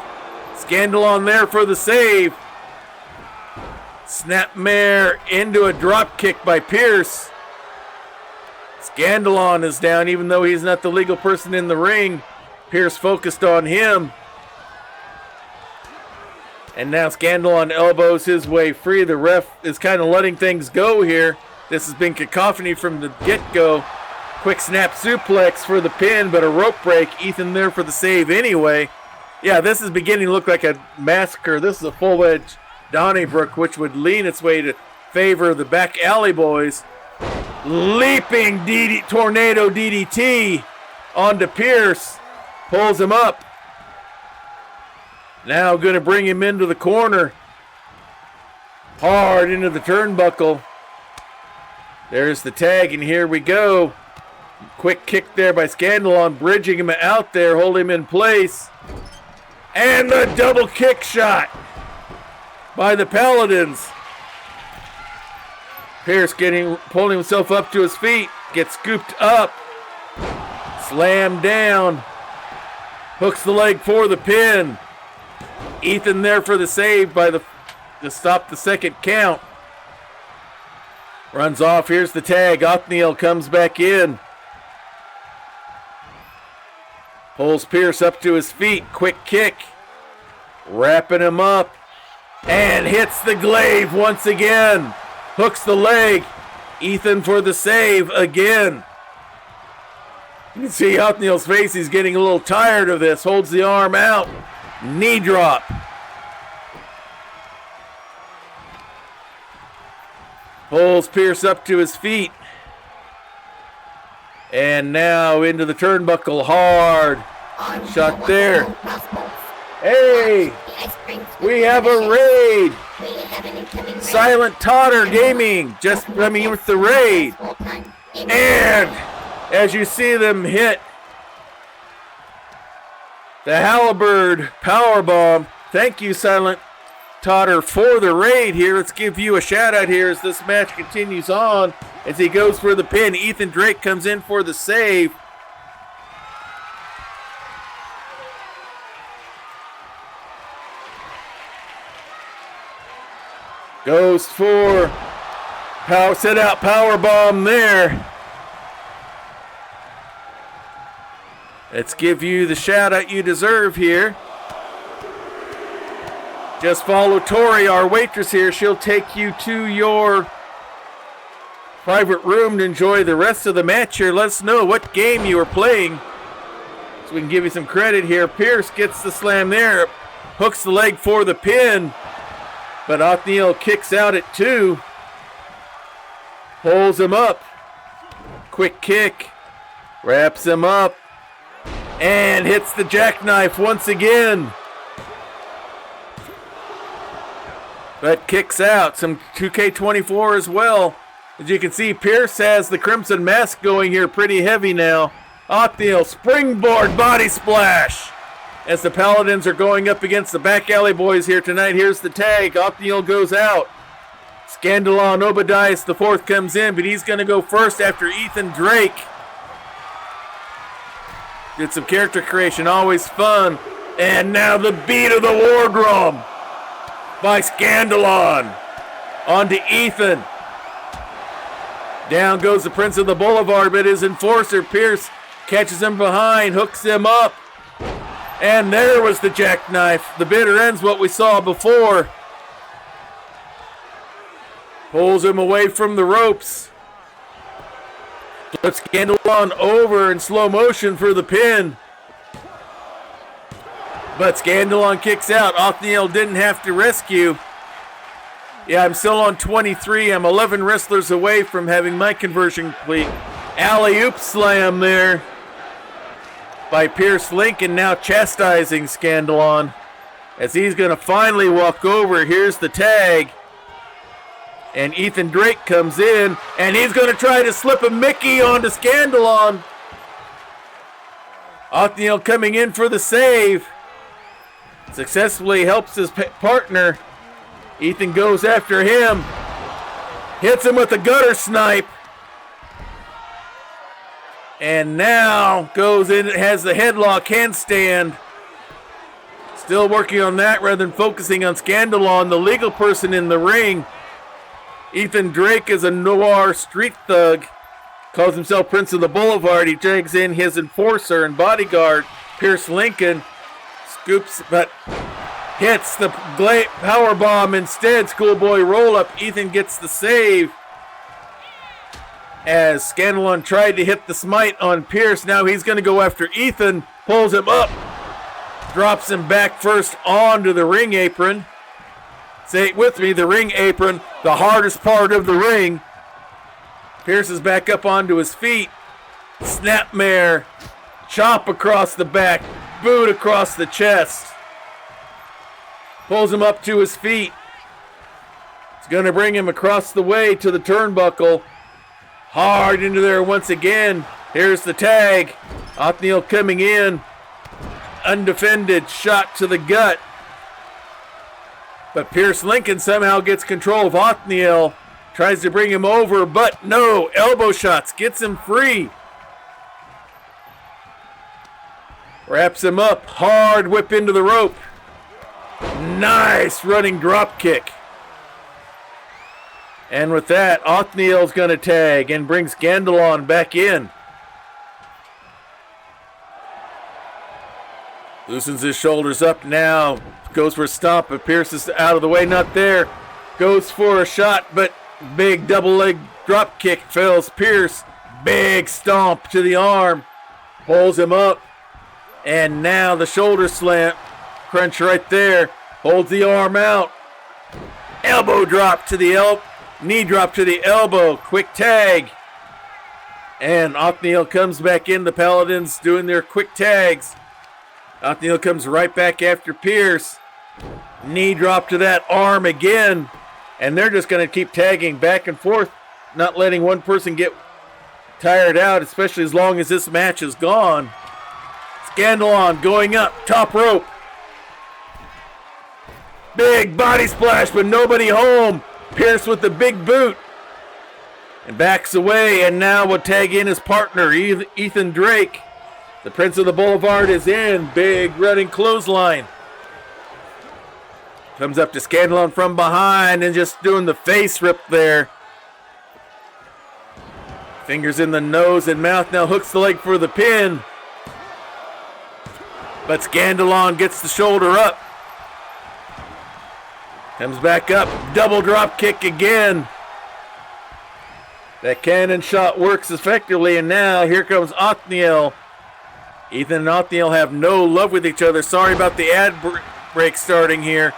Scandalon there for the save. Snapmare into a drop kick by Pierce. Scandalon is down even though he's not the legal person in the ring. Pierce focused on him. And now Scandalon elbows his way free. The ref is kind of letting things go here. This has been cacophony from the get-go. Quick snap suplex for the pin, but a rope break. Ethan there for the save anyway. Yeah, this is beginning to look like a massacre. This is a full-edged Donnybrook, which would lean its way to favor the back alley boys. Leaping tornado DDT onto Pierce. Pulls him up. Now going to bring him into the corner. Hard into the turnbuckle. There's the tag, and here we go. Quick kick there by Scandalon, bridging him out there, hold him in place. And the double kick shot by the Paladins. Pierce pulling himself up to his feet, gets scooped up, slammed down, hooks the leg for the pin. Ethan there for the save to stop the second count. Runs off, here's the tag. Othniel comes back in. Pulls Pierce up to his feet, quick kick. Wrapping him up. And hits the glaive once again. Hooks the leg. Ethan for the save again. You can see Othniel's face, he's getting a little tired of this. Holds the arm out. Knee drop. Pulls Pierce up to his feet. And now into the turnbuckle hard. Shot there. Hey, we have a raid. Silent Totter Gaming just coming with the raid. And as you see them hit the Halberd Powerbomb. Thank you, Silent Totter, for the raid here. Let's give you a shout out here as this match continues on. As he goes for the pin, Ethan Drake comes in for the save. Goes for set out Powerbomb there. Let's give you the shout out you deserve here. Just follow Tori, our waitress here. She'll take you to your private room to enjoy the rest of the match here. Let us know what game you are playing so we can give you some credit here. Pierce gets the slam there. Hooks the leg for the pin. But Othniel kicks out at 2. Pulls him up. Quick kick. Wraps him up. And hits the jackknife once again. But kicks out. Some 2K24 as well. As you can see, Pierce has the Crimson Mask going here pretty heavy now. Othniel, springboard body splash. As the Paladins are going up against the back alley boys here tonight. Here's the tag. Othniel goes out. Scandalon Obadiah the fourth comes in, but he's going to go first after Ethan Drake. Did some character creation, always fun. And now the beat of the war drum by Scandalon onto Ethan. Down goes the Prince of the Boulevard, but his enforcer, Pierce, catches him behind, hooks him up. And there was the jackknife. The bitter end's what we saw before. Pulls him away from the ropes. Flips Scandalon over in slow motion for the pin. But Scandalon kicks out. Othniel didn't have to rescue. Yeah, I'm still on 23. I'm 11 wrestlers away from having my conversion complete. Alley-oop slam there by Pierce Lincoln, now chastising Scandalon as he's going to finally walk over. Here's the tag. And Ethan Drake comes in, and he's going to try to slip a Mickey onto Scandalon. Othniel coming in for the save. Successfully helps his partner. Ethan goes after him. Hits him with a gutter snipe. And now goes in, has the headlock handstand. Still working on that rather than focusing on Scandalon, the legal person in the ring. Ethan Drake is a noir street thug. Calls himself Prince of the Boulevard. He drags in his enforcer and bodyguard, Pierce Lincoln. Scoops, but hits the power bomb instead. Schoolboy roll up. Ethan gets the save. As Scandalon tried to hit the smite on Pierce, now he's going to go after Ethan. Pulls him up. Drops him back first onto the ring apron. Say it with me, the ring apron, the hardest part of the ring. Pierce is back up onto his feet. Snapmare. Chop across the back. Boot across the chest. Pulls him up to his feet. It's going to bring him across the way to the turnbuckle. Hard into there once again. Here's the tag. Othniel coming in. Undefended. Shot to the gut. But Pierce Lincoln somehow gets control of Othniel. Tries to bring him over, but no. Elbow shots. Gets him free. Wraps him up. Hard whip into the rope. Nice running drop kick. And with that, Othniel's going to tag and brings Scandalon back in. Loosens his shoulders up now. Goes for a stomp, but Pierce is out of the way. Not there. Goes for a shot, but big double leg drop kick fails Pierce. Big stomp to the arm. Pulls him up. And now the shoulder slam. Crunch right there. Holds the arm out. Elbow drop to the knee drop to the elbow. Quick tag. And Othniel comes back in. The Paladins doing their quick tags. Othniel comes right back after Pierce. Knee drop to that arm again. And they're just going to keep tagging back and forth, not letting one person get tired out, especially as long as this match is gone. Scandalon going up, top rope. Big body splash, but nobody home. Pierce with the big boot. And backs away, and now will tag in his partner, Ethan Drake. The Prince of the Boulevard is in. Big running clothesline. Comes up to Scandalon from behind and just doing the face rip there. Fingers in the nose and mouth. Now hooks the leg for the pin. But Scandalon gets the shoulder up. Comes back up. Double drop kick again. That cannon shot works effectively. And now here comes Othniel. Ethan and Othniel have no love with each other. Sorry about the ad break starting here.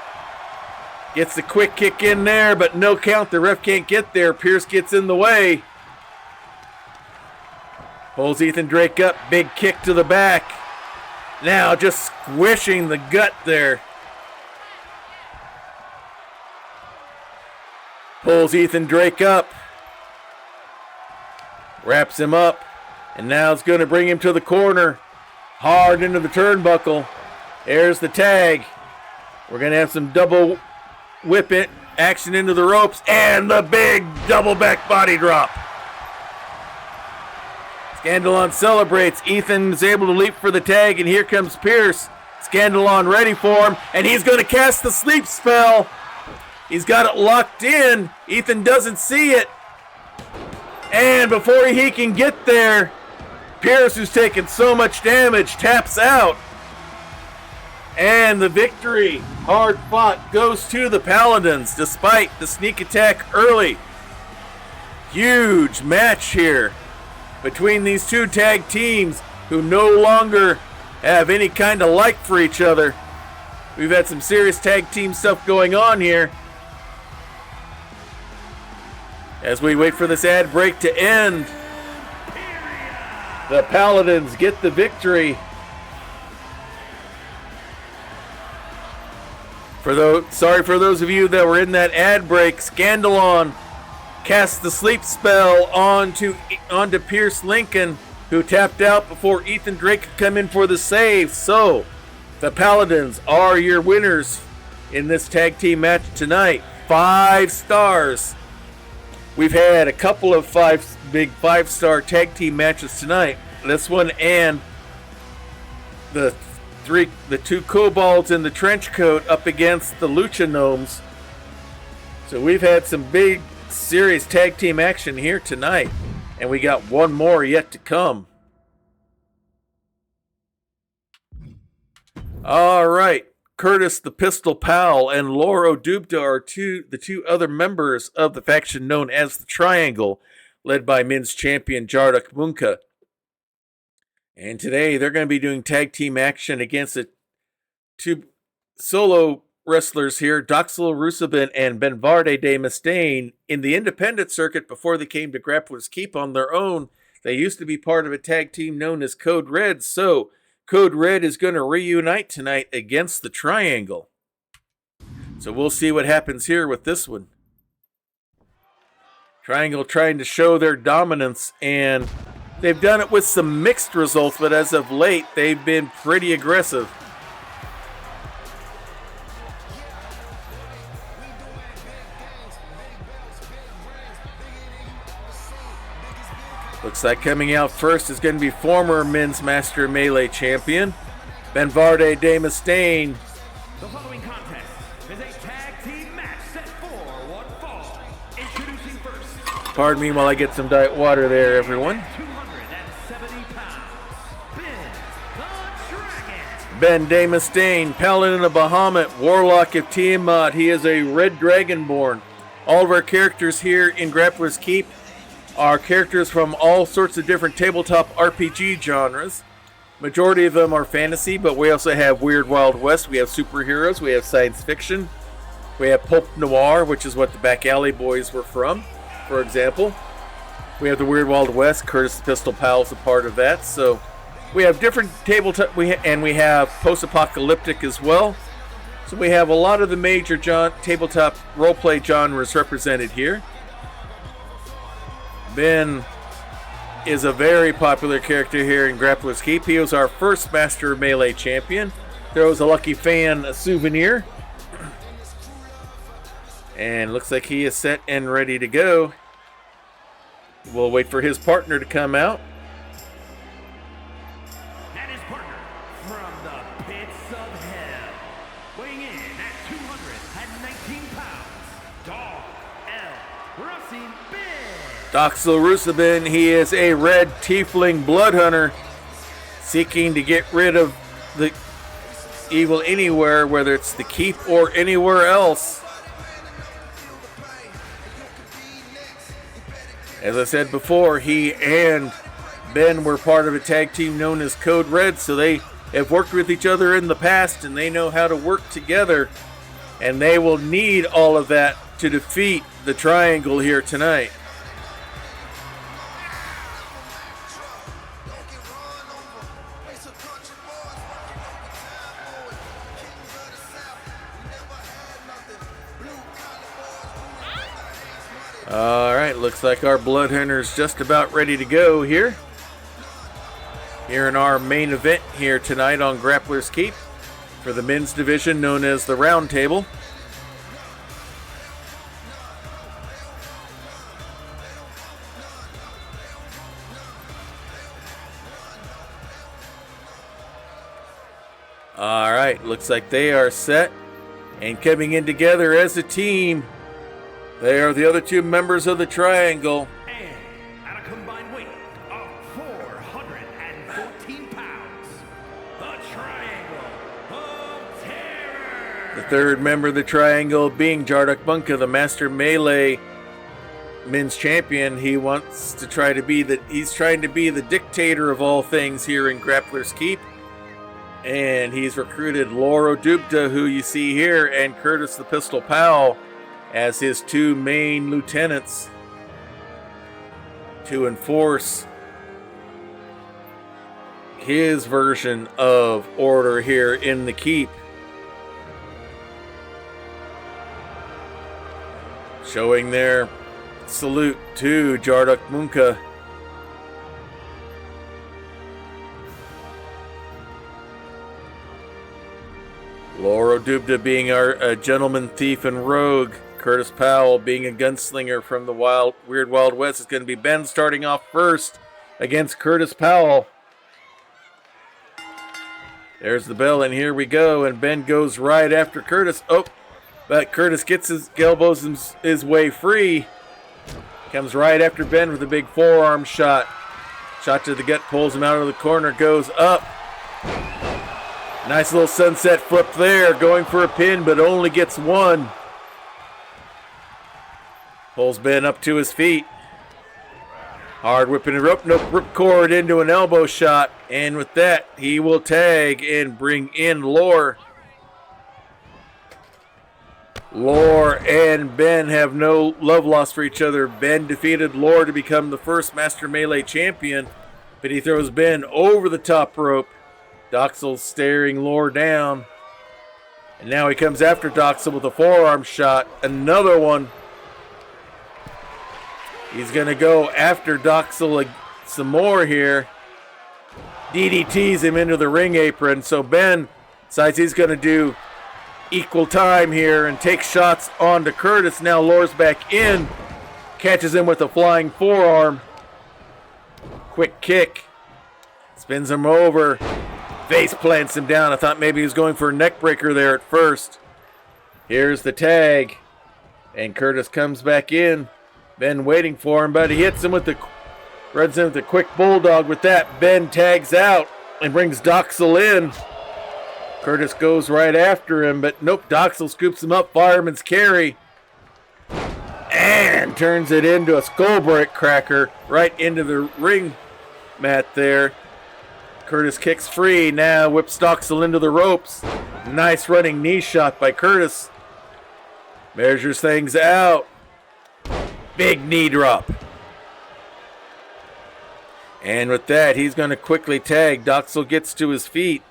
Gets the quick kick in there, but no count. The ref can't get there. Pierce gets in the way. Pulls Ethan Drake up. Big kick to the back. Now just squishing the gut there. Pulls Ethan Drake up. Wraps him up. And now it's going to bring him to the corner. Hard into the turnbuckle. There's the tag. We're going to have some double whip it action into the ropes. And the big double back body drop. Scandalon celebrates. Ethan is able to leap for the tag. And here comes Pierce. Scandalon ready for him. And he's going to cast the sleep spell. He's got it locked in. Ethan doesn't see it. And before he can get there, Pierce, who's taken so much damage, taps out. And the victory, hard fought, goes to the Paladins despite the sneak attack early. Huge match here between these two tag teams who no longer have any kind of like for each other. We've had some serious tag team stuff going on here. As we wait for this ad break to end, the Paladins get the victory. Sorry for those of you that were in that ad break. Scandalon cast the sleep spell onto Pierce Lincoln, who tapped out before Ethan Drake could come in for the save. So, the Paladins are your winners in this tag team match tonight. 5 stars. We've had a couple of big 5-star tag team matches tonight. This one and the 2 kobolds in the trench coat up against the Lucha Gnomes. So we've had some big, serious tag team action here tonight. And we got one more yet to come. All right. Curtis the Pistol Powell and Lauro Dubda are the two other members of the faction known as the Triangle, led by men's champion Jarduk Munka. And today they're going to be doing tag team action against the 2 solo wrestlers here, Doxel Rusabin and Benvarde de Mustaine, in the independent circuit before they came to Grappler's Keep on their own. They used to be part of a tag team known as Code Red, so Code Red is going to reunite tonight against the Triangle. So we'll see what happens here with this one. Triangle trying to show their dominance, and they've done it with some mixed results, but as of late, they've been pretty aggressive. Looks like coming out first is going to be former Men's Master Melee Champion, Benvarde de Mustaine. The following contest is a tag team match set for one fall. Introducing first. Pardon me while I get some diet water there, everyone. 270 pounds. Ben the Dragon. Ben de Mustaine, Paladin of Bahamut, Warlock of Tiamat. He is a Red Dragonborn. All of our characters here in Grappler's Keep are characters from all sorts of different tabletop RPG genres. Majority of them are fantasy, but we also have Weird Wild West, we have superheroes, we have science fiction, we have pulp noir, which is what the Back Alley Boys were from, for example. We have the Weird Wild West, Curtis the Pistol Powell's a part of that, so we have different tabletop, and we have post-apocalyptic as well. So we have a lot of the major tabletop roleplay genres represented here. Ben is a very popular character here in Grappler's Keep. He was our first Master Melee champion. Throws a lucky fan a souvenir. And looks like he is set and ready to go. We'll wait for his partner to come out. And his partner from the pits of hell, weighing in at 219 pounds, Dog L. Russin Ben. Doxel Rusabin, he is a red tiefling blood hunter seeking to get rid of the evil anywhere, whether it's the keep or anywhere else. As I said before, he and Ben were part of a tag team known as Code Red, so they have worked with each other in the past and they know how to work together, and they will need all of that to defeat the Triangle here tonight. Alright, looks like our Blood Hunter's just about ready to go here. Here in our main event here tonight on Grappler's Keep for the men's division known as the Round Table. Alright, looks like they are set and coming in together as a team. They are the other 2 members of the Triangle. And at a combined weight of 414 pounds, the Triangle of Terror. The 3rd member of the Triangle being Jarduk Munka, the Master Melee men's champion. He's trying to be the dictator of all things here in Grappler's Keep. And he's recruited Lauro Dubda, who you see here, and Curtis the Pistol Powell as his two main lieutenants to enforce his version of order here in the keep. Showing their salute to Jarduk Munka. Lauro Dubda being our gentleman thief and rogue. Curtis Powell being a gunslinger from the Weird Wild West. It's going to be Ben starting off first against Curtis Powell. There's the bell, and here we go. And Ben goes right after Curtis. Oh, but Curtis gets his elbows his way free. Comes right after Ben with a big forearm shot. Shot to the gut, pulls him out of the corner, goes up. Nice little sunset flip there, going for a pin, but only gets one. Pulls Ben up to his feet. Hard whipping the rope, nope, ripcord into an elbow shot. And with that, he will tag and bring in Lore. Lore and Ben have no love lost for each other. Ben defeated Lore to become the first Master Melee champion, but he throws Ben over the top rope. Doxel staring Lore down. And now he comes after Doxel with a forearm shot. Another one. He's going to go after Doxel some more here. DDTs him into the ring apron. So Ben decides he's going to do equal time here and take shots onto Curtis. Now Lore's back in. Catches him with a flying forearm. Quick kick. Spins him over. Face plants him down. I thought maybe he was going for a neck breaker there at first. Here's the tag. And Curtis comes back in. Ben waiting for him, but he hits him with the quick bulldog. With that, Ben tags out and brings Doxel in. Curtis goes right after him, but nope, Doxel scoops him up, fireman's carry, and turns it into a skull break cracker right into the ring mat there. Curtis kicks free, now whips Doxel into the ropes. Nice running knee shot by Curtis. Measures things out. Big knee drop. And with that, he's going to quickly tag. Doxel gets to his feet.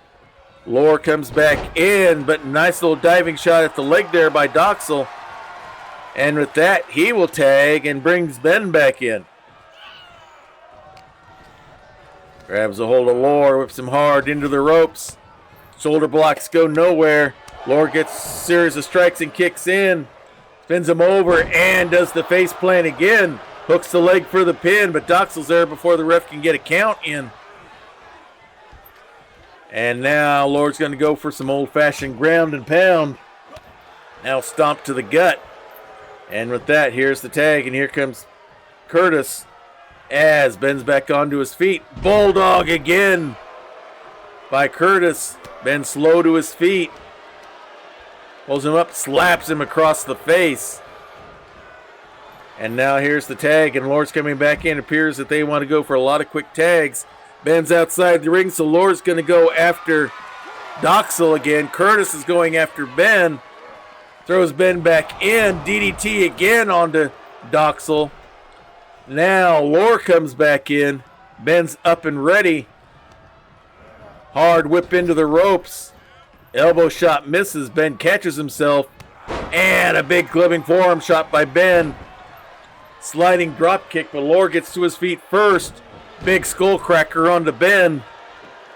Lore comes back in, but nice little diving shot at the leg there by Doxel. And with that, he will tag and brings Ben back in. Grabs a hold of Lore, whips him hard into the ropes. Shoulder blocks go nowhere. Lore gets a series of strikes and kicks in. Spins him over and does the face plant again. Hooks the leg for the pin, but Doxel's there before the ref can get a count in. And now Lore's going to go for some old-fashioned ground and pound. Now stomp to the gut. And with that, here's the tag, and here comes Curtis as Ben's back onto his feet. Bulldog again by Curtis. Ben slow to his feet. Pulls him up, slaps him across the face. And now here's the tag, and Lore's coming back in. It appears that they want to go for a lot of quick tags. Ben's outside the ring, so Lore's going to go after Doxel again. Curtis is going after Ben. Throws Ben back in. DDT again onto Doxel. Now Lore comes back in. Ben's up and ready. Hard whip into the ropes. Elbow shot misses. Ben catches himself. And a big clubbing forearm shot by Ben. Sliding drop kick, but Lore gets to his feet first. Big skull cracker onto Ben.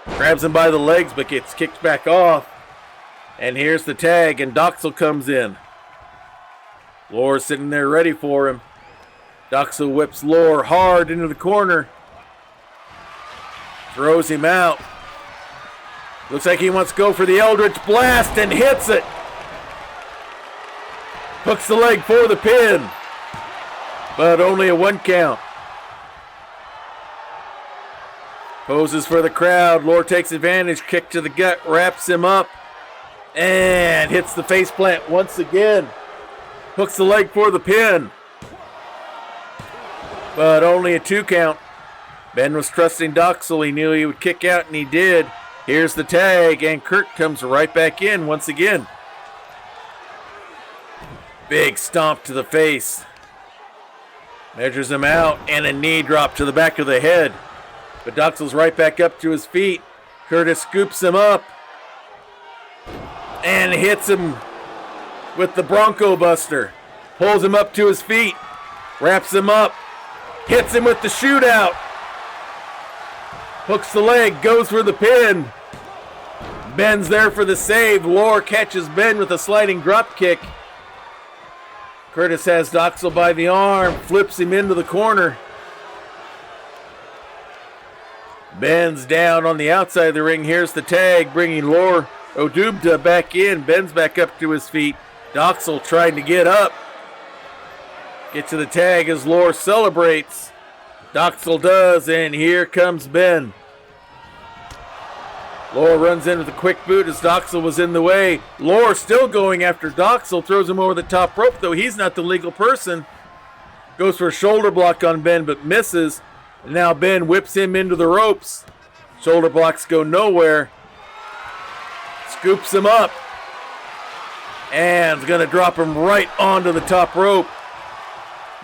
Grabs him by the legs, but gets kicked back off. And here's the tag, and Doxel comes in. Lore's sitting there ready for him. Doxel whips Lore hard into the corner. Throws him out. Looks like he wants to go for the Eldritch Blast and hits it. Hooks the leg for the pin. But only a 1 count. Poses for the crowd. Lore takes advantage. Kick to the gut. Wraps him up. And hits the face plant once again. Hooks the leg for the pin. But only a 2 count. Ben was trusting Doxel. He knew he would kick out, and he did. Here's the tag, and Kurt comes right back in once again. Big stomp to the face. Measures him out, and a knee drop to the back of the head. But Doxel's right back up to his feet. Curtis scoops him up and hits him with the Bronco Buster. Pulls him up to his feet, wraps him up, hits him with the shootout. Hooks the leg, goes for the pin. Ben's there for the save. Lore catches Ben with a sliding drop kick. Curtis has Doxel by the arm, flips him into the corner. Ben's down on the outside of the ring. Here's the tag, bringing Lore Odubda back in. Ben's back up to his feet. Doxel trying to get up. Get to the tag as Lore celebrates. Doxel does, and here comes Ben. Lore runs in with a quick boot as Doxel was in the way. Lore still going after Doxel, throws him over the top rope, though he's not the legal person. Goes for a shoulder block on Ben, but misses. And now Ben whips him into the ropes. Shoulder blocks go nowhere. Scoops him up. And is going to drop him right onto the top rope.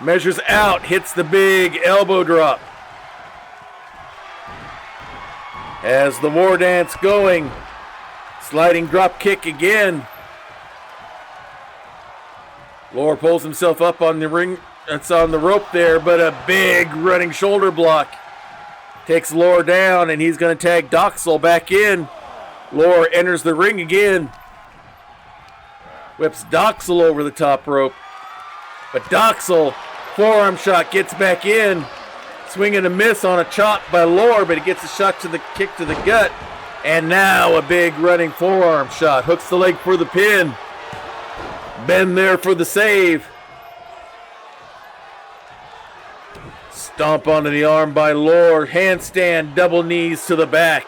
Measures out, hits the big elbow drop. As the war dance going, sliding drop kick again. Lore pulls himself up on the ring. That's on the rope there, but a big running shoulder block takes Lore down, and he's going to tag Doxel back in. Lore enters the ring again. Whips Doxel over the top rope, but Doxel, forearm shot, gets back in. Swing and a miss on a chop by Lore, but he gets a shot to the kick to the gut. And now a big running forearm shot. Hooks the leg for the pin. Ben there for the save. Stomp onto the arm by Lore. Handstand, double knees to the back.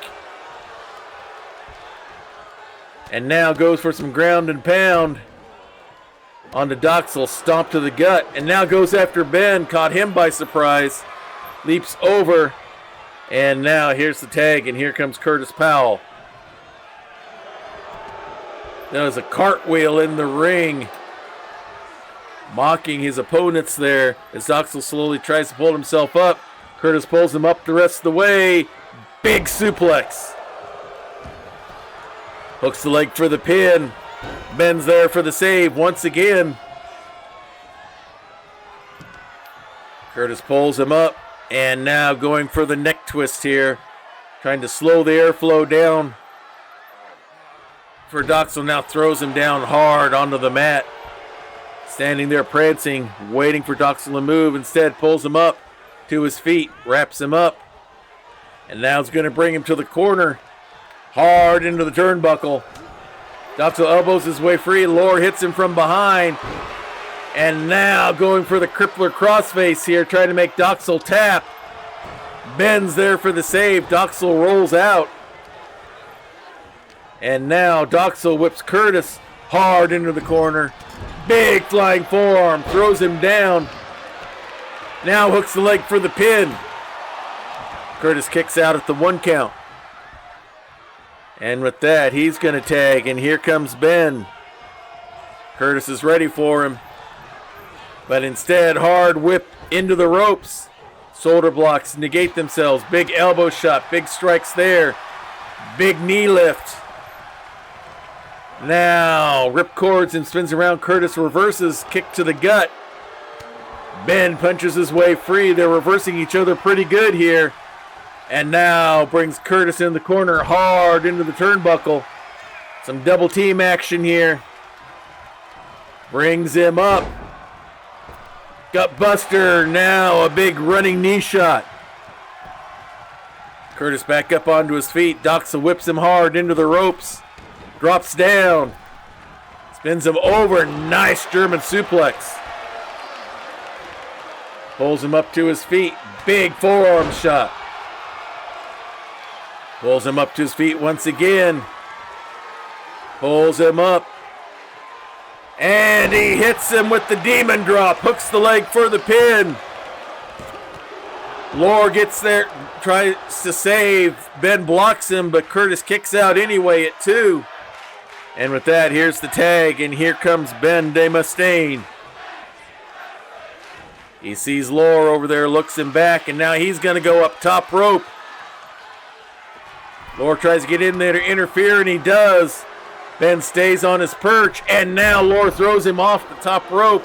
And now goes for some ground and pound. Onto Doxel, stomp to the gut. And now goes after Ben. Caught him by surprise. Leaps over, and now here's the tag, and here comes Curtis Powell. Does a cartwheel in the ring, mocking his opponents there as Doxel slowly tries to pull himself up. Curtis pulls him up the rest of the way. Big suplex. Hooks the leg for the pin. Ben's there for the save once again. Curtis pulls him up. And now going for the neck twist here. Trying to slow the airflow down. For Doxel, now throws him down hard onto the mat. Standing there prancing, waiting for Doxel to move. Instead pulls him up to his feet, wraps him up. And now it's going to bring him to the corner. Hard into the turnbuckle. Doxel elbows his way free. Lore hits him from behind. And now going for the crippler crossface here, trying to make Doxel tap. Ben's there for the save. Doxel rolls out. And now Doxel whips Curtis hard into the corner. Big flying forearm, throws him down. Now hooks the leg for the pin. Curtis kicks out at the 1 count. And with that, he's going to tag, and here comes Ben. Curtis is ready for him. But instead, hard whip into the ropes. Shoulder blocks negate themselves. Big elbow shot. Big strikes there. Big knee lift. Now, rip cords and spins around. Curtis reverses. Kick to the gut. Ben punches his way free. They're reversing each other pretty good here. And now brings Curtis in the corner hard into the turnbuckle. Some double team action here. Brings him up. Gut buster, now a big running knee shot. Curtis back up onto his feet. Doxel whips him hard into the ropes. Drops down. Spins him over. Nice German suplex. Pulls him up to his feet. Big forearm shot. Pulls him up to his feet once again. Pulls him up. And he hits him with the demon drop. Hooks the leg for the pin. Lore gets there, tries to save. Ben blocks him, but Curtis kicks out anyway at 2. And with that, here's the tag, and here comes Ben DeMustaine. He sees Lore over there, looks him back, and now he's going to go up top rope. Lore tries to get in there to interfere, and he does. Ben stays on his perch, and now Lore throws him off the top rope.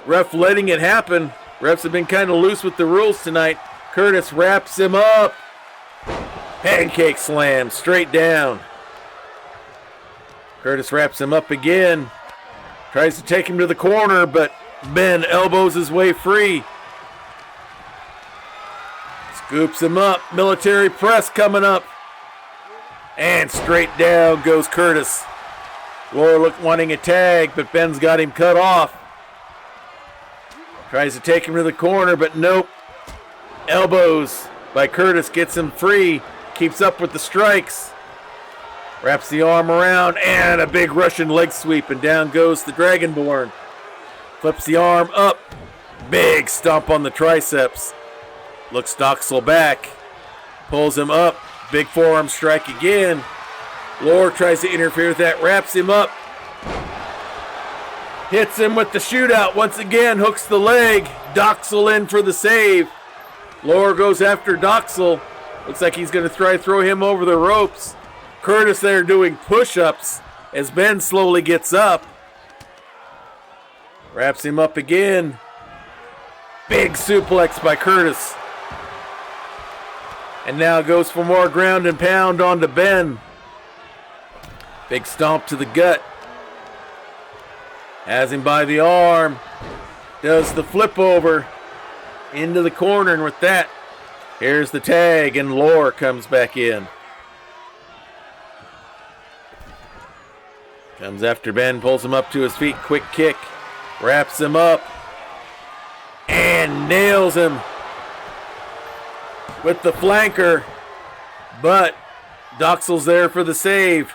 Ref letting it happen. Refs have been kind of loose with the rules tonight. Curtis wraps him up. Pancake slam straight down. Curtis wraps him up again. Tries to take him to the corner, but Ben elbows his way free. Scoops him up. Military press coming up. And straight down goes Curtis. Lore wanting a tag, but Ben's got him cut off. Tries to take him to the corner, but nope. Elbows by Curtis gets him free. Keeps up with the strikes. Wraps the arm around, and a big Russian leg sweep, and down goes the Dragonborn. Flips the arm up. Big stomp on the triceps. Looks Doxel back. Pulls him up. Big forearm strike again. Lore tries to interfere with that. Wraps him up. Hits him with the shootout once again. Hooks the leg. Doxel in for the save. Lore goes after Doxel. Looks like he's going to try to throw him over the ropes. Curtis there doing push-ups as Ben slowly gets up. Wraps him up again. Big suplex by Curtis. And now goes for more ground and pound onto Ben. Big stomp to the gut. Has him by the arm. Does the flip over into the corner. And with that, here's the tag, and Lore comes back in. Comes after Ben, pulls him up to his feet. Quick kick. Wraps him up. And nails him with the flanker. But Doxel's there for the save.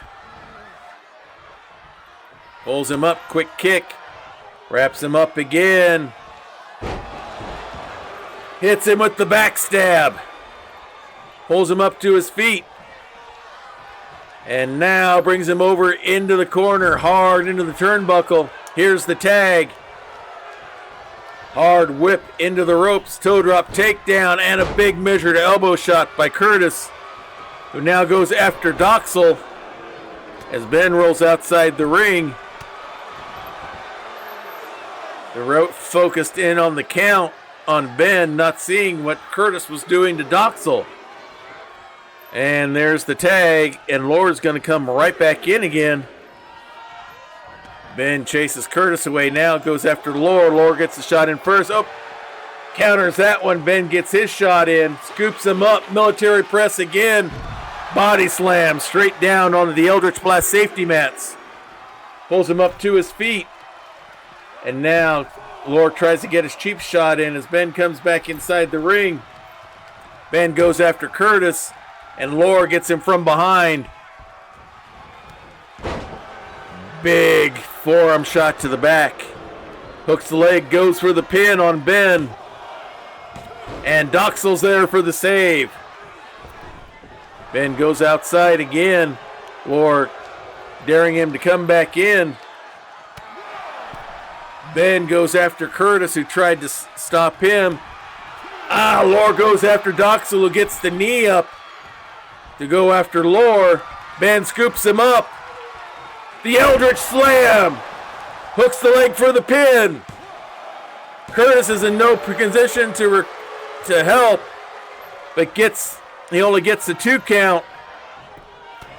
Pulls him up. Quick kick. Wraps him up again. Hits him with the backstab. Pulls him up to his feet. And now brings him over into the corner, hard into the turnbuckle. Here's the tag. Hard whip into the ropes, toe drop, takedown, and a big measured elbow shot by Curtis, who now goes after Doxel as Ben rolls outside the ring. The rope focused in on the count on Ben, not seeing what Curtis was doing to Doxel. And there's the tag, and Lore's going to come right back in again. Ben chases Curtis away now, goes after Lore. Lore gets the shot in first. Oh, counters that one. Ben gets his shot in, scoops him up, military press again. Body slam straight down onto the Eldritch Blast safety mats. Pulls him up to his feet. And now Lore tries to get his cheap shot in as Ben comes back inside the ring. Ben goes after Curtis, and Lore gets him from behind. Big forearm shot to the back. Hooks the leg, goes for the pin on Ben. And Doxel's there for the save. Ben goes outside again. Lore daring him to come back in. Ben goes after Curtis, who tried to stop him. Lore goes after Doxel, who gets the knee up to go after Lore. Ben scoops him up. The Eldritch Slam. Hooks the leg for the pin. Curtis is in no position to help, but he only gets the 2 count.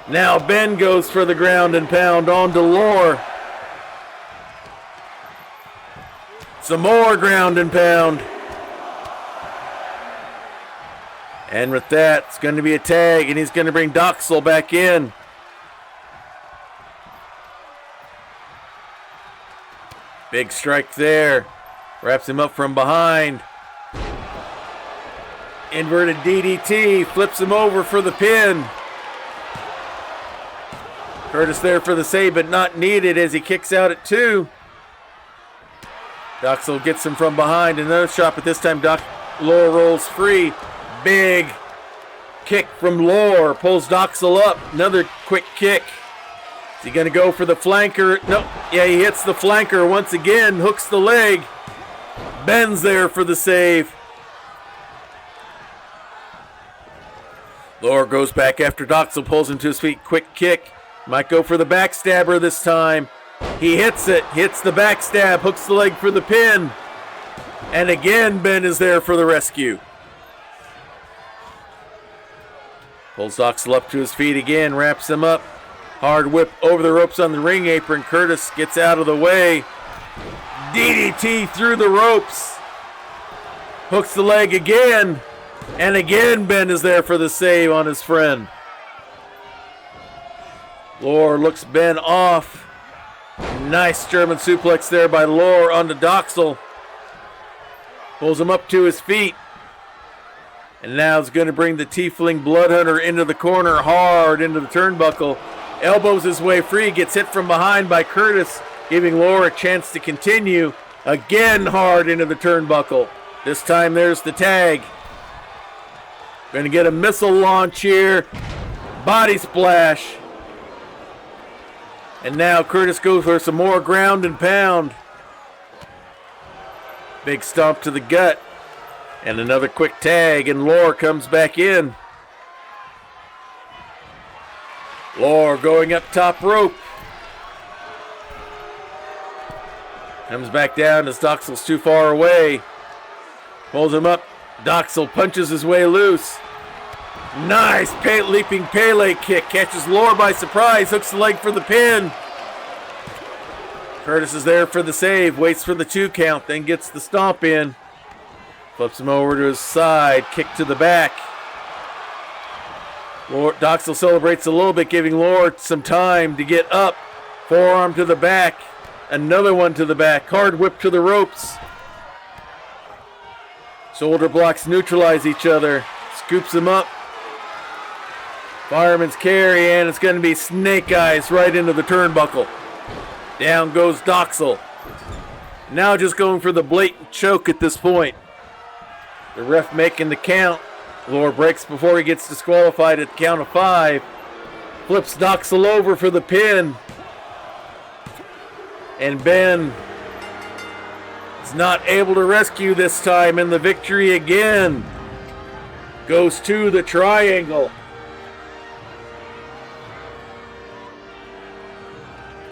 Now Ben goes for the ground and pound onto Lore. Some more ground and pound. And with that, it's going to be a tag, and he's going to bring Doxel back in. Big strike there. Wraps him up from behind. Inverted DDT. Flips him over for the pin. Curtis there for the save, but not needed as he kicks out at 2. Doxel gets him from behind. Another shot, but this time Lore rolls free. Big kick from Lore. Pulls Doxel up. Another quick kick. Is he going to go for the flanker? No. Yeah, he hits the flanker once again. Hooks the leg. Ben's there for the save. Lore goes back after Doxel. Pulls him to his feet. Quick kick. Might go for the backstabber this time. He hits it. Hits the backstab. Hooks the leg for the pin. And again, Ben is there for the rescue. Pulls Doxel up to his feet again. Wraps him up. Hard whip over the ropes on the ring apron. Curtis gets out of the way. DDT through the ropes. Hooks the leg again. And again, Ben is there for the save on his friend. Lore looks Ben off. Nice German suplex there by Lore onto Doxel. Pulls him up to his feet. And now is going to bring the Tiefling Bloodhunter into the corner, hard into the turnbuckle. Elbows his way free, gets hit from behind by Curtis, giving Lore a chance to continue. Again hard into the turnbuckle. This time there's the tag. Going to get a missile launch here. Body splash. And now Curtis goes for some more ground and pound. Big stomp to the gut. And another quick tag, and Lore comes back in. Lore going up top rope. Comes back down as Doxel's too far away. Pulls him up. Doxel punches his way loose. Nice leaping Pele kick. Catches Lore by surprise. Hooks the leg for the pin. Curtis is there for the save. Waits for the 2 count. Then gets the stomp in. Flips him over to his side. Kick to the back. Doxel celebrates a little bit, giving Lore some time to get up. Forearm to the back. Another one to the back. Hard whip to the ropes. Shoulder blocks neutralize each other. Scoops him up. Fireman's carry, and it's going to be snake eyes right into the turnbuckle. Down goes Doxel. Now just going for the blatant choke at this point. The ref making the count. Lore breaks before he gets disqualified at the count of 5. Flips Doxel over for the pin. And Ben is not able to rescue this time, and the victory again goes to the Triangle.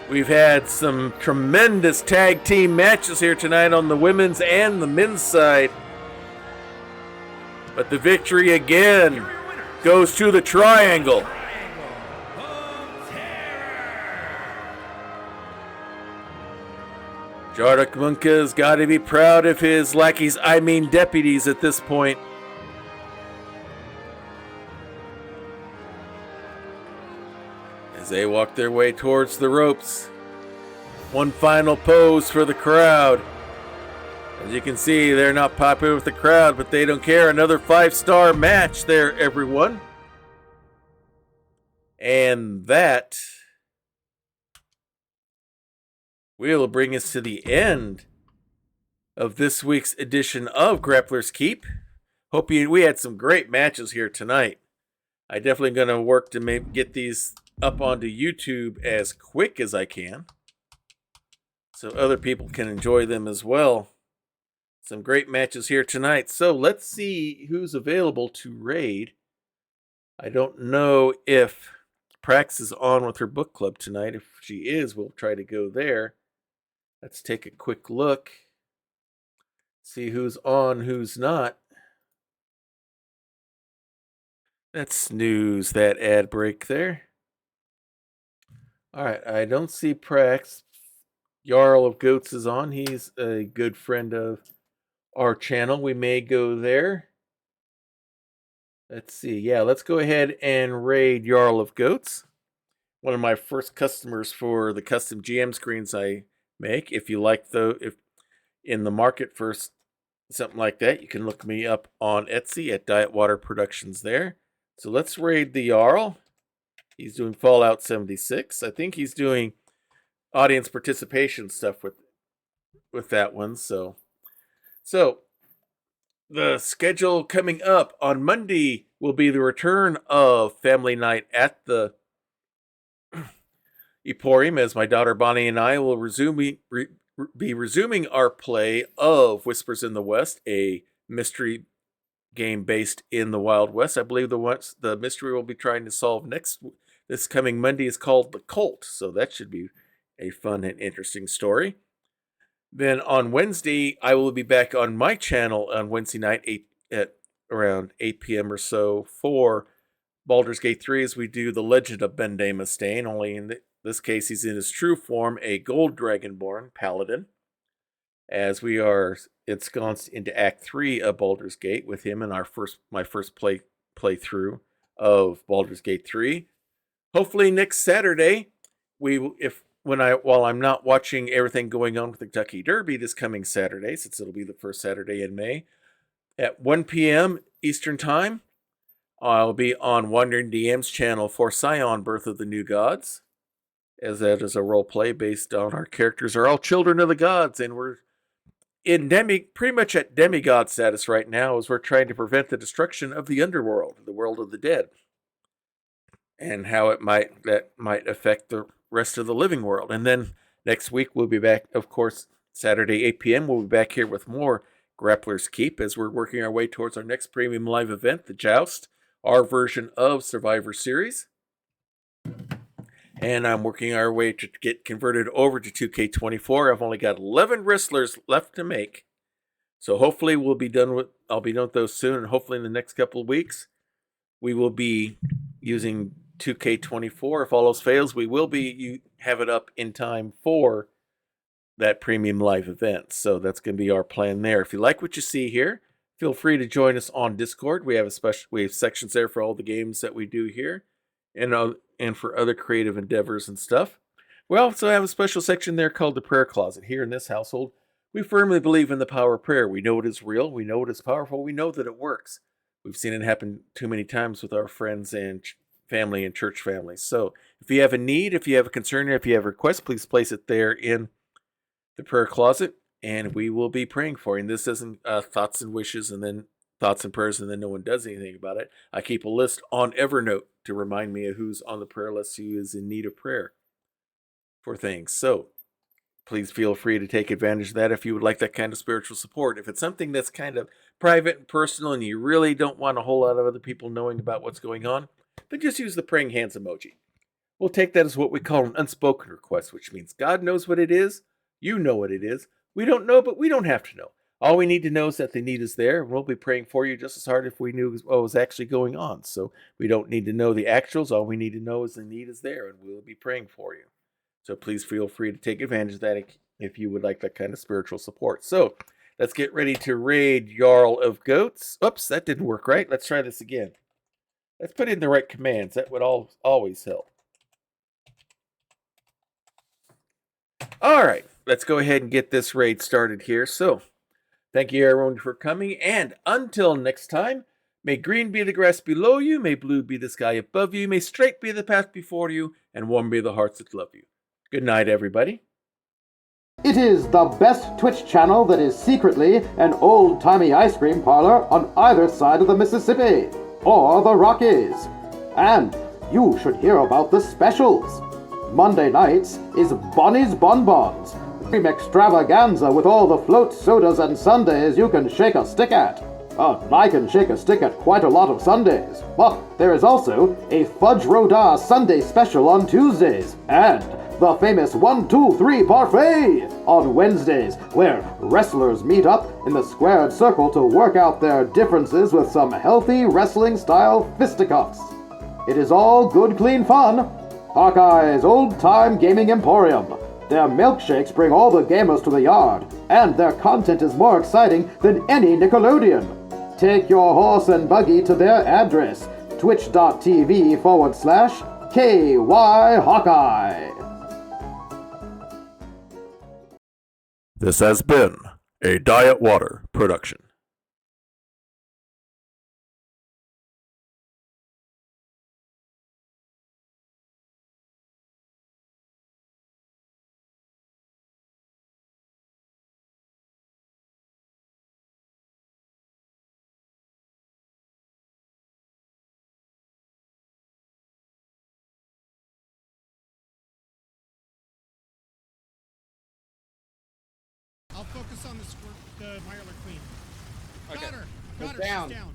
We've had some tremendous tag team matches here tonight on the women's and the men's side. But the victory again goes to the Triangle. Jarduk Munka's got to be proud of his lackeys, I mean deputies at this point. As they walk their way towards the ropes. One final pose for the crowd. As you can see, they're not popular with the crowd, but they don't care. Another 5-star match there, everyone. And that will bring us to the end of this week's edition of Grappler's Keep. We had some great matches here tonight. I'm definitely going to work to maybe get these up onto YouTube as quick as I can, so other people can enjoy them as well. Some great matches here tonight. So let's see who's available to raid. I don't know if Prax is on with her book club tonight. If she is, we'll try to go there. Let's take a quick look. See who's on, who's not. Let's snooze that ad break there. All right, I don't see Prax. Jarl of Goats is on. He's a good friend of our channel. We may go there. Let's see. Yeah, let's go ahead and raid Jarl of Goats. One of my first customers for the custom GM screens I make. If you like if in the market for something like that, you can look me up on Etsy at Diet Water Productions there. So let's raid the Jarl. He's doing Fallout 76. I think he's doing audience participation stuff with that one. So the schedule coming up on Monday will be the return of Family Night at the Emporium, as my daughter Bonnie and I will be resuming our play of Whispers in the West, a mystery game based in the Wild West. I believe the mystery we'll be trying to solve this coming Monday is called The Cult, so that should be a fun and interesting story. Then on Wednesday, I will be back on my channel on Wednesday night at around 8 p.m. or so for Baldur's Gate 3 as we do The Legend of Benday Mustaine, only in this case he's in his true form, a gold dragonborn paladin. As it's gone into Act 3 of Baldur's Gate with him in my first playthrough of Baldur's Gate 3. Hopefully next Saturday, while I'm not watching everything going on with the Kentucky Derby this coming Saturday, since it'll be the first Saturday in May, at 1 p.m. Eastern Time, I'll be on Wandering DM's channel for Scion Birth of the New Gods, as that is a role play based on our characters are all children of the gods, and we're pretty much at demigod status right now, as we're trying to prevent the destruction of the underworld, the world of the dead, and how that might affect the rest of the living world. And then next week we'll be back, of course, Saturday 8 p.m. We'll be back here with more Grappler's Keep as we're working our way towards our next premium live event, the Joust, our version of Survivor Series. And I'm working our way to get converted over to 2K24. I've only got 11 wrestlers left to make. So hopefully I'll be done with those soon. And hopefully in the next couple of weeks, we will be using 2K24. If all else fails, we will have it up in time for that premium live event. So that's going to be our plan there. If you like what you see here, feel free to join us on Discord. We have sections there for all the games that we do here, and for other creative endeavors and stuff. We also have a special section there called the Prayer Closet. Here in this household, we firmly believe in the power of prayer. We know it is real. We know it is powerful. We know that it works. We've seen it happen too many times with our friends and family and church families. So if you have a need, if you have a concern, or if you have a request, please place it there in the prayer closet, and we will be praying for you. And this isn't thoughts and wishes and then thoughts and prayers and then no one does anything about it. I keep a list on Evernote to remind me of who's on the prayer list, who is in need of prayer for things. So please feel free to take advantage of that if you would like that kind of spiritual support. If it's something that's kind of private and personal and you really don't want a whole lot of other people knowing about what's going on, then just use the praying hands emoji. We'll take that as what we call an unspoken request, which means God knows what it is. You know what it is. We don't know, but we don't have to know. All we need to know is that the need is there, and we'll be praying for you just as hard if we knew what was actually going on. So we don't need to know the actuals. All we need to know is the need is there, and we'll be praying for you. So please feel free to take advantage of that if you would like that kind of spiritual support. So let's get ready to raid Jarl of Goats. Oops, that didn't work right. Let's try this again. Let's put in the right commands. That would always help. All right, let's go ahead and get this raid started here. So thank you, everyone, for coming. And until next time, may green be the grass below you, may blue be the sky above you, may straight be the path before you, and warm be the hearts that love you. Good night, everybody. It is the best Twitch channel that is secretly an old-timey ice cream parlor on either side of the Mississippi, or the Rockies. And you should hear about the specials. Monday nights is Bonnie's Bonbons, cream extravaganza with all the float sodas and sundaes you can shake a stick at. I can shake a stick at quite a lot of Sundays, but there is also a Fudge Rodin Sunday special on Tuesdays, and the famous 1, 2, 3 parfait on Wednesdays, where wrestlers meet up in the squared circle to work out their differences with some healthy wrestling-style fisticuffs. It is all good, clean fun. Hawkeye's old-time gaming emporium. Their milkshakes bring all the gamers to the yard, and their content is more exciting than any Nickelodeon. Take your horse and buggy to their address, twitch.tv/KY Hawkeye. This has been a Diet Water production. I'll focus on the Mirelurk Queen. Okay. Got her. She's She's down. down.